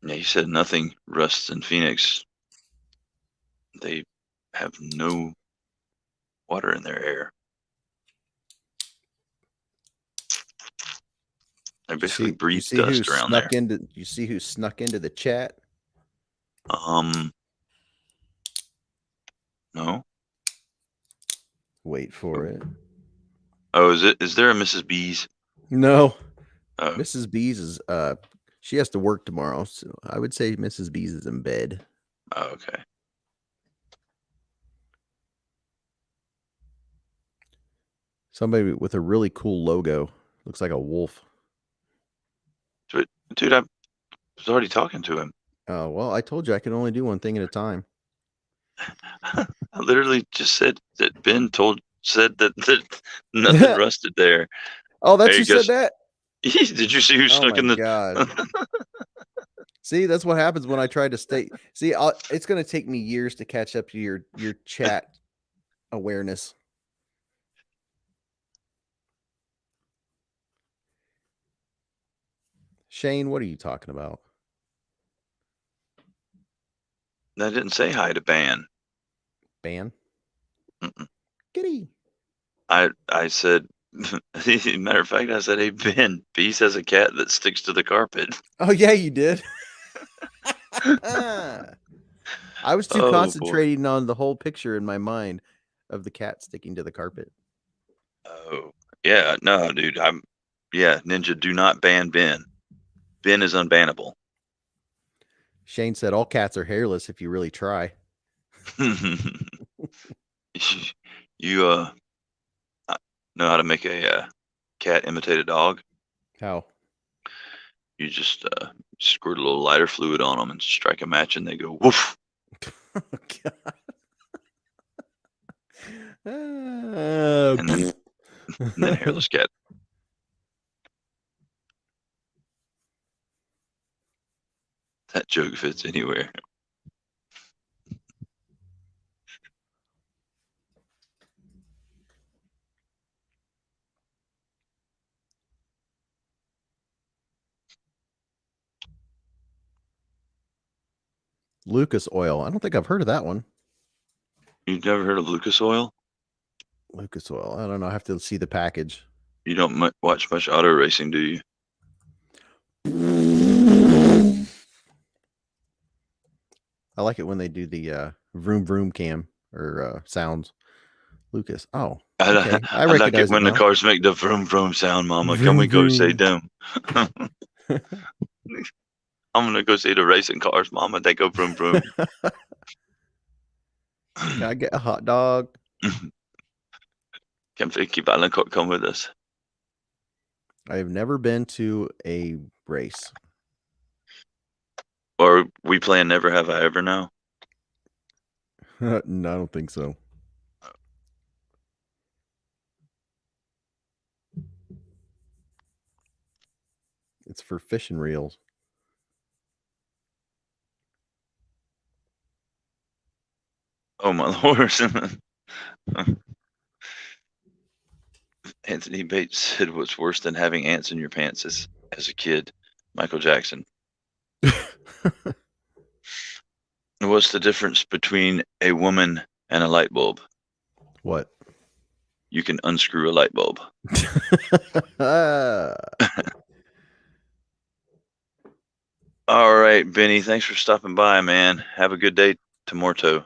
Yeah, he said nothing rusts in Phoenix. They have no water in their air. They basically You breathe see who dust around there. snuck into the chat? No. Wait for it. Oh, is there a Mrs. Bees? No. Oh, Mrs. Bees is she has to work tomorrow, so I would say Mrs. Bees is in bed. okay. Somebody with a really cool logo. Looks like a wolf. Dude, I was already talking to him. Oh, well, I told you I can only do one thing at a time. I literally just said that said that nothing rusted there. Oh, that's Hey, who said guess that? did you see who Oh snuck my in the? god. See, that's what happens when I try to stay. See, it's going to take me years to catch up to your chat awareness. Shane, what are you talking about? I didn't say hi to Ban. Ban? Mm-mm. Giddy. I said, matter of fact, I said, hey Ben, Beast has a cat that sticks to the carpet. Oh yeah, you did. I was too Oh boy. concentrating on the whole picture in my mind of the cat sticking to the carpet. Oh yeah, no, dude. Ninja. Do not ban Ben. Ben is unbannable. Shane said all cats are hairless if you really try. You know how to make a cat imitate a dog? How? You just squirt a little lighter fluid on them and strike a match, and they go woof. Oh, God. And then hairless cat. That joke fits anywhere. Lucas Oil. I don't think I've heard of that one. You've never heard of Lucas Oil? Lucas Oil. I don't know. I have to see the package. You don't watch much auto racing, do you? I like it when they do the vroom vroom cam or sounds. Lucas. Oh, okay. I I like it recognize it when the now. cars make the vroom vroom sound, Mama. Can Vroom we go say vroom. them? I'm gonna go see the racing cars, Mama. They go vroom vroom. Can I get a hot dog? Can Vicky Valancourt come with us? I have never been to a race. Or we plan never have I ever now? No, I don't think so. It's for fishing reels. Oh my lord. Anthony Bates said, "What's worse than having ants in your pants as a kid?" Michael Jackson. What's the difference between a woman and a light bulb? What? You can unscrew a light bulb. All right, Benny, thanks for stopping by, man. Have a good day tomorrow.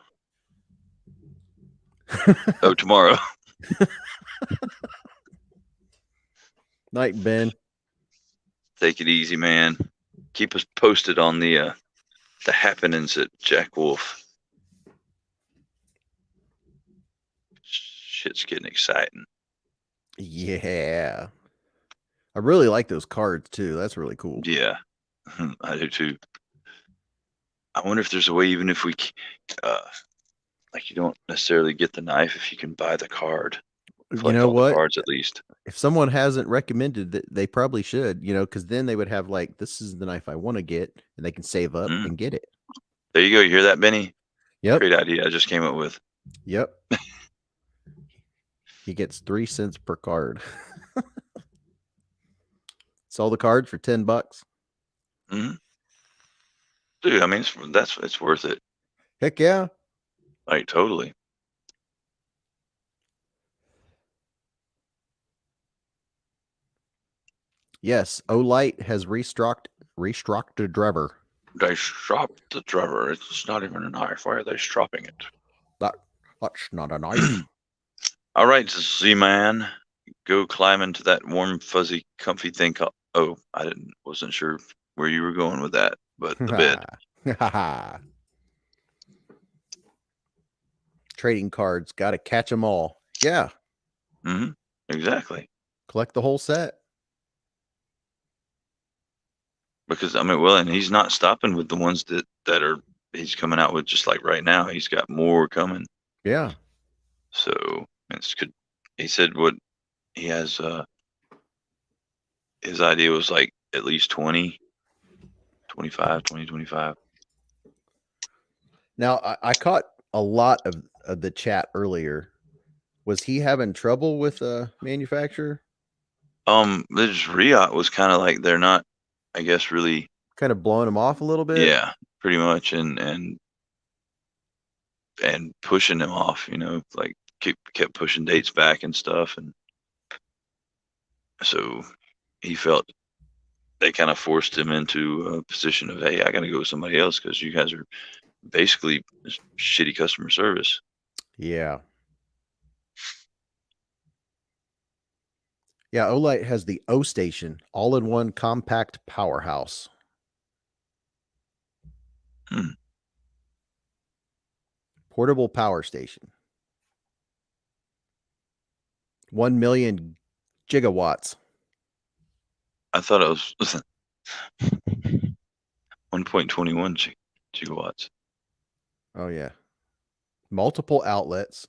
Oh, tomorrow. Night, Ben. Take it easy, man. Keep us posted on the happenings at Jack Wolf. Shit's getting exciting. Yeah. I really like those cards too. That's really cool. Yeah, I do too. I wonder if there's a way, even if we, like, you don't necessarily get the knife, if you can buy the card, You collect know all the what? cards at least. If someone hasn't recommended that, they probably should, because then they would have like, this is the knife I want to get, and they can save up and get it. There you go. You hear that, Benny? Yep. Great idea I just came up with. Yep. He gets 3 cents per card. Sell the card for $10. Mm-hmm. Dude, I mean, it's worth it. Heck yeah. Like, totally. Yes, Olight has restocked the driver. They stropped the driver. It's not even a knife. Why are they stropping it? That's not a knife. All right, Z-Man. Go climb into that warm, fuzzy, comfy thing. Oh, wasn't sure where you were going with that, but the bed. Trading cards, got to catch them all. Yeah. Mm-hmm. Exactly. Collect the whole set. Because I mean, well, and he's not stopping with the ones that he's coming out with just like right now. He's got more coming. Yeah. So he said what he has. His idea was like at least 20, 25, 20, 25. Now, I caught a lot of the chat earlier. Was he having trouble with a manufacturer? This Riot was kind of like they're not, I guess, really kind of blowing him off a little bit. Yeah, pretty much, and pushing him off. Like kept pushing dates back and stuff, and so he felt they kind of forced him into a position of, hey, I got to go with somebody else because you guys are basically shitty customer service. Yeah. Yeah, Olight has the O Station, all-in-one compact powerhouse. Portable power station. 1 million gigawatts. I thought it was 1.21 gigawatts. Oh yeah. Multiple outlets.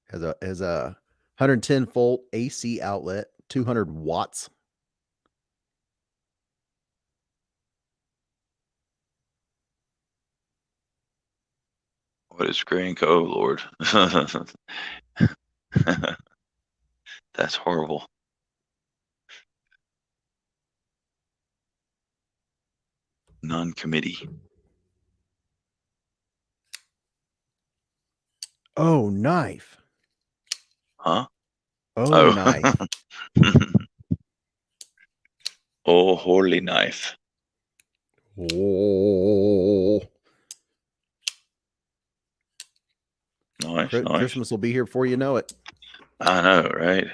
Has a 110 volt AC outlet, 200 watts. What is Gray & Co, Lord? That's horrible. Non-committee. Oh, knife. Huh? Oh, knife. Oh, holy knife. Oh. Nice. Christmas will be here before you know it. I know, right?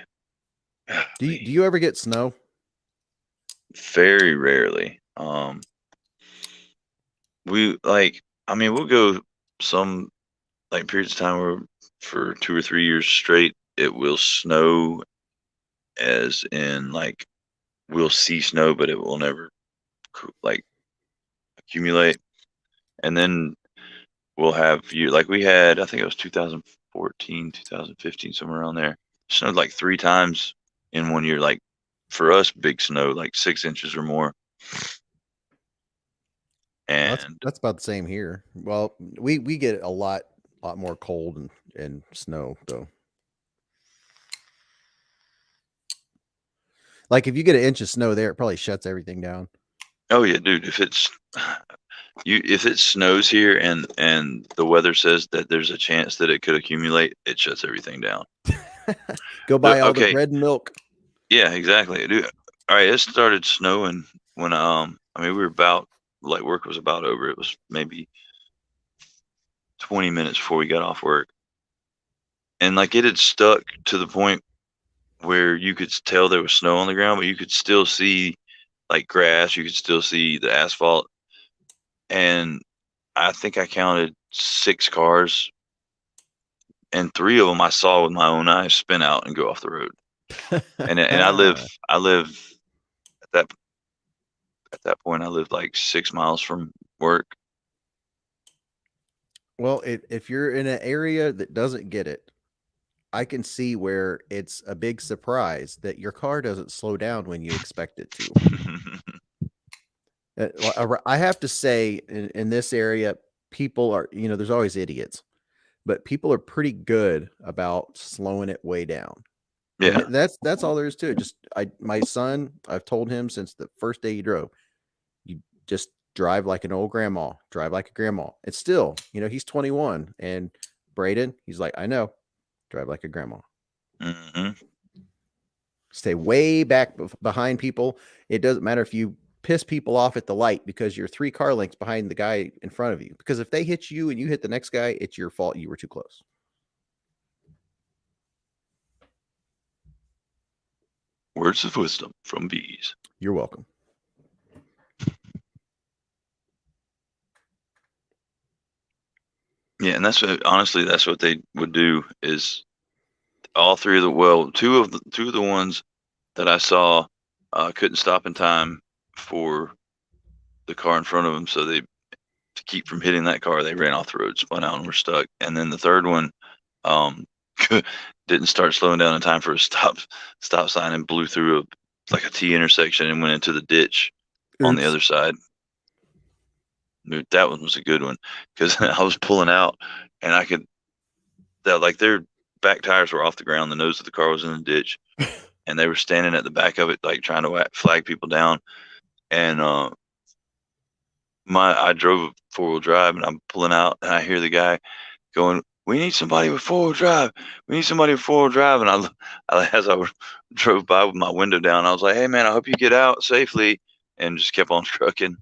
Do you ever get snow? Very rarely. We'll go some like periods of time where for 2 or 3 years straight it will snow, as in like we'll see snow, but it will never like accumulate. And then we'll have like we had, I think it was 2014, 2015, somewhere around there. Snowed like 3 times in one year. Like for us, big snow, like 6 inches or more. Well, And that's about the same here. Well, we get a lot more cold and snow though. Like if you get an inch of snow there, it probably shuts everything down. oh yeah, dude, if it snows here and the weather says that there's a chance that it could accumulate, it shuts everything down. Go buy all the Okay, bread and milk. yeah, exactly. Dude, all right, it started snowing when I mean we were about, like, work was about over. It was maybe 20 minutes before we got off work. And like it had stuck to the point where you could tell there was snow on the ground, but you could still see like grass, you could still see the asphalt. And I think I counted 6 cars, and 3 of them I saw with my own eyes spin out and go off the road. And I live at that point I lived like 6 miles from work. Well, if you're in an area that doesn't get it, I can see where it's a big surprise that your car doesn't slow down when you expect it to. I have to say, in this area, people are, there's always idiots, but people are pretty good about slowing it way down. And Yeah. that's all there is to it. Just my son, I've told him since the first day he drove, you just drive like an old grandma, drive like a grandma. It's still, he's 21, and Braden, he's like, I know, drive like a grandma. Hmm. Stay way back behind people. It doesn't matter if you piss people off at the light because you're 3 car lengths behind the guy in front of you. Because if they hit you and you hit the next guy, it's your fault. You were too close. Words of wisdom from bees. You're welcome. Yeah, and honestly, that's what they would do. Is all 3 of the two of the ones that I saw couldn't stop in time for the car in front of them, so to keep from hitting that car, they ran off the road, spun out, and were stuck. And then the third one um, didn't start slowing down in time for a stop sign, and blew through like a T intersection and went into the ditch on the Oops. other side. Dude, that one was a good one because I was pulling out and like their back tires were off the ground, the nose of the car was in the ditch, and they were standing at the back of it like trying to flag people down. And I drove 4-wheel drive, and I'm pulling out, and I hear the guy going, "We need somebody with 4-wheel drive. We need somebody with 4-wheel drive." And as I drove by with my window down, I was like, "Hey man, I hope you get out safely," and just kept on trucking.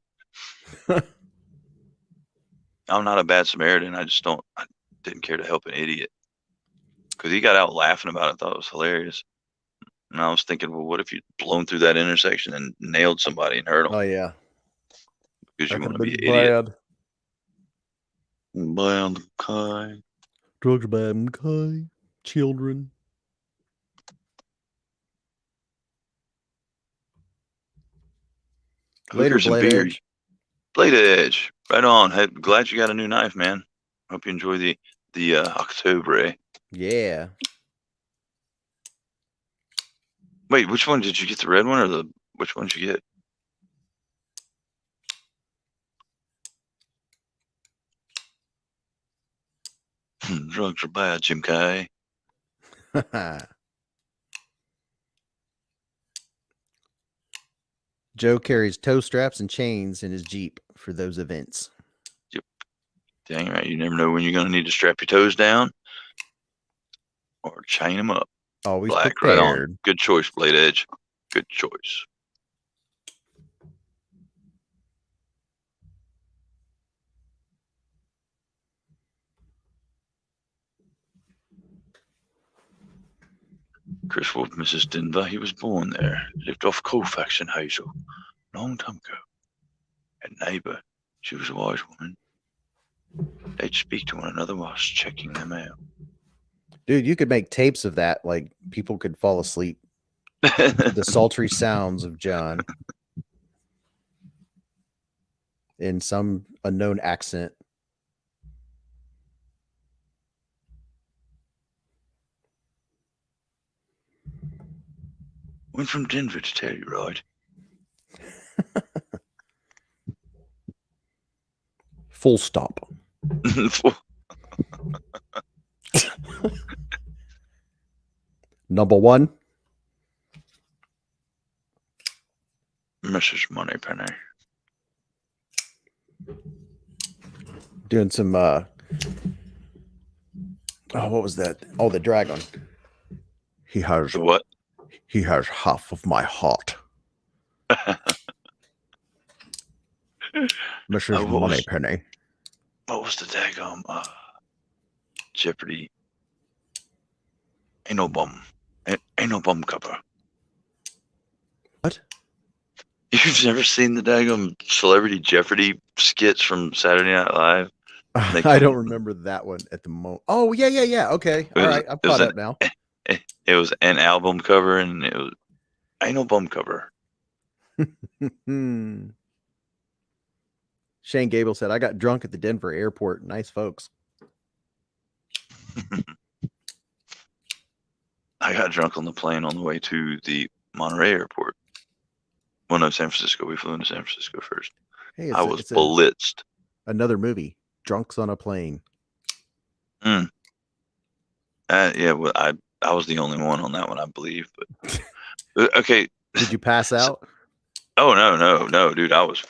I'm not a bad Samaritan. I didn't care to help an idiot because he got out laughing about it. Thought it was hilarious. And I was thinking, well, what if you'd blown through that intersection and nailed somebody and hurt them? Oh yeah, Because you that could want have to be been an idiot. bad. Bad guy. Drugs are bad. Okay, children. Later, Hookers and Blade beer. Edge. Blade Edge. Right on. Hey, glad you got a new knife, man. Hope you enjoy the October. Yeah. Wait, which one did you get? The red one or which one did you get? Drugs are bad, Jim K. Joe carries toe straps and chains in his Jeep for those events. Yep. Dang right. You never know when you're going to need to strap your toes down or chain them up. Always Black, prepared. right on. Good choice, Blade Edge. Good choice. Chris Wolf, Mrs. Denver, he was born there. Lived off Colfax and Hazel. Long time ago. Had a neighbor. She was a wise woman. They'd speak to one another whilst checking their mail. Dude, you could make tapes of that. Like people could fall asleep to the sultry sounds of John in some unknown accent. Went from Denver to Telluride. Full stop. Number one. Mrs. Moneypenny. Doing some what was that? Oh, the dragon. He has What? He has half of my heart. Mrs. Moneypenny. What was the daggum Jeopardy? Ain't no bum cover. What? You've never seen the daggum Celebrity Jeopardy skits from Saturday Night Live? I don't remember that one at the moment. Oh, yeah. Okay. All right. I'm caught up now. It was an album cover, and it was Ain't No Bum Cover. Shane Gable said, I got drunk at the Denver airport. Nice folks. I got drunk on the plane on the way to the Monterey airport. Well, no, San Francisco. We flew into San Francisco first. Hey, I was blitzed. Another movie, Drunks on a Plane. Yeah, well, I was the only one on that one, I believe. But okay. Did you pass out? Oh no, dude! I was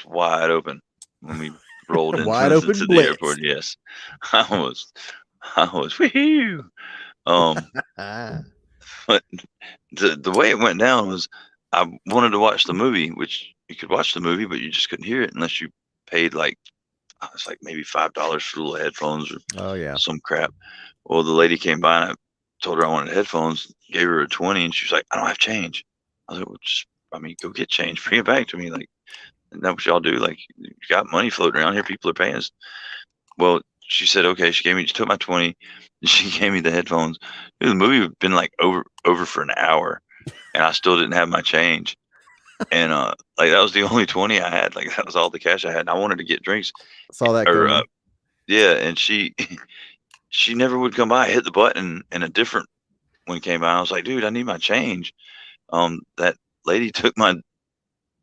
wide open when we rolled into the airport. Yes, I was woohoo. But the way it went down was I wanted to watch the movie, which you could watch the movie, but you just couldn't hear it unless you paid it's like maybe $5 for little headphones or some crap. Well, the lady came by and I told her I wanted headphones, gave her a 20, and she was like, I don't have change. I was like, well, go get change, bring it back to me. Like, isn't that what y'all do? Like, you got money floating around here, people are paying us. Well, she said, okay. She took my 20, and she gave me the headphones. Dude, the movie had been like over for an hour, and I still didn't have my change. And that was the only 20 I had. Like, that was all the cash I had. And I wanted to get drinks. Saw that coming. Yeah, and she never would come by. I hit the button, and a different one came by. I was like, dude, I need my change. That lady took my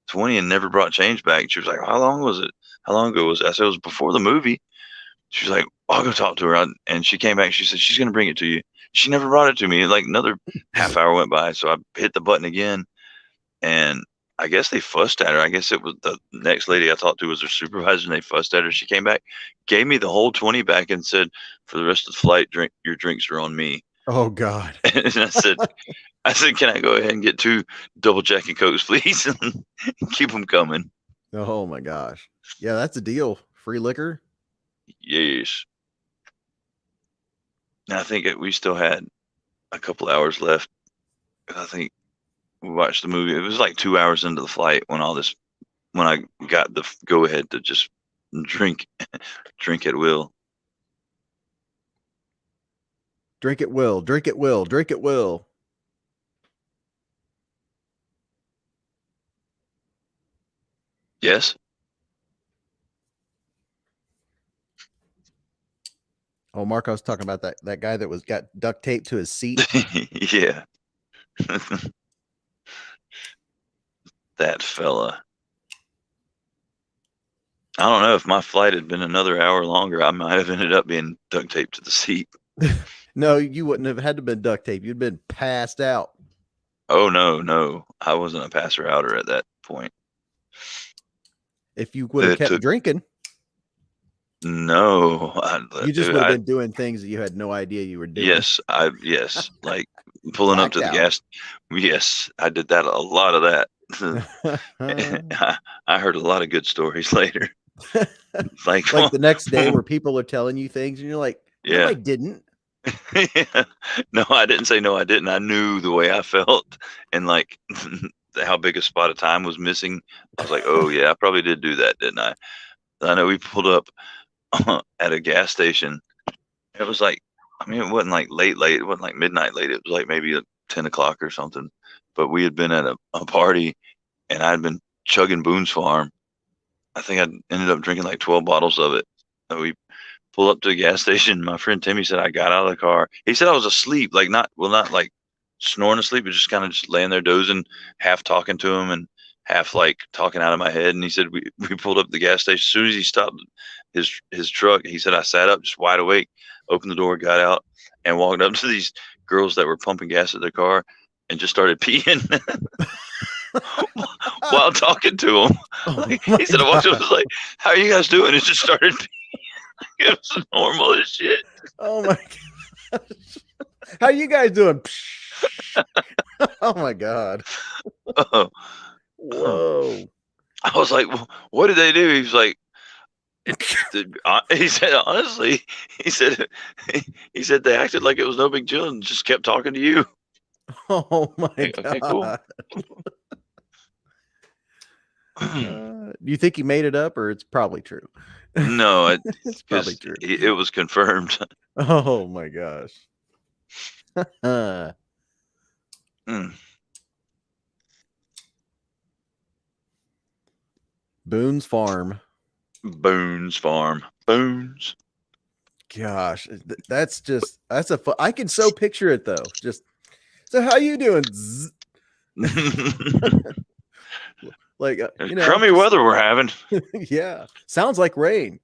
20 and never brought change back. She was like, how long was it? How long ago was it? I said, it was before the movie. She was like, I'll go talk to her. And she came back. She said, she's going to bring it to you. She never brought it to me. Like, another half hour went by. So I hit the button again. And I guess they fussed at her. I guess it was the next lady I talked to was her supervisor, and they fussed at her. She came back, gave me the whole 20 back, and said, for the rest of the flight, your drinks are on me. Oh, God. And I said, can I go ahead and get 2 double Jack and Cokes, please? And keep them coming. Oh, my gosh. Yeah, that's a deal. Free liquor? Yes. And I think we still had a couple hours left. I think we watched the movie. It was like 2 hours into the flight when I got the go ahead to just drink at will. Drink at will, drink at will, drink at will. Yes. Oh, Marco's talking about that guy that got duct taped to his seat. Yeah. That fella. I don't know, if my flight had been another hour longer, I might have ended up being duct taped to the seat. No, you wouldn't have had to been duct taped. You'd been passed out. Oh, no. I wasn't a passer outer at that point. If you would have kept drinking. No. You just would have been doing things that you had no idea you were doing. Yes, like pulling up to the gas. Yes, I did that. A lot of that. I heard a lot of good stories later. like the next day where people are telling you things and you're like, no, I didn't. No, I didn't say no, I didn't. I knew the way I felt and like how big a spot of time was missing. I was like, oh yeah, I probably did do that, didn't I? I know we pulled up at a gas station. It was like, it wasn't like late. It wasn't like midnight late. It was like maybe 10 o'clock or something. But we had been at a party and I'd been chugging Boone's Farm. I think I ended up drinking like 12 bottles of it. So we pull up to the gas station. My friend Timmy said I got out of the car. He said I was asleep, not like snoring asleep, but just kind of just laying there dozing, half talking to him and half like talking out of my head. And he said we pulled up at the gas station. As soon as he stopped his truck, he said I sat up just wide awake, opened the door, got out, and walked up to these girls that were pumping gas at their car and just started peeing while talking to them. Oh Like, my he said I walked up and was like, "How are you guys doing?" And just started peeing. It was normal as shit. Oh my gosh. How you guys doing? Oh my God. Uh, Whoa. I was like, well, "What did they do?" He was like, he said, honestly, he said, he said they acted like it was no big deal and just kept talking to you. Oh my Like, okay, cool. God. Do you think he made it up, or it's probably true? No, It's probably because true. it was confirmed. Oh my gosh. Mm. Boone's Farm. Boone's Farm. Boone's. Gosh, that's a fun. I can so picture it though. Just so how you doing? Zzz. Like you know, Crummy weather we're having. yeah, sounds like rain.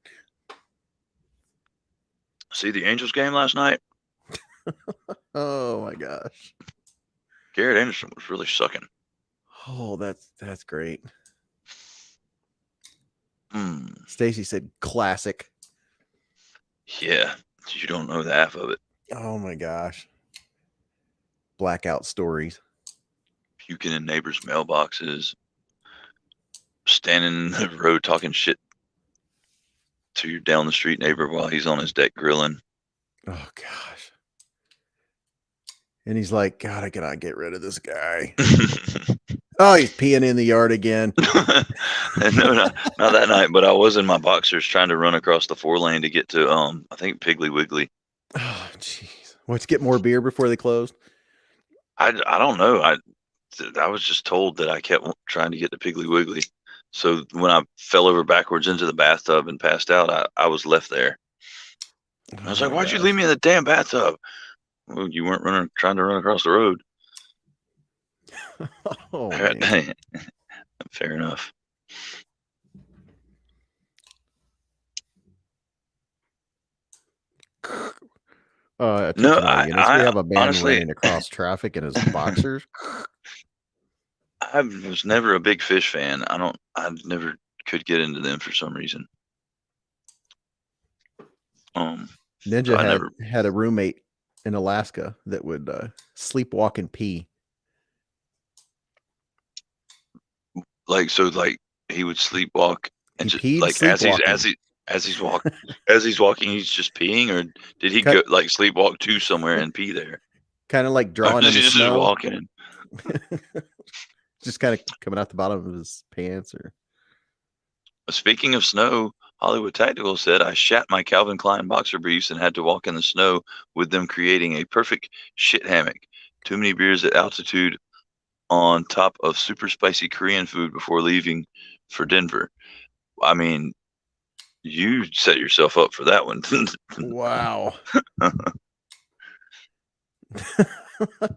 See the Angels game last night? Oh my gosh. Garrett Anderson was really sucking. Oh, that's great. Mm. Stacy said classic. Yeah, you don't know the half of it. Oh my gosh. Blackout stories. Puking in neighbors' mailboxes, standing in the road talking shit to your down the street neighbor while he's on his deck grilling. Oh gosh. And he's like, God, I cannot get rid of this guy. Oh, he's peeing in the yard again. No, not that night, but I was in my boxers trying to run across the 4-lane to get to I think Piggly Wiggly. Oh, jeez. Let's get more beer before they closed. I don't know. I was just told that I kept trying to get to Piggly Wiggly. So when I fell over backwards into the bathtub and passed out, I was left there. I was like, "Why'd you leave me in the damn bathtub?" Well, you weren't trying to run across the road. Oh, man. Fair enough. No, we have a man honestly, running across traffic in his boxers. I was never a big fish fan. I never could get into them for some reason. Ninja had a roommate in Alaska that would sleepwalk and pee. Like he would sleepwalk and He just peed like as he's walking, he's just peeing, or did he go like sleepwalk to somewhere and pee there? Kind of like drawing in the just snow. walking. Just kind of coming out the bottom of his pants. Or speaking of snow, Hollywood Tactical said I shat my Calvin Klein boxer briefs and had to walk in the snow with them, creating a perfect shit hammock. Too many beers at altitude on top of super spicy Korean food before leaving for Denver. I mean, you set yourself up for that one. Wow.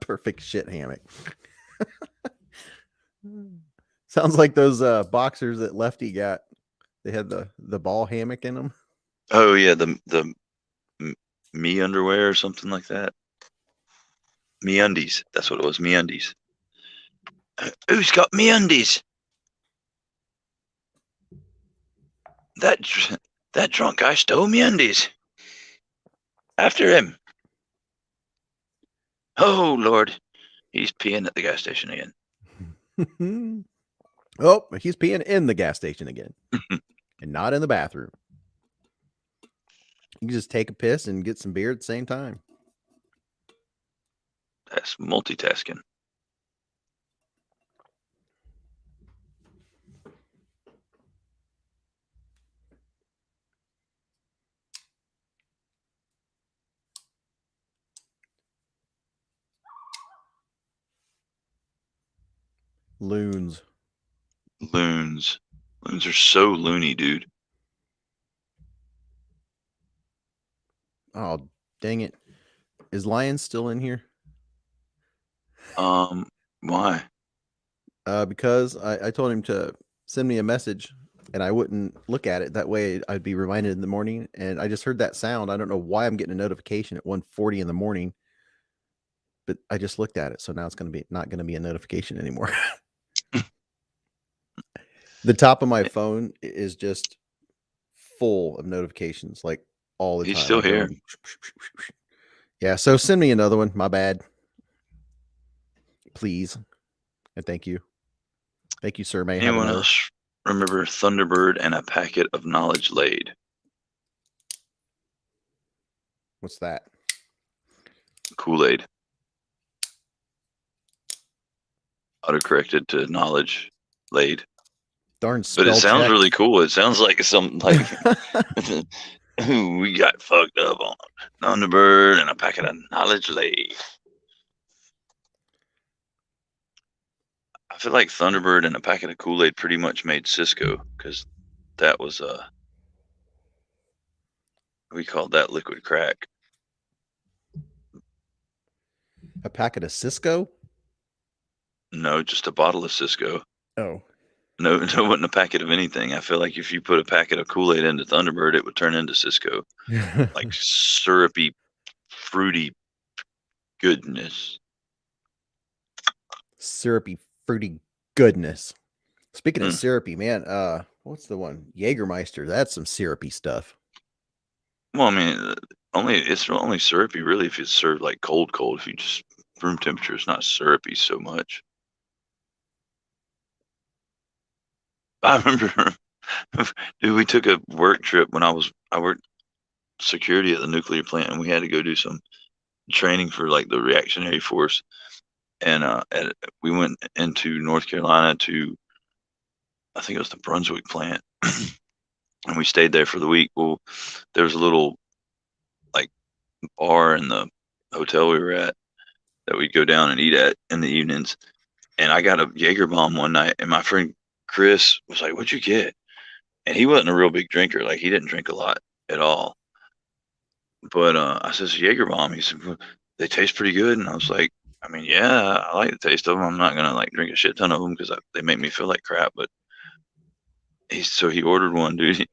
Perfect shit hammock. Sounds like those boxers that Lefty got. They had the ball hammock in them. Oh yeah, the me underwear or something like that. Me undies. That's what it was. Me undies. Who's got me undies? That drunk guy stole me undies. After him. Oh Lord, he's peeing at the gas station again. Oh, he's peeing in the gas station again, and not in the bathroom. You can just take a piss and get some beer at the same time. That's multitasking. Loons. Loons are so loony, dude. Oh, dang it. Is Lion still in here? Why? Because I told him to send me a message and I wouldn't look at it. That way I'd be reminded in the morning. And I just heard that sound. I don't know why I'm getting a notification at 1:40 in the morning, but I just looked at it. So now it's going to be not going to be a notification anymore. The top of my phone is just full of notifications, like all the He's time. still Like here. yeah. So send me another one. My bad. Please. And thank you. Thank you, sir. May I have Anyone another? else remember Thunderbird and a packet of knowledge laid? What's that? Kool-Aid. Autocorrected to knowledge laid. Darn But it spell sounds check. really cool. It sounds like something like we got fucked up on Thunderbird and a packet of knowledge laid. I feel like Thunderbird and a packet of Kool-Aid pretty much made Cisco, because that was we called that liquid crack. A packet of Cisco? No, just a bottle of Cisco. Oh. No, it wasn't a packet of anything. I feel like if you put a packet of Kool-Aid into Thunderbird, it would turn into Cisco. Like syrupy, fruity goodness. Syrupy, fruity goodness. Speaking of Mm. syrupy, man, what's the one? Jägermeister. That's some syrupy stuff. Well, I mean, it's only syrupy really if it's served like cold. If you just room temperature, it's not syrupy so much. I remember, dude, we took a work trip when I worked security at the nuclear plant, and we had to go do some training for like the reactionary force, and we went into North Carolina to, I think it was the Brunswick plant, and we stayed there for the week. Well, there was a little like bar in the hotel we were at that we'd go down and eat at in the evenings, and I got a Jaeger bomb one night, and my friend Chris was like, "What'd you get?" And he wasn't a real big drinker, like he didn't drink a lot at all. But I says Jaeger bomb. He said, "Well, they taste pretty good," and I was like, "I mean, yeah, I like the taste of them. I'm not gonna like drink a shit ton of them because they make me feel like crap." But he ordered one, dude, and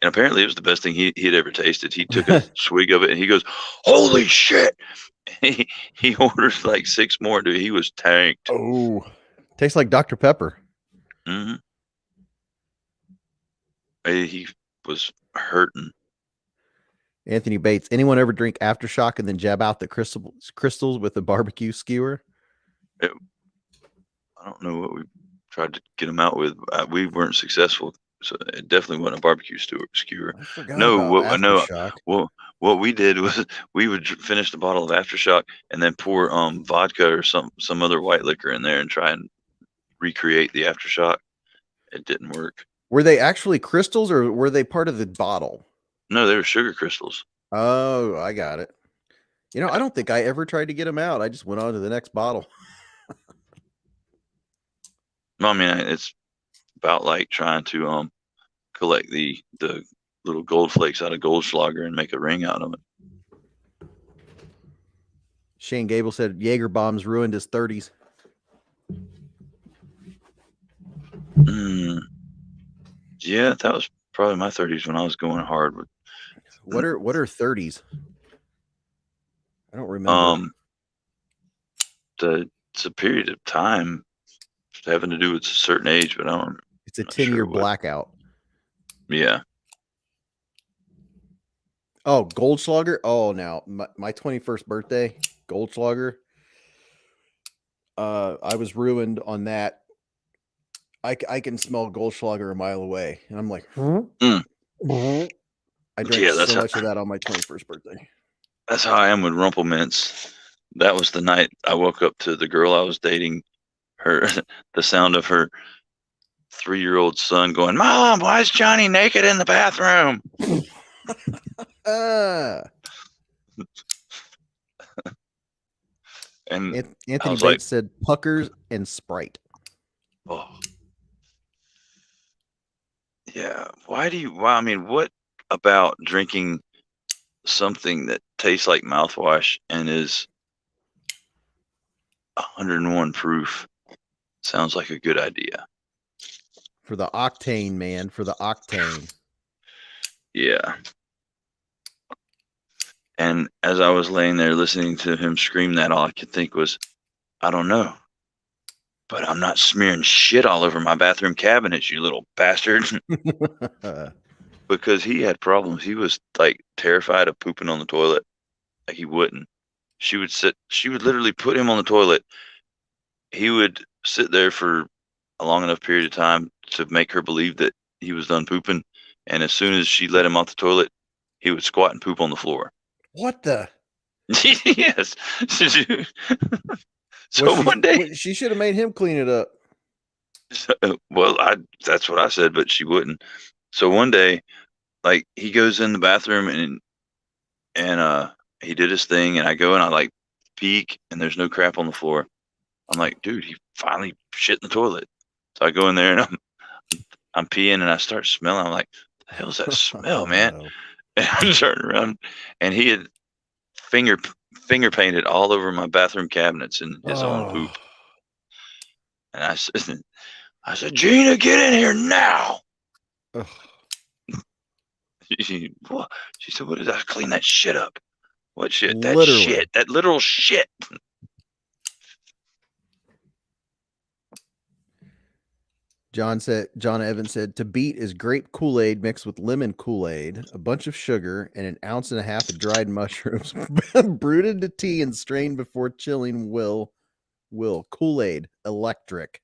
apparently it was the best thing he'd ever tasted. He took a swig of it and he goes, "Holy shit!" He orders like 6 more, dude. He was tanked. Oh, tastes like Dr. Pepper. Mm-hmm. He was hurting. Anthony Bates. Anyone ever drink aftershock and then jab out the crystals with a barbecue skewer? I don't know what we tried to get him out with. We weren't successful, so it definitely wasn't a barbecue skewer. I forgot No, about no. aftershock. What we did was we would finish the bottle of aftershock and then pour vodka or some other white liquor in there and try and recreate the aftershock. It didn't work. Were they actually crystals or were they part of the bottle? No, they were sugar crystals. Oh, I got it. You know, I don't think I ever tried to get them out. I just went on to the next bottle. No, I mean it's about like trying to collect the little gold flakes out of Goldschlager and make a ring out of it. Shane Gable said Jaeger bombs ruined his 30s. Yeah, that was probably my 30s when I was going hard with. What are 30s? I don't remember. It's a period of time having to do with a certain age, but I don't. It's a 10-year blackout. Yeah. Oh, Goldschlager. Oh, now my 21st birthday, Goldschlager. I was ruined on that. I can smell Goldschlager a mile away, and I'm like, I drank so much of that on my 21st birthday. That's how I am with Rumplemints. That was the night I woke up to the girl I was dating. The sound of her 3-year-old son going, "Mom, why is Johnny naked in the bathroom?" And Anthony Bates said Puckers and Sprite. Oh. Yeah. Why? I mean, what about drinking something that tastes like mouthwash and is 101 proof. Sounds like a good idea. For the octane, man. For the octane. Yeah. And as I was laying there listening to him scream that, all I could think was, I don't know, but I'm not smearing shit all over my bathroom cabinets, you little bastard. Because he had problems. He was like terrified of pooping on the toilet. Like he wouldn't. She would literally put him on the toilet. He would sit there for a long enough period of time to make her believe that he was done pooping. And as soon as she let him off the toilet, he would squat and poop on the floor. What the? Yes. So one day, she should have made him clean it up. well, that's what I said, but she wouldn't. So one day, like he goes in the bathroom and he did his thing, and I go and I like peek, and there's no crap on the floor. I'm like, dude, he finally shit in the toilet. So I go in there and I'm peeing and I start smelling. I'm like, the hell's that smell, man? No. And I'm turning around, and he had finger painted all over my bathroom cabinets in his own poop. And I said, Gina, get in here now. She said, what is that? Clean that shit up. What shit? That Literally. shit. That literal shit. John Evans said, to beat is grape Kool-Aid mixed with lemon Kool-Aid, a bunch of sugar, and 1.5 ounces of dried mushrooms brewed into tea and strained before chilling. Will Kool-Aid electric.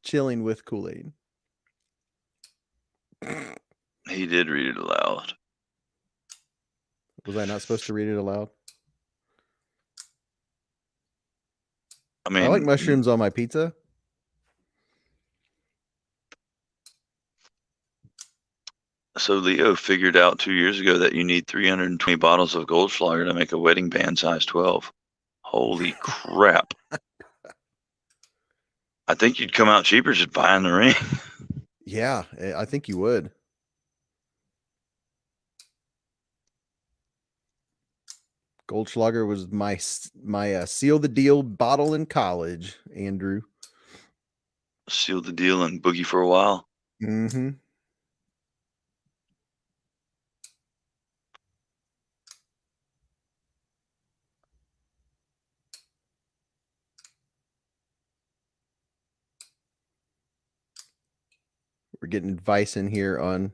Chilling with Kool-Aid. He did read it aloud. Was I not supposed to read it aloud? I mean, I like mushrooms on my pizza. So Leo figured out 2 years ago that you need 320 bottles of Goldschlager to make a wedding band size 12. Holy crap. I think you'd come out cheaper just buying the ring. Yeah, I think you would. Goldschlager was my seal the deal bottle in college, Andrew. Sealed the deal and boogie for a while. Mm-hmm. We're getting advice in here on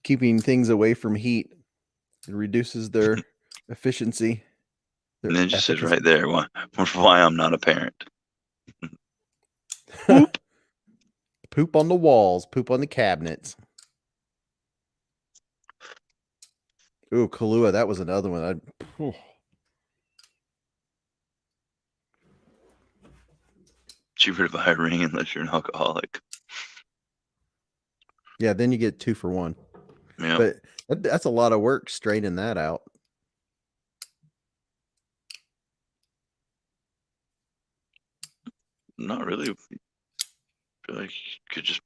keeping things away from heat. It reduces their efficiency. Ninja said right there, why I'm not a parent. Poop. Poop on the walls. Poop on the cabinets. Ooh, Kahlua. That was another one. Cheaper to buy a ring unless you're an alcoholic. Yeah, then you get 2 for 1. Yeah. But that's a lot of work straightening that out. Not really. I feel like you could just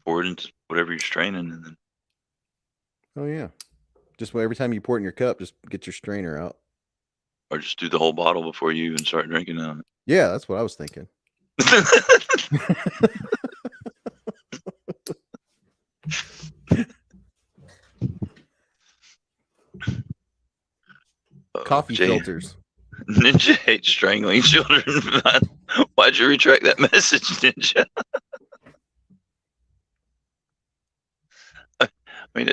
pour it into whatever you're straining and then. Oh yeah. Just every time you pour it in your cup, just get your strainer out. Or just do the whole bottle before you even start drinking on it. Yeah, that's what I was thinking. Coffee filters. Ninja hates strangling children. Why'd you retract that message, Ninja? I mean,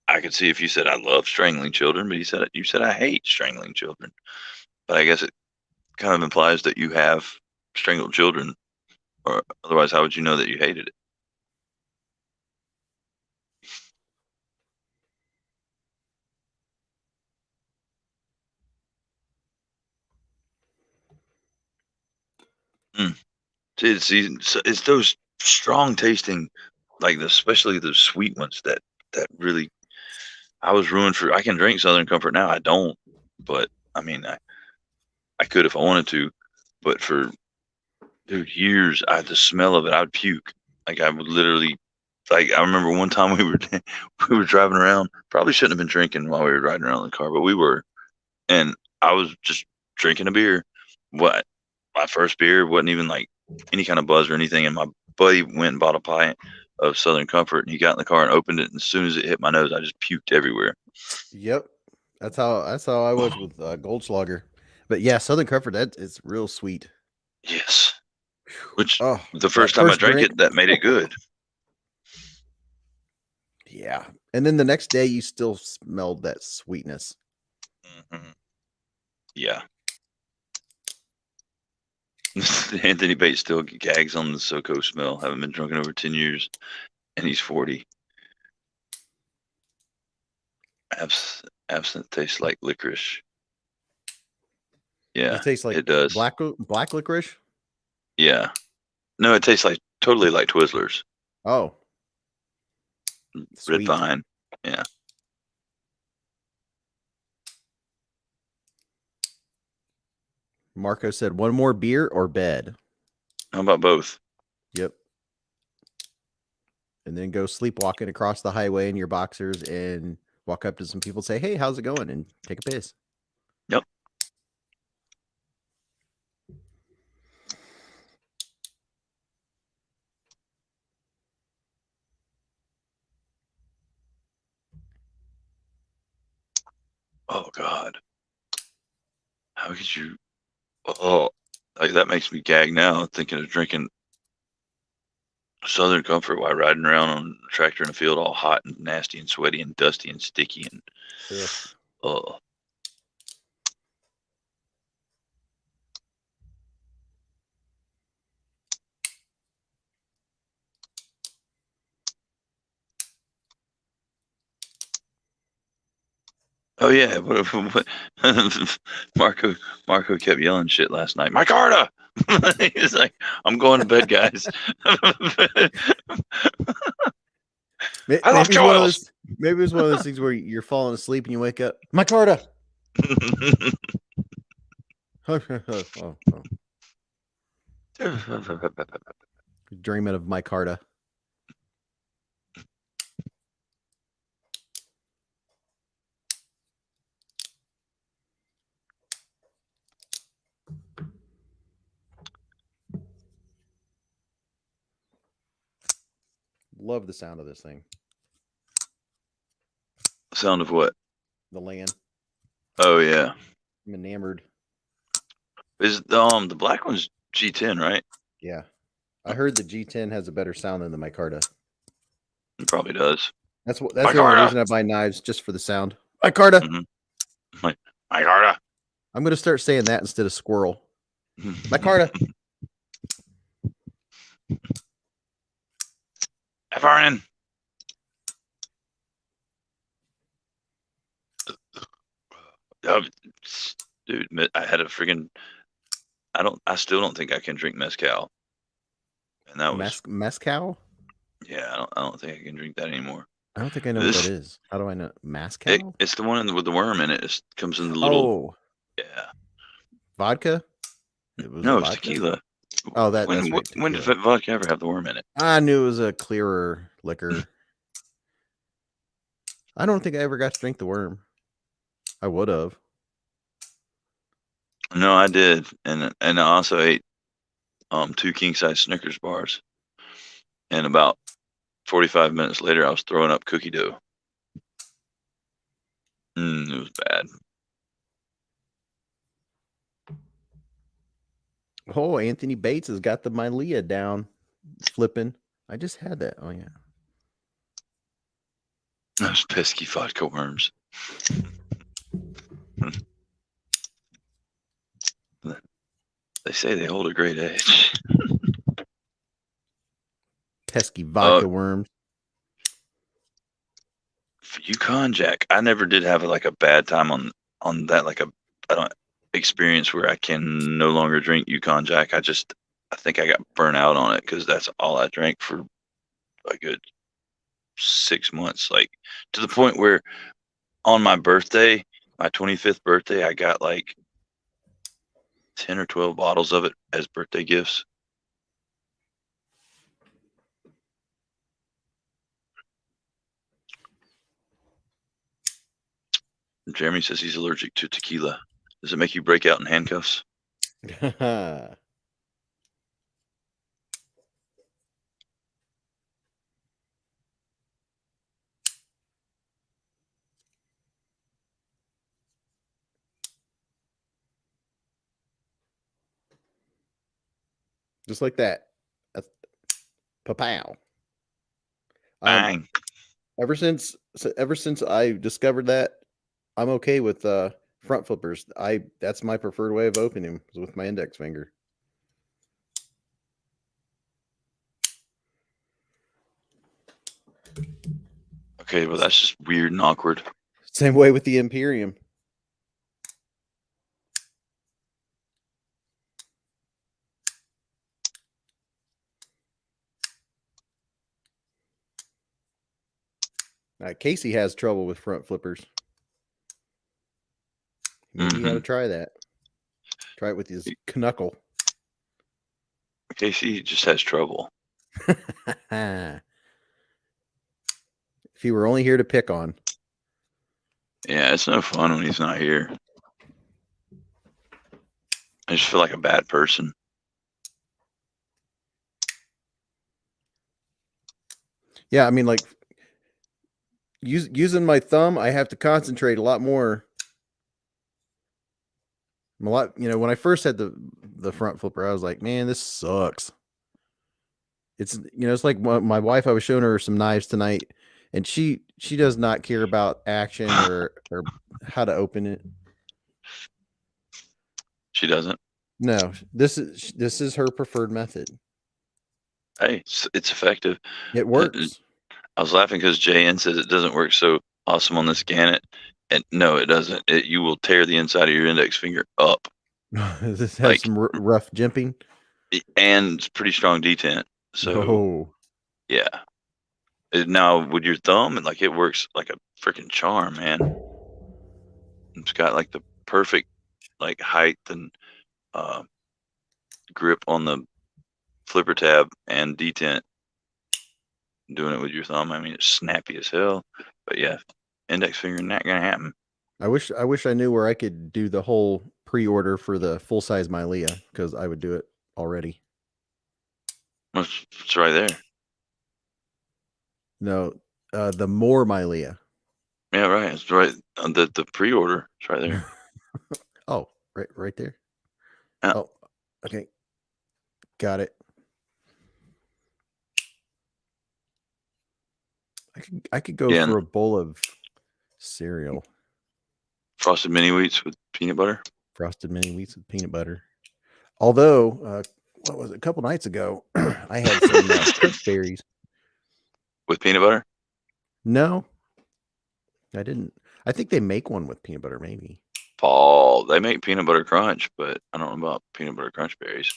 I could see if you said I love strangling children, but you said I hate strangling children. But I guess it kind of implies that you have strangled children, or otherwise, how would you know that you hated it? It's those strong tasting, like especially the sweet ones that really. I was ruined for. I can drink Southern Comfort now. I don't, but I mean, I could if I wanted to, but for years, the smell of it, I'd puke. Like I would literally Like I remember one time we were driving around. Probably shouldn't have been drinking while we were riding around in the car, but we were. And I was just drinking a beer. What my first beer wasn't even like any kind of buzz or anything. And my buddy went and bought a pint of Southern Comfort, and he got in the car and opened it. And as soon as it hit my nose, I just puked everywhere. Yep. That's how I was with Goldschlager. But yeah, Southern Comfort, that is real sweet. Yes. Which Oh, the that first time I first drank drink. it, that made it good. Yeah. And then the next day you still smelled that sweetness. Mhm. Yeah. Anthony Bates still gags on the SoCo smell. Haven't been drunk in over 10 years, and he's 40. Absinthe tastes like licorice. Does Yeah, it taste like it does. black licorice? Yeah. No, it tastes like totally like Twizzlers. Oh, Red sweet. Vine. Yeah. Marco said, one more beer or bed. How about both? Yep. And then go sleepwalking across the highway in your boxers and walk up to some people, say, hey, how's it going? And take a piss. Yep. Oh God. How could you? Oh, like that makes me gag now thinking of drinking Southern Comfort while riding around on a tractor in a field, all hot and nasty and sweaty and dusty and sticky and Ugh. oh. Oh yeah, what Marco kept yelling shit last night. My Carta! He's like, I'm going to bed, guys. I love Maybe it's one of Giles. those. Maybe it's one of those things where you're falling asleep and you wake up. My Carta. Oh. Dreaming of my Carta. Love the sound of this thing. Sound of what? The land. Oh yeah. I'm enamored. Is the black one's G10, right? Yeah. I heard the G10 has a better sound than the Micarta. It probably does. That's the My only Carta. reason I buy knives, just for the sound. Micarta. Mm-hmm. My Carta. I'm gonna start saying that instead of squirrel. Micarta. FRN. Dude, I had a friggin' I still don't think I can drink mezcal. And that was Mezcal? yeah, I don't think I can drink that anymore. I don't think I know what that is. How do I know? Mezcal? It's the one with the worm in it. It comes in the little Oh, yeah. vodka? It was No, a it's vodka? tequila. Oh, that's right. When did Tequila. vodka ever have the worm in it? I knew it was a clearer liquor. I don't think I ever got to drink the worm. I would have. No, I did, and I also ate 2 king size Snickers bars, and about 45 minutes later, I was throwing up cookie dough. It was bad. Oh, Anthony Bates has got the Mylea down, flipping. I just had that. Oh yeah. Those pesky vodka worms. They say they hold a great age. Pesky vodka worms. Yukon Jack, I never did have like a bad time on that, like I don't experience where I can no longer drink Yukon Jack. I think I got burnt out on it because that's all I drank for a good 6 months, like to the point where on my birthday, my 25th birthday, I got like 10 or 12 bottles of it as birthday gifts. Jeremy says he's allergic to tequila. Does it make you break out in handcuffs? Just like that. Pa-pow. Bang. Ever since I discovered that, I'm okay with front flippers. That's my preferred way of opening them, is with my index finger. Okay, well that's just weird and awkward. Same way with the Imperium. Casey has trouble with front flippers. Maybe you ought to try that. Try it with his knuckle. Casey just has trouble. If he were only here to pick on. Yeah, it's no fun when he's not here. I just feel like a bad person. Yeah, I mean, like using my thumb, I have to concentrate a lot more. When I first had the front flipper, I was like, man, this sucks. It's it's like my wife. I was showing her some knives tonight, and she does not care about action or how to open it. She doesn't. No, this is her preferred method. Hey, it's effective. It works. I was laughing because JN says it doesn't work so awesome on this Gannett, and no, it doesn't. You will tear the inside of your index finger up. This has some rough jimping, and pretty strong detent. So, yeah. Now with your thumb, it works like a freaking charm, man. It's got like the perfect height and grip on the flipper tab and detent. Doing it with your thumb, I mean, it's snappy as hell. But yeah, index finger, not gonna happen. I wish I knew where I could do the whole pre-order for the full size Mylea, because I would do it already. It's right there. No, the more Mylea. Yeah, right. It's right. The pre-order. It's right there. Oh, right there. Yeah. Oh, okay. Got it. I could go for a bowl of cereal. Frosted mini wheats with peanut butter. Frosted mini wheats with peanut butter. Although, what was it? A couple nights ago, I had some crunch berries with peanut butter. No, I didn't. I think they make one with peanut butter, maybe. Paul, they make peanut butter crunch, but I don't know about peanut butter crunch berries.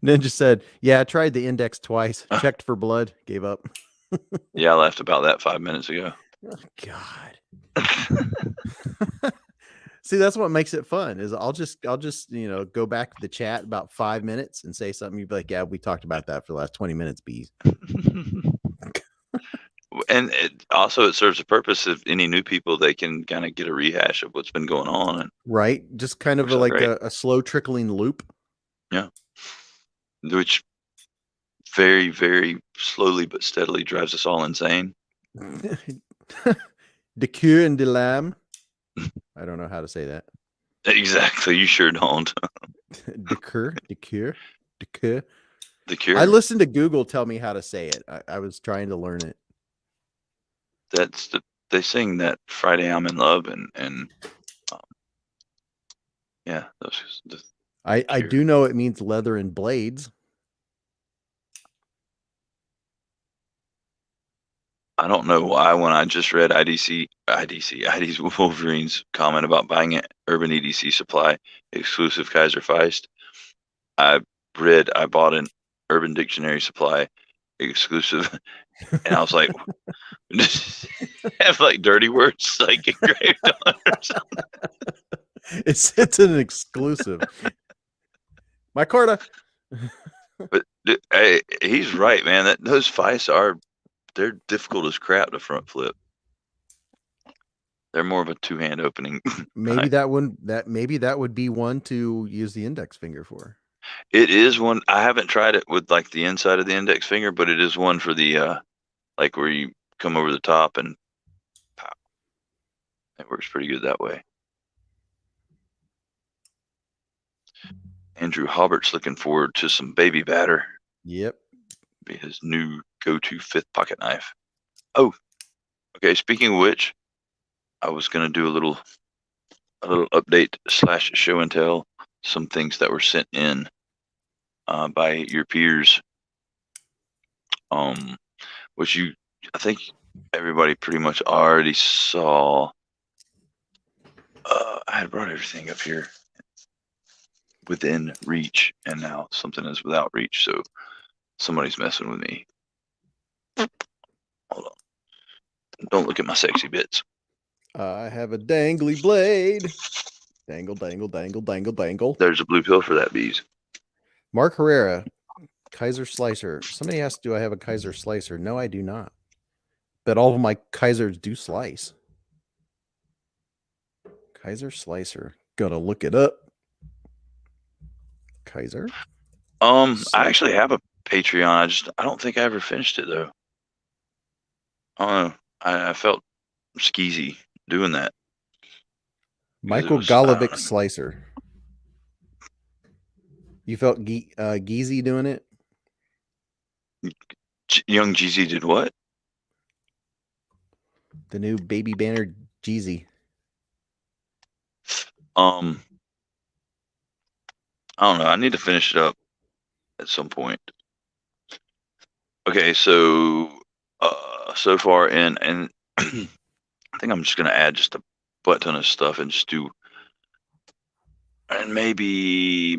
Ninja said, yeah, I tried the index twice, checked for blood, gave up. Yeah, I left about that 5 minutes ago. Oh, God. See, that's what makes it fun, is I'll just go back to the chat about 5 minutes and say something. You'd be like, yeah, we talked about that for the last 20 minutes, bees. And it serves a purpose of any new people, they can kind of get a rehash of what's been going on. Right. Just kind of like a slow trickling loop. Yeah. Which very, very slowly but steadily drives us all insane. De cure and de lamb. I don't know how to say that. Exactly. You sure don't. De cure. I listened to Google tell me how to say it. I was trying to learn it. They sing that Friday I'm in Love and yeah, I do know it means leather and blades. I don't know why, when I just read ID's Wolverine's comment about buying an Urban EDC supply exclusive Kaiser Feist, I bought an Urban Dictionary supply exclusive, and I was like, have like dirty words like engraved on it or something. It's an exclusive. My Carta. But hey, he's right, man. Those Feists they're difficult as crap to front flip. They're more of a two-hand opening. Maybe that would be one to use the index finger for. It is one. I haven't tried it with like the inside of the index finger, but it is one for the like where you come over the top and pow. It works pretty good that way. Andrew Hobbart's looking forward to some baby batter. Yep. Be his new go-to fifth pocket knife. Oh, okay. Speaking of which, I was gonna do a little update / show and tell. Some things that were sent in by your peers. Which I think everybody pretty much already saw. I had brought everything up here within reach, and now something is without reach, so somebody's messing with me. Hold on. Don't look at my sexy bits. I have a dangly blade. Dangle, dangle, dangle, dangle, dangle. There's a blue pill for that, bees. Mark Herrera, Kaiser Slicer. Somebody asked, do I have a Kaiser Slicer? No, I do not. But all of my Kaisers do slice. Kaiser Slicer. Gotta look it up. Kaiser? I actually have a Patreon. I don't think I ever finished it though. I don't know. I felt skeezy doing that. Michael Golovic Slicer. You felt geezy doing it? Young Jeezy did what? The new baby banner Jeezy. I don't know. I need to finish it up at some point. Okay, so so far and I think I'm just gonna add just a butt ton of stuff and just do, and maybe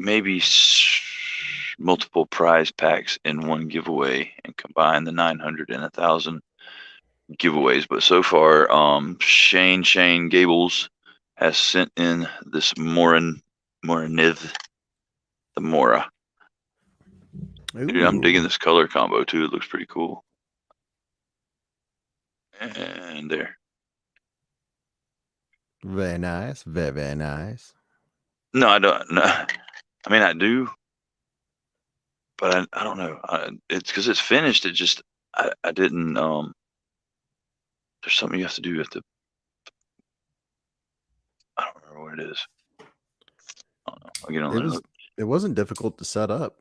multiple prize packs in one giveaway and combine the 900 and 1,000 giveaways. But so far, Shane Gables has sent in this Moraniv, the Mora. Dude, I'm digging this color combo too. It looks pretty cool. And there. Very nice. Very, very nice. No, I don't. No. I mean, I do, but I don't know. It's because it's finished. It just I didn't. There's something you have to do at the. I don't remember what it is. I don't know. I'll get on that. It wasn't difficult to set up.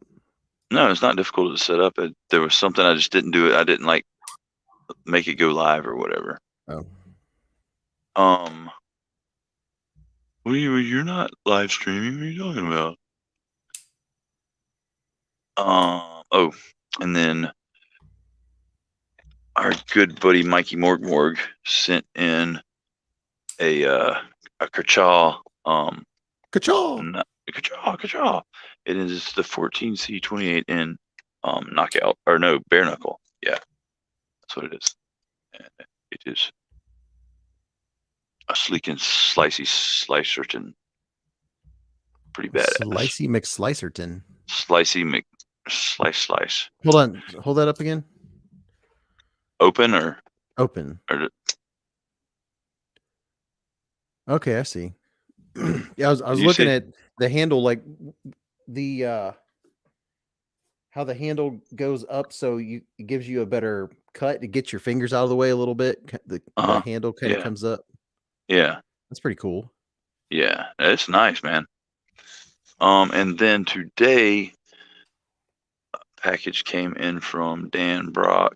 No, it's not difficult to set up. There was something I just didn't do it. I didn't like make it go live or whatever. Oh. You're not live streaming. What are you talking about? Oh, and then our good buddy Mikey Morg sent in a Kerchaw. Kerchaw. It is the 14C28N knockout, or no, bare knuckle. Yeah, that's what it is. And it is a sleek and slicey slicerton. Pretty badass. Slicey McSlicerton. Slicey slice. Hold on. Hold that up again. Open or open? Okay, I see. Yeah, I was looking at the handle, like the how the handle goes up, so it gives you a better cut to get your fingers out of the way a little bit. The handle kind of comes up. Yeah, that's pretty cool. Yeah, it's nice, man. And then today, a package came in from Dan Brock,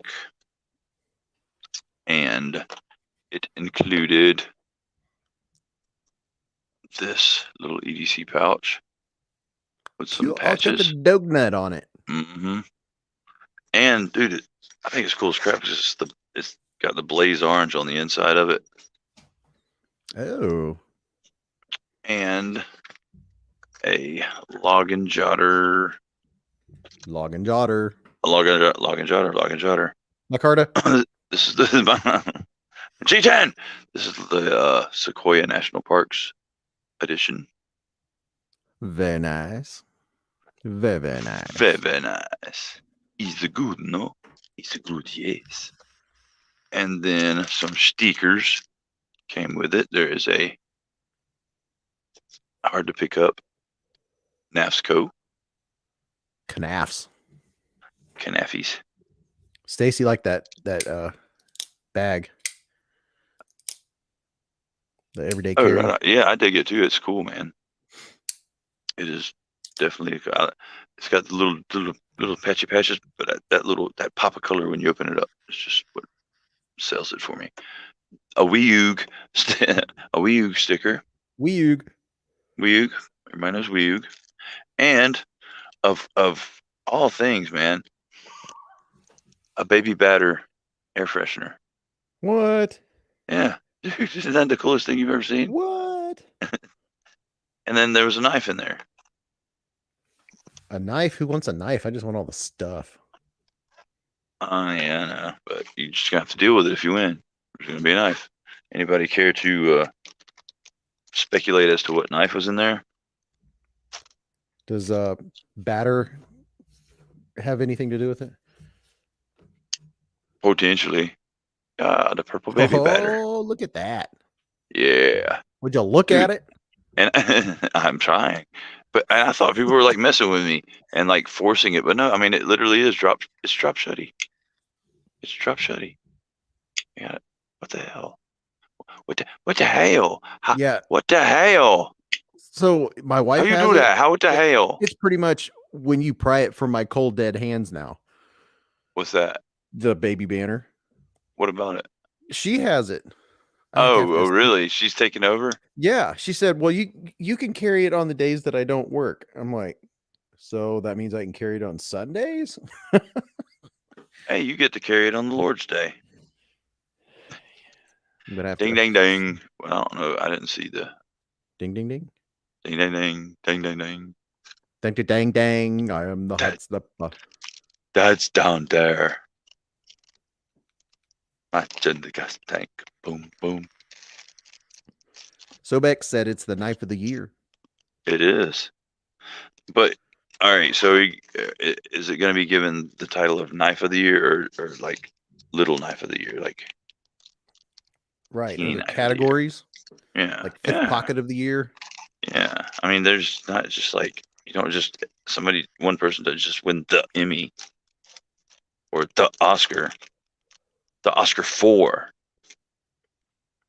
and it included this little EDC pouch with some patches. A dog nut on it. Mm-hmm. And dude, I think it's cool as crap because it's got the blaze orange on the inside of it. Oh. And a log and jotter. Log and jotter. La Carta. This is the G10. This is the Sequoia National Parks edition. Very nice. Very, very nice. Very, very nice. It's good, no? It's good, yes. And then some stickers came with it. There is a hard to pick up NAFSCO Canafs. Canafis. Stacy liked that bag. The everyday Oh, carry. right. Yeah, I dig it too. It's cool, man. It is definitely. It's got the little patchy patches, but that pop of color when you open it up, it's just what sells it for me. A Weeug, a Weeug sticker. Weeug. Weeug. Everybody knows Weeug. And of all things, man, a baby batter air freshener. What? Yeah. Dude, isn't that the coolest thing you've ever seen? What? And then there was a knife in there. A knife? Who wants a knife? I just want all the stuff. Yeah, I know. But you just have to deal with it if you win. There's going to be a knife. Anybody care to speculate as to what knife was in there? Does batter have anything to do with it? Potentially. The purple baby batter. Oh, look at that. Yeah. Would you look Dude. at it? And I'm trying. But I thought people were like messing with me and like forcing it. But no, I mean, it literally is it's drop shutty. It's drop shutty. Yeah. What the hell? What the hell? Yeah. What the hell? So my wife How you has do it. that? How the hell? It's pretty much when you pry it from my cold dead hands now. What's that? The baby banner. What about it? She has it. Oh, really? She's taking over? Yeah. She said, well, you can carry it on the days that I don't work. I'm like, so that means I can carry it on Sundays? Hey, you get to carry it on the Lord's Day. I'm gonna have Ding, to ding, ding. Well, I don't know. I didn't see the ding ding ding. ding, ding, ding, ding, ding, ding. Dang dang dang. I am the hot stuff. That's down there. Match in the gas tank. Boom, boom. Sobek said it's the knife of the year. It is. But all right, so is it going to be given the title of Knife of the Year or like Little Knife of the Year, like right? teeny Or the knife of the categories, year? Yeah, like fifth pocket of the year. Yeah, I mean, there's not just like you don't just one person doesn't just win the Emmy or the Oscar for.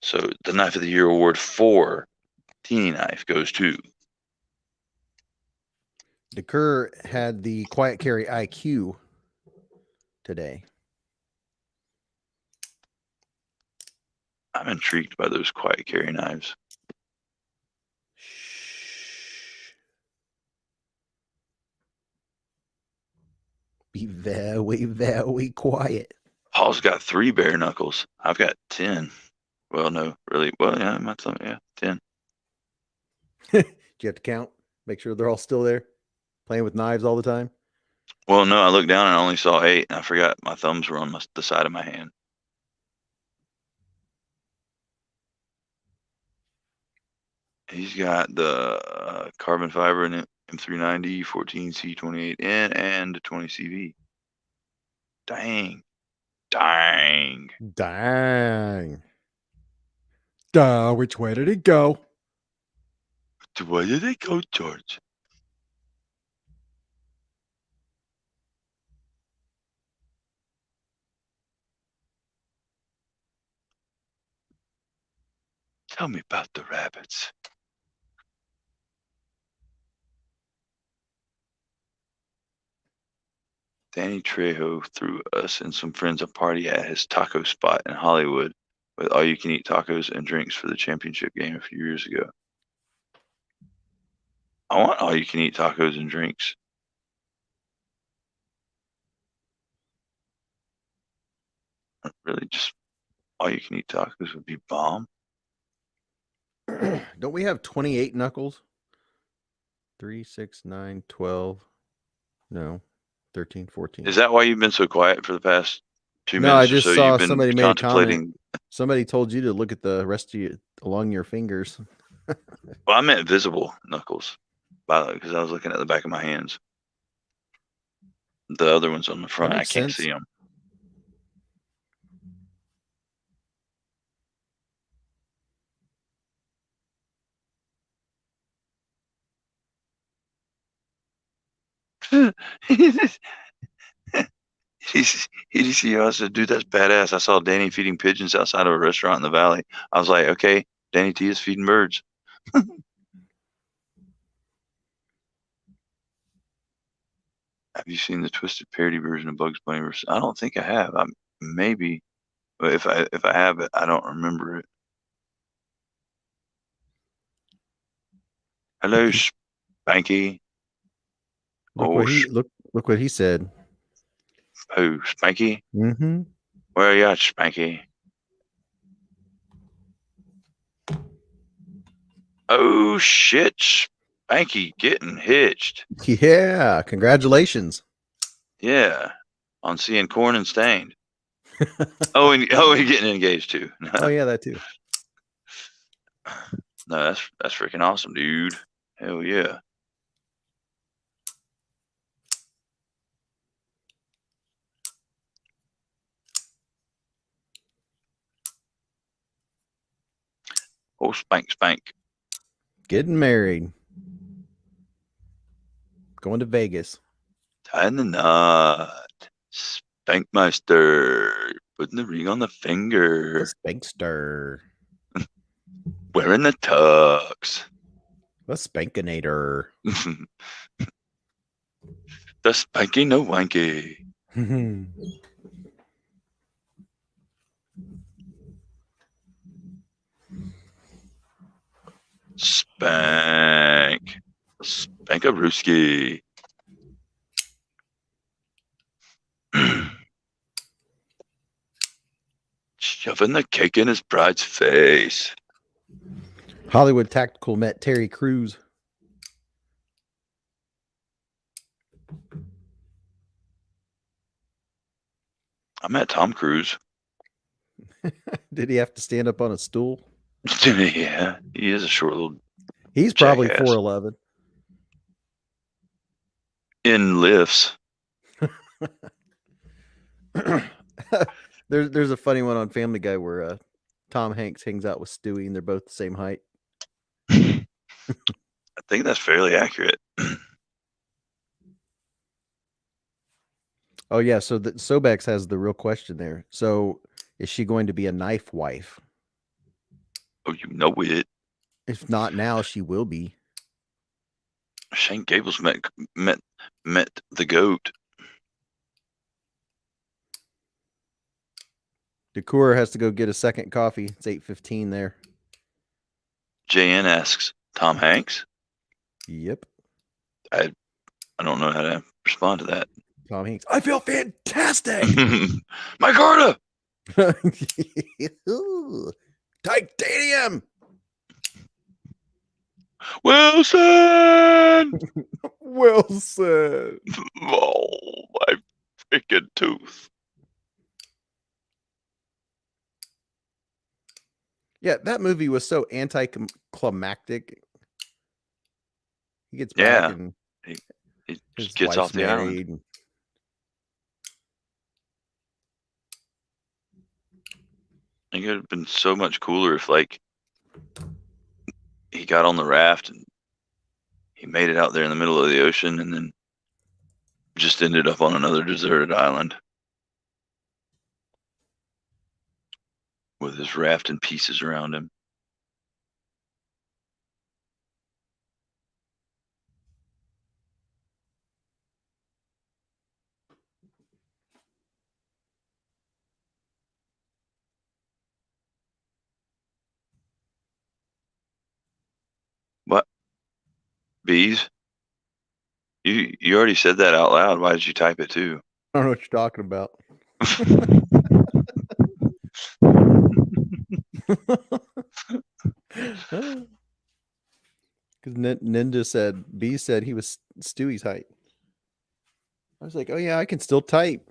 So the Knife of the Year award for teeny knife goes to. DeCur had the quiet carry IQ today. I'm intrigued by those quiet carry knives. Be very, very quiet. Paul's got 3 bare knuckles. I've got 10. Well, no, really. Well, yeah, my thumb, yeah, 10. Do you have to count? Make sure they're all still there? Playing with knives all the time? Well, no, I looked down and I only saw 8, and I forgot my thumbs were on the side of my hand. He's got the carbon fiber in it, M390, 14C28N, and 20CV. Dang. Which way did it go? Where did it go, George? Tell me about the rabbits. Danny Trejo threw us and some friends a party at his taco spot in Hollywood with all-you-can-eat tacos and drinks for the championship game a few years ago. I want all-you-can-eat tacos and drinks. Really, just all-you-can-eat tacos would be bomb. Don't we have 28 knuckles? 3, 6, 9, 12. No, 13, 14. Is that why you've been so quiet for the past 2 No, I minutes or just so? saw You've been somebody made a comment. contemplating. Somebody told you to look at the rest of you along your fingers. Well, I meant visible knuckles, because I was looking at the back of my hands. The other ones on the front, I can't see them. He see us, dude, that's badass. I saw Danny feeding pigeons outside of a restaurant in the valley. I was like, okay, Danny T is feeding birds. Have you seen the twisted parody version of Bugs Bunny? I don't think I have. Maybe, but if I have it, I don't remember it. Hello, Spanky. Look Oh, what he said. oh, Spanky. Mm-hmm. Where are you at, Spanky? Oh shit, Spanky getting hitched. Yeah, congratulations. Yeah, on seeing Corn and Stained. and getting engaged too. Oh yeah, that too. No, that's freaking awesome, dude. Hell yeah. Oh, spank. Getting married. Going to Vegas. Tying the knot. Spankmeister. Putting the ring on the The finger. Spankster. Wearing the tux. The Spankinator. The spanky no wanky. Spank. Spankarooski. Shoving the cake in his bride's face. Hollywood Tactical met Terry Crews. I met Tom Cruise. Did he have to stand up on a stool? Yeah, he is a short little. He's probably jackass. 4'11". In lifts. There's a funny one on Family Guy where Tom Hanks hangs out with Stewie and they're both the same height. I think that's fairly accurate. Oh yeah, so Sobex has the real question there. So is she going to be a knife wife? Oh, you know it. If not now, she will be. Shane Gables met the goat. Decor has to go get a second coffee. It's 8:15 there. JN asks, Tom Hanks? Yep. I don't know how to respond to that. Tom Hanks. I feel fantastic. My Carta! Titanium. Wilson! Wilson. Oh, my freaking tooth. Yeah, that movie was so anticlimactic. He gets back and he his just gets wife's off the married. island. It could have been so much cooler if, like, he got on the raft and he made it out there in the middle of the ocean and then just ended up on another deserted island with his raft in pieces around him. What? Bees? You already said that out loud. Why did you type it too? I don't know what you're talking about. Because Ninja said, B said he was Stewie's height. I was like, oh yeah, I can still type.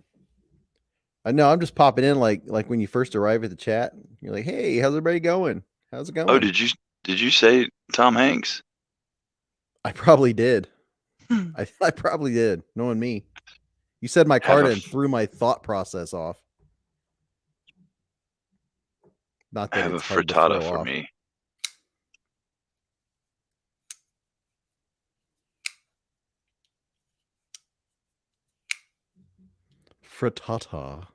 I know, I'm just popping in like when you first arrive at the chat. You're like, hey, how's everybody going? How's it going? Oh, did you say Tom Hanks? I probably did. I probably did, knowing me. You said my card and threw my thought process off. Not that have it's a hard to frittata throw for off. me. Frittata.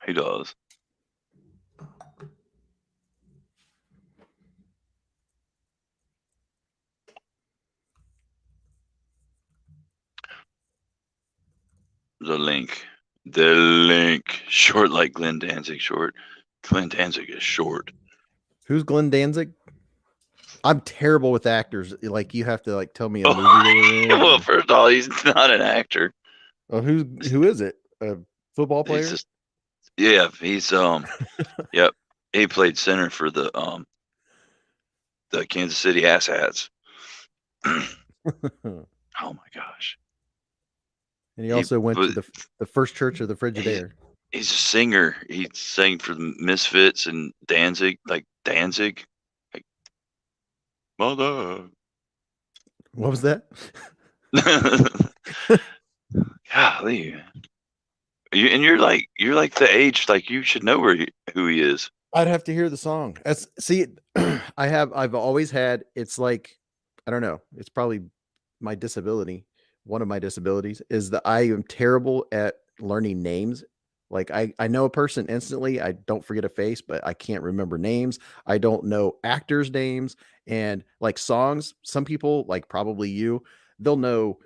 He does. The link. The link. Short like Glenn Danzig short. Glenn Danzig is short. Who's Glenn Danzig? I'm terrible with actors. Like you have to like tell me a movie they were in. Well, first of all, he's not an actor. Oh, who is it? A football player? He's just he's yep. He played center for the Kansas City Asshats. Oh my gosh. And he also went to the First Church of the Frigidaire. He's a singer. He sang for the Misfits and Danzig, like Danzig. Like mother. What was that? Golly. You're like the age, like you should know who he is. I'd have to hear the song. I've always had, it's like, I don't know, it's probably my disability. One of my disabilities is that I am terrible at learning names. Like I know a person instantly. I don't forget a face, but I can't remember names. I don't know actors' names and like songs. Some people, like probably you, they'll know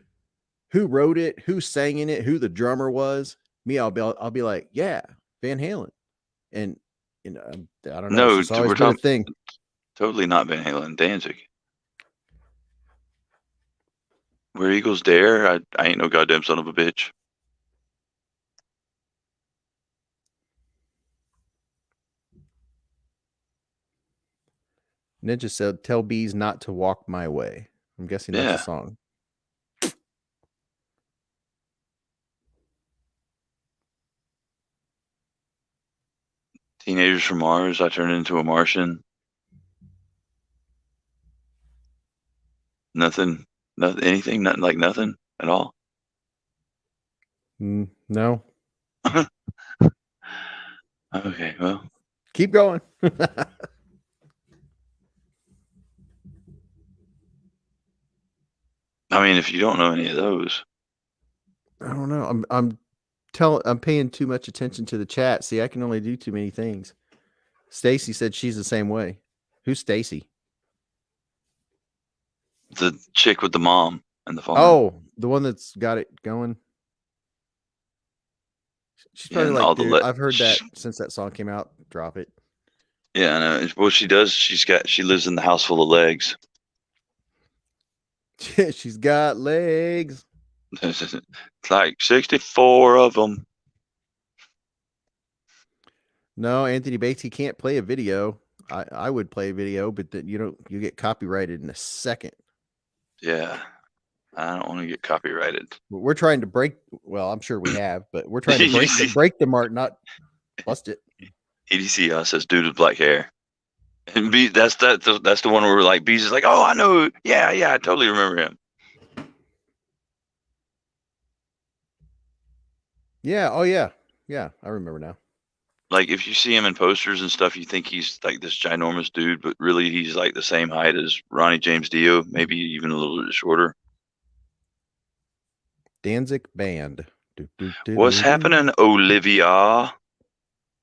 who wrote it, who sang in it, who the drummer was. Me, I'll be like, yeah, Van Halen. And you know, I don't know. No, It's just always we're been a talking thing. totally not Van Halen. Danzig. Where Eagles Dare, I ain't no goddamn son of a bitch. Ninja said, "Tell bees not to walk my way." I'm guessing that's a song. Teenagers from Mars, I turned into a Martian. Nothing, anything, nothing like nothing at all. No. Okay, well, keep going. I mean, if you don't know any of those, I don't know. I'm paying too much attention to the chat. See, I can only do too many things. Stacy said she's the same way. Who's Stacy? The chick with the mom and the farm. Oh, the one that's got it going. She's probably like, dude, I've heard that since that song came out. Drop it. Yeah, I know. Well, she does. She lives in the house full of legs. She's got legs. It's like 64 of them. No, Anthony Bates, he can't play a video. I would play a video, but then you get copyrighted in a second. Yeah. I don't want to get copyrighted. We're trying to break. Well, I'm sure we have, but we're trying to break the mark, not bust it. EDC says dude with black hair, and B, that's the one where like Bees is like, oh, I know, yeah, I totally remember him. Yeah. Oh yeah. I remember now. Like if you see him in posters and stuff, you think he's like this ginormous dude, but really he's like the same height as Ronnie James Dio, maybe even a little bit shorter. Danzig Band. What's happening, Olivia?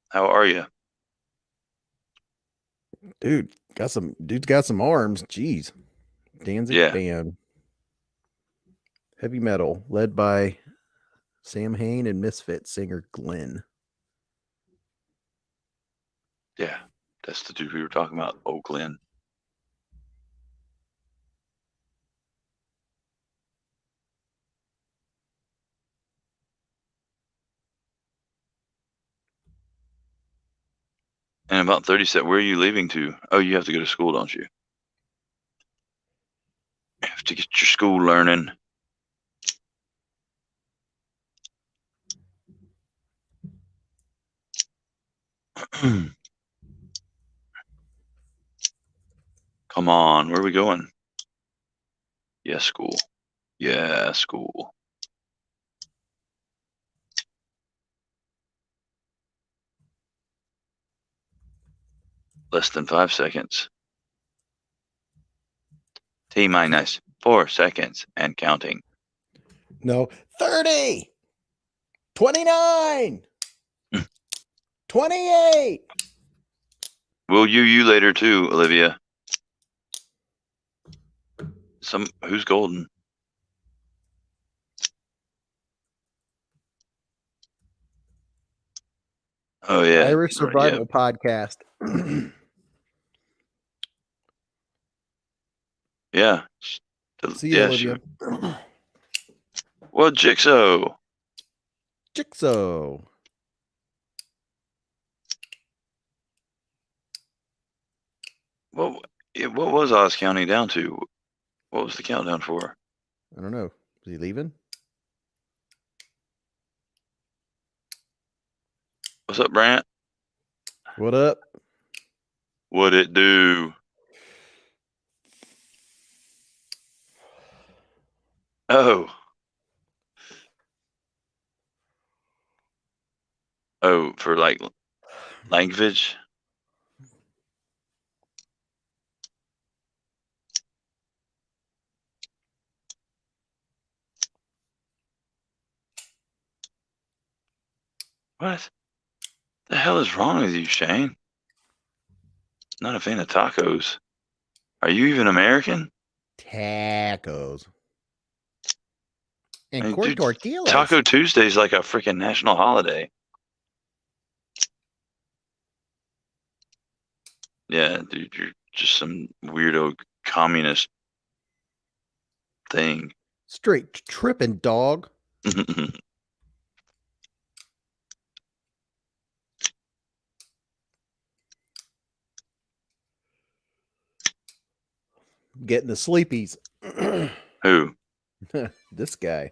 How are you? Dude's got some arms. Jeez. Danzig Band. Heavy metal, led by Sam Hain and Misfit singer Glenn. Yeah, that's the dude we were talking about. Oh, Glenn. And about 30 seconds, where are you leaving to? Oh, you have to go to school, don't you? You have to get your school learning. Come on, where are we going? Yeah, school. Yeah, school. Less than 5 seconds. T-minus 4 seconds and counting. No. 30. 29. 28. We'll you later too, Olivia. Who's golden? Oh yeah, Irish right, yeah. Survival Podcast. Yeah. See you, Olivia. Well, Jigsaw. Jigsaw. What was Oz counting down to? What was the countdown for? I don't know. Is he leaving? What's up, Brant? What up? What'd it do? Oh. Oh, for like language? What the hell is wrong with you, Shane? Not a fan of tacos. Are you even American? Tacos. And I mean, corn dude, tortillas. Taco Tuesday is like a freaking national holiday. Yeah, dude, you're just some weirdo communist thing. Straight tripping, dog. Getting the sleepies. Who? This guy.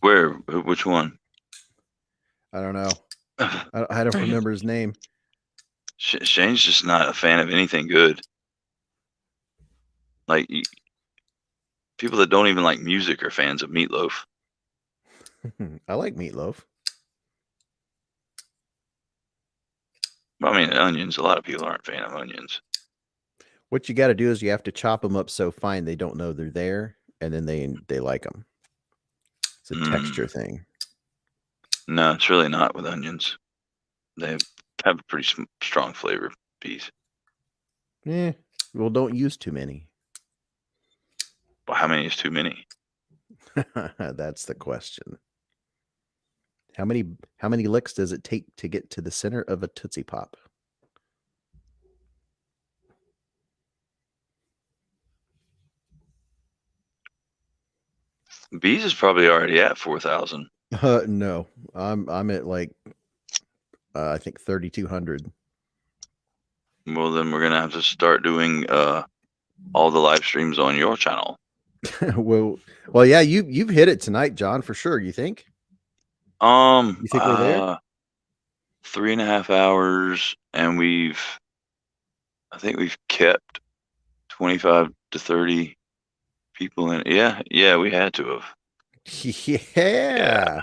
Where? Which one? I don't know. I don't remember his name. Shane's just not a fan of anything good. Like people that don't even like music are fans of Meatloaf. I like meatloaf. I mean, onions. A lot of people aren't a fan of onions. What you got to do is you have to chop them up so fine they don't know they're there, and then they like them. It's a texture thing. No, it's really not with onions. They have a pretty strong flavor piece. Yeah. Well, don't use too many. Well, how many is too many? That's the question. How many licks does it take to get to the center of a Tootsie Pop? Bees is probably already at 4,000. No, I'm at like I think 3,200. Well, then we're gonna have to start doing all the live streams on your channel. well, yeah, you've hit it tonight, John, for sure. You think? You think we're there? 3.5 hours, and I think we've kept 25 to 30 people in. Yeah, we had to have. Yeah.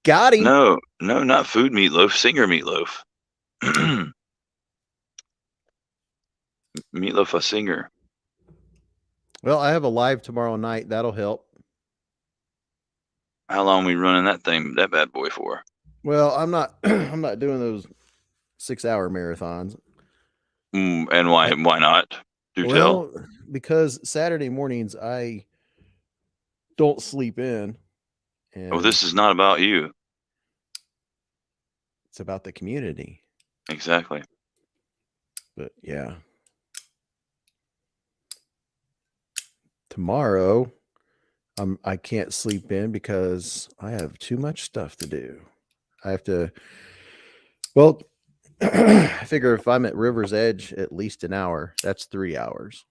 Got him. No, not food meatloaf, singer meatloaf. Meatloaf a singer. Well, I have a live tomorrow night. That'll help. How long we running that bad boy for? Well, I'm not I'm not doing those 6-hour marathons. And why not? Do tell. Because Saturday mornings I don't sleep in. And this is not about you. It's about the community. Exactly. But yeah. Tomorrow, I can't sleep in because I have too much stuff to do. I have to. Well, I figure if I'm at River's Edge at least an hour, that's 3 hours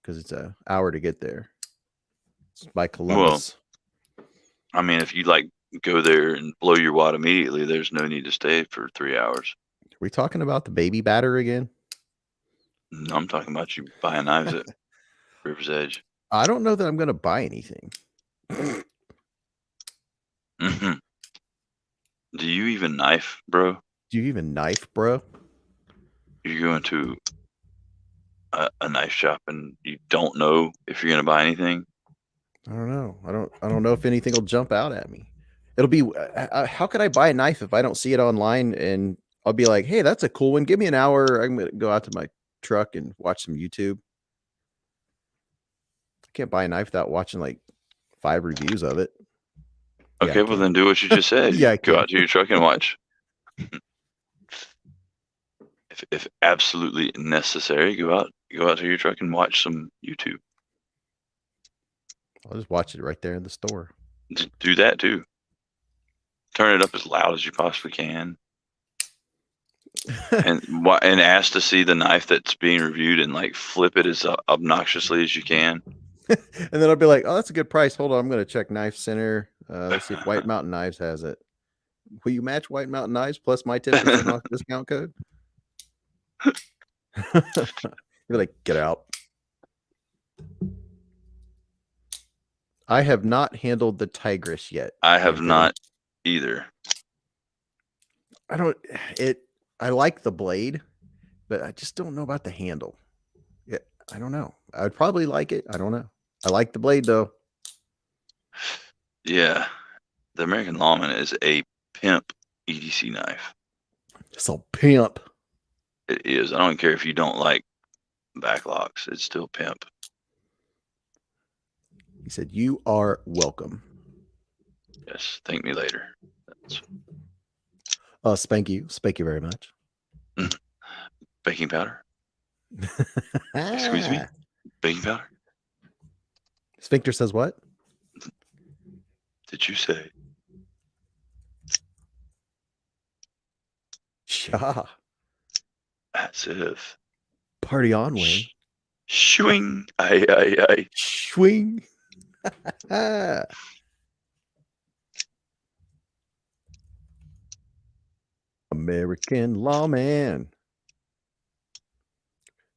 because it's an hour to get there. It's by Columbus. Well, I mean, if you go there and blow your wad immediately, there's no need to stay for 3 hours. Are we talking about the baby batter again? No, I'm talking about you buying knives at River's Edge. I don't know that I'm going to buy anything. Mm-hmm. Do you even knife, bro? Do you even knife, bro? You're going to a knife shop and you don't know if you're going to buy anything? I don't know. I don't know if anything will jump out at me. It'll be how could I buy a knife if I don't see it online and I'll be like, "Hey, that's a cool one. Give me an hour. I'm going to go out to my truck and watch some YouTube." I can't buy a knife without watching like 5 reviews of it. Yeah, Okay, I well can. then do what you just said. Yeah, I Go can. out to your truck and watch. If absolutely necessary, go out to your truck and watch some YouTube. I'll just watch it right there in the store. Do that too. Turn it up as loud as you possibly can, and ask to see the knife that's being reviewed, and like flip it as obnoxiously as you can. And then I'll be like, "Oh, that's a good price. Hold on, I'm going to check Knife Center. Let's see if White Mountain Knives has it. Will you match White Mountain Knives plus my 10% off discount code?" You're like, "Get out." I have not handled the Tigress yet. I have Anthony. not either. I don't. It. I like the blade, but I just don't know about the handle. Yeah, I don't know. I would probably like it. I don't know. I like the blade though. Yeah, the American Lawman is a pimp EDC knife. It's a pimp. It is. I don't care if you don't like backlocks. It's still pimp. He said, "You are welcome." Yes. Thank me later. Spank you. Spank you very much. Baking powder. Excuse me. Baking powder. Sphincter says what? Did you say? Yeah. As if. Party on, Wayne. Swing. Aye. Swing. American Lawman.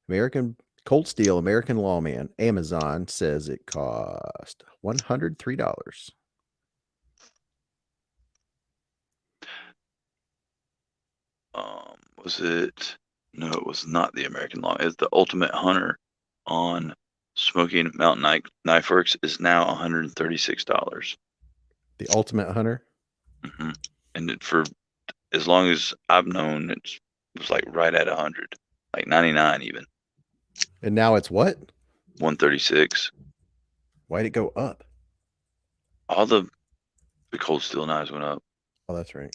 American Cold Steel American Lawman. Amazon says it cost $103. Was it? No, it was not the American Lawman. It's the Ultimate Hunter on Smoky Mountain Knife Works is now $136. The Ultimate Hunter. Mm-hmm. And for as long as I've known, it was like right at 100, like 99 even. And now it's what? 136. Why'd it go up? All the cold steel knives went up. Oh, that's right.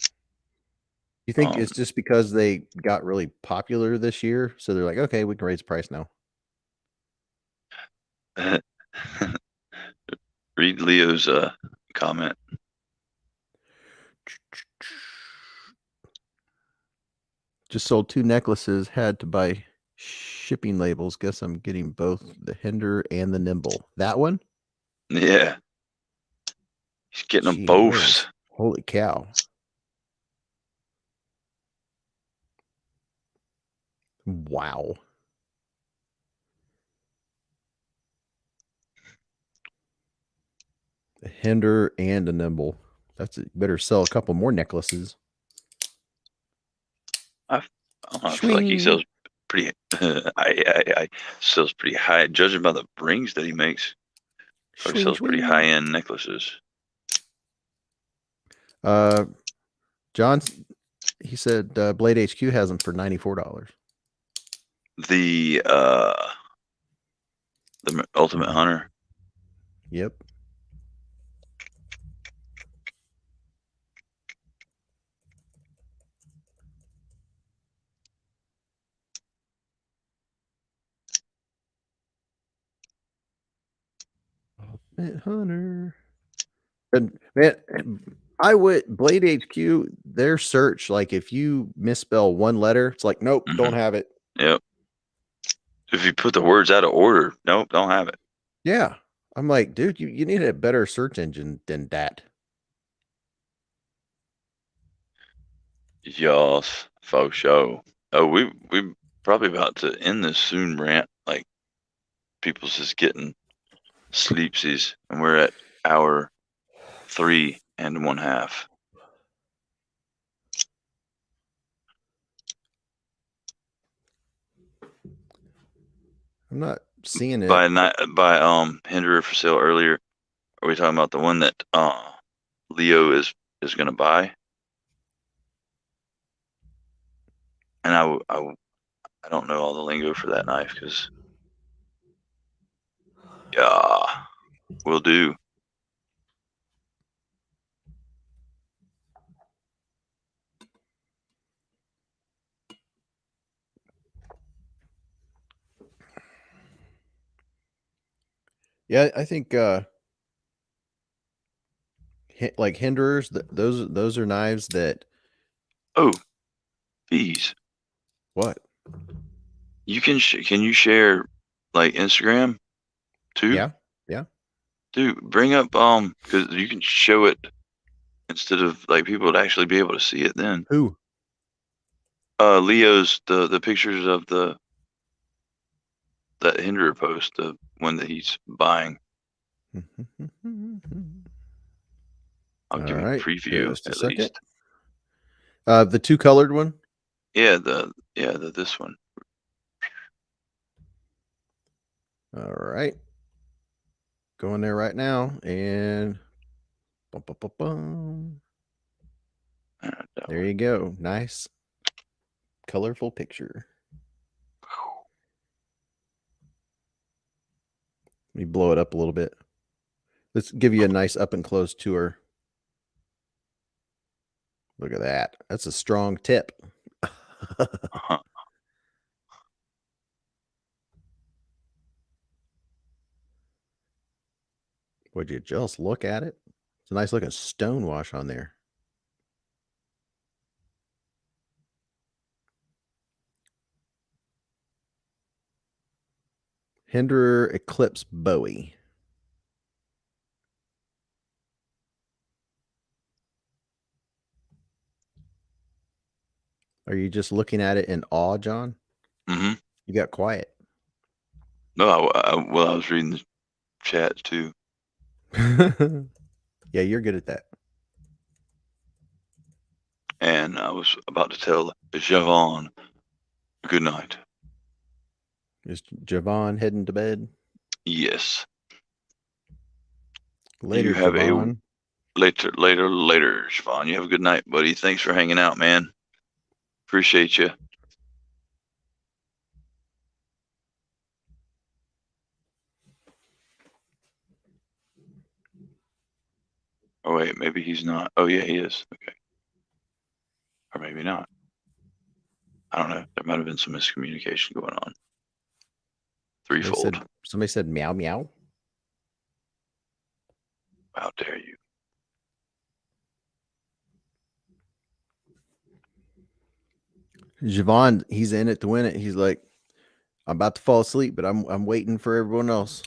You think it's just because they got really popular this year, so they're like, okay, we can raise the price now. Read Leo's comment. Just sold 2 necklaces, had to buy shipping labels. Guess I'm getting both the Hinder and the Nimble. That one? Yeah. He's getting them Gee both. whiz. Holy cow. Wow. A Hinder and a Nimble. That's it. Better sell a couple more necklaces. I feel like he sells pretty. I sells pretty high, judging by the rings that he makes. Probably sells pretty high end necklaces. John, he said Blade HQ has them for $94. The Ultimate Hunter. Yep. Ultimate Hunter. And man, I would Blade HQ, their search, like if you misspell one letter, it's like, nope, don't have it. Yep. If you put the words out of order, nope, don't have it. Yeah. I'm like, dude, you need a better search engine than that. Yes, faux show. Oh, we probably about to end this soon, Brant. Like people's just getting sleepsies, and we're at hour 3 1/2. I'm not seeing it. By Hinderer for sale earlier. Are we talking about the one that Leo is going to buy? And I don't know all the lingo for that knife because yeah, will do. Yeah, I think like hinderers, those are knives that. Oh, bees. What? You can can you share like Instagram too? Yeah, yeah. Dude, bring up because you can show it instead of like people would actually be able to see it then. Who? Leo's the pictures of that Hinderer post, the one that he's buying. I'll All give you a right, preview just a at second. least. The two colored one. Yeah, this one. All right, going there right now, and bum, bum, bum, bum. There you go. Nice, colorful picture. Let me blow it up a little bit. Let's give you a nice up and close tour. Look at that. That's a strong tip. Would you just look at it? It's a nice looking stone wash on there. Hinderer Eclipse Bowie. Are you just looking at it in awe, John? Mm-hmm. You got quiet. No, well, I was reading the chat too. Yeah, you're good at that. And I was about to tell Javon good night. Is Javon heading to bed? Yes. Later, You have Javon. later, Javon. You have a good night, buddy. Thanks for hanging out, man. Appreciate you. Oh wait, maybe he's not. Oh yeah, he is. Okay. Or maybe not. I don't know. There might have been some miscommunication going on. Threefold. Somebody said meow meow. How dare you? Javon, he's in it to win it. He's like, I'm about to fall asleep, but I'm waiting for everyone else.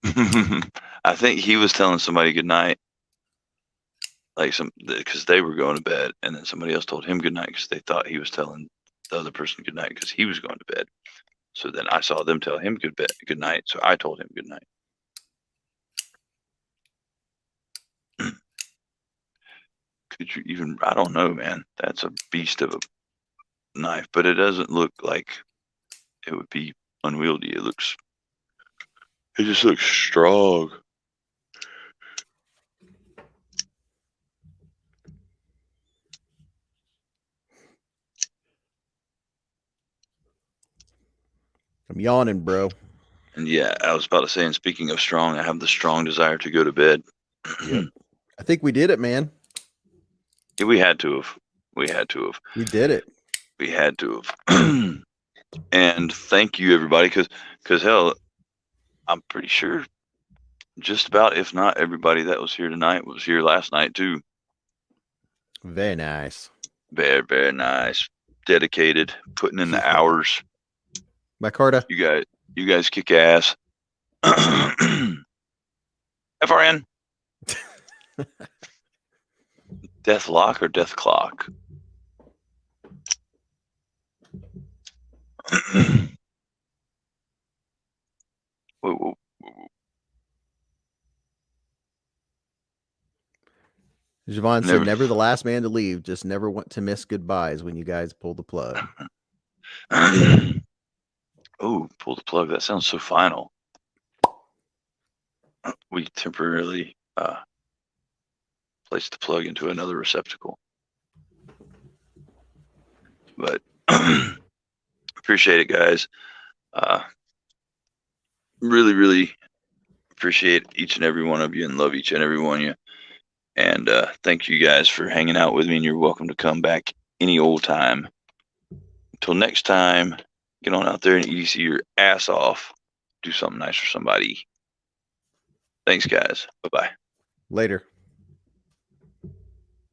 I think he was telling somebody good night, like because they were going to bed, and then somebody else told him good night because they thought he was telling the other person good night because he was going to bed. So then I saw them tell him good night, so I told him good night. Could you even? I don't know, man. That's a beast of a knife, but it doesn't look like it would be unwieldy. It just looks strong. I'm yawning, bro. And yeah, I was about to say, and speaking of strong, I have the strong desire to go to bed. Yep. I think we did it, man. Yeah, we had to have. We had to have. We did it. We had to have. And thank you, everybody, because hell, I'm pretty sure just about, if not everybody that was here tonight was here last night too. Very nice. Very, very nice. Dedicated, putting in the hours. My Carta. You guys kick ass. FRN. Death lock or death clock? Whoa. Javon said, never the last man to leave, just never want to miss goodbyes when you guys pull the plug. Oh, pull the plug. That sounds so final. We temporarily place the plug into another receptacle. But appreciate it, guys. Really, really appreciate each and every one of you and love each and every one of you. And thank you guys for hanging out with me, and you're welcome to come back any old time. Until next time, get on out there and eat your ass off. Do something nice for somebody. Thanks, guys. Bye-bye. Later.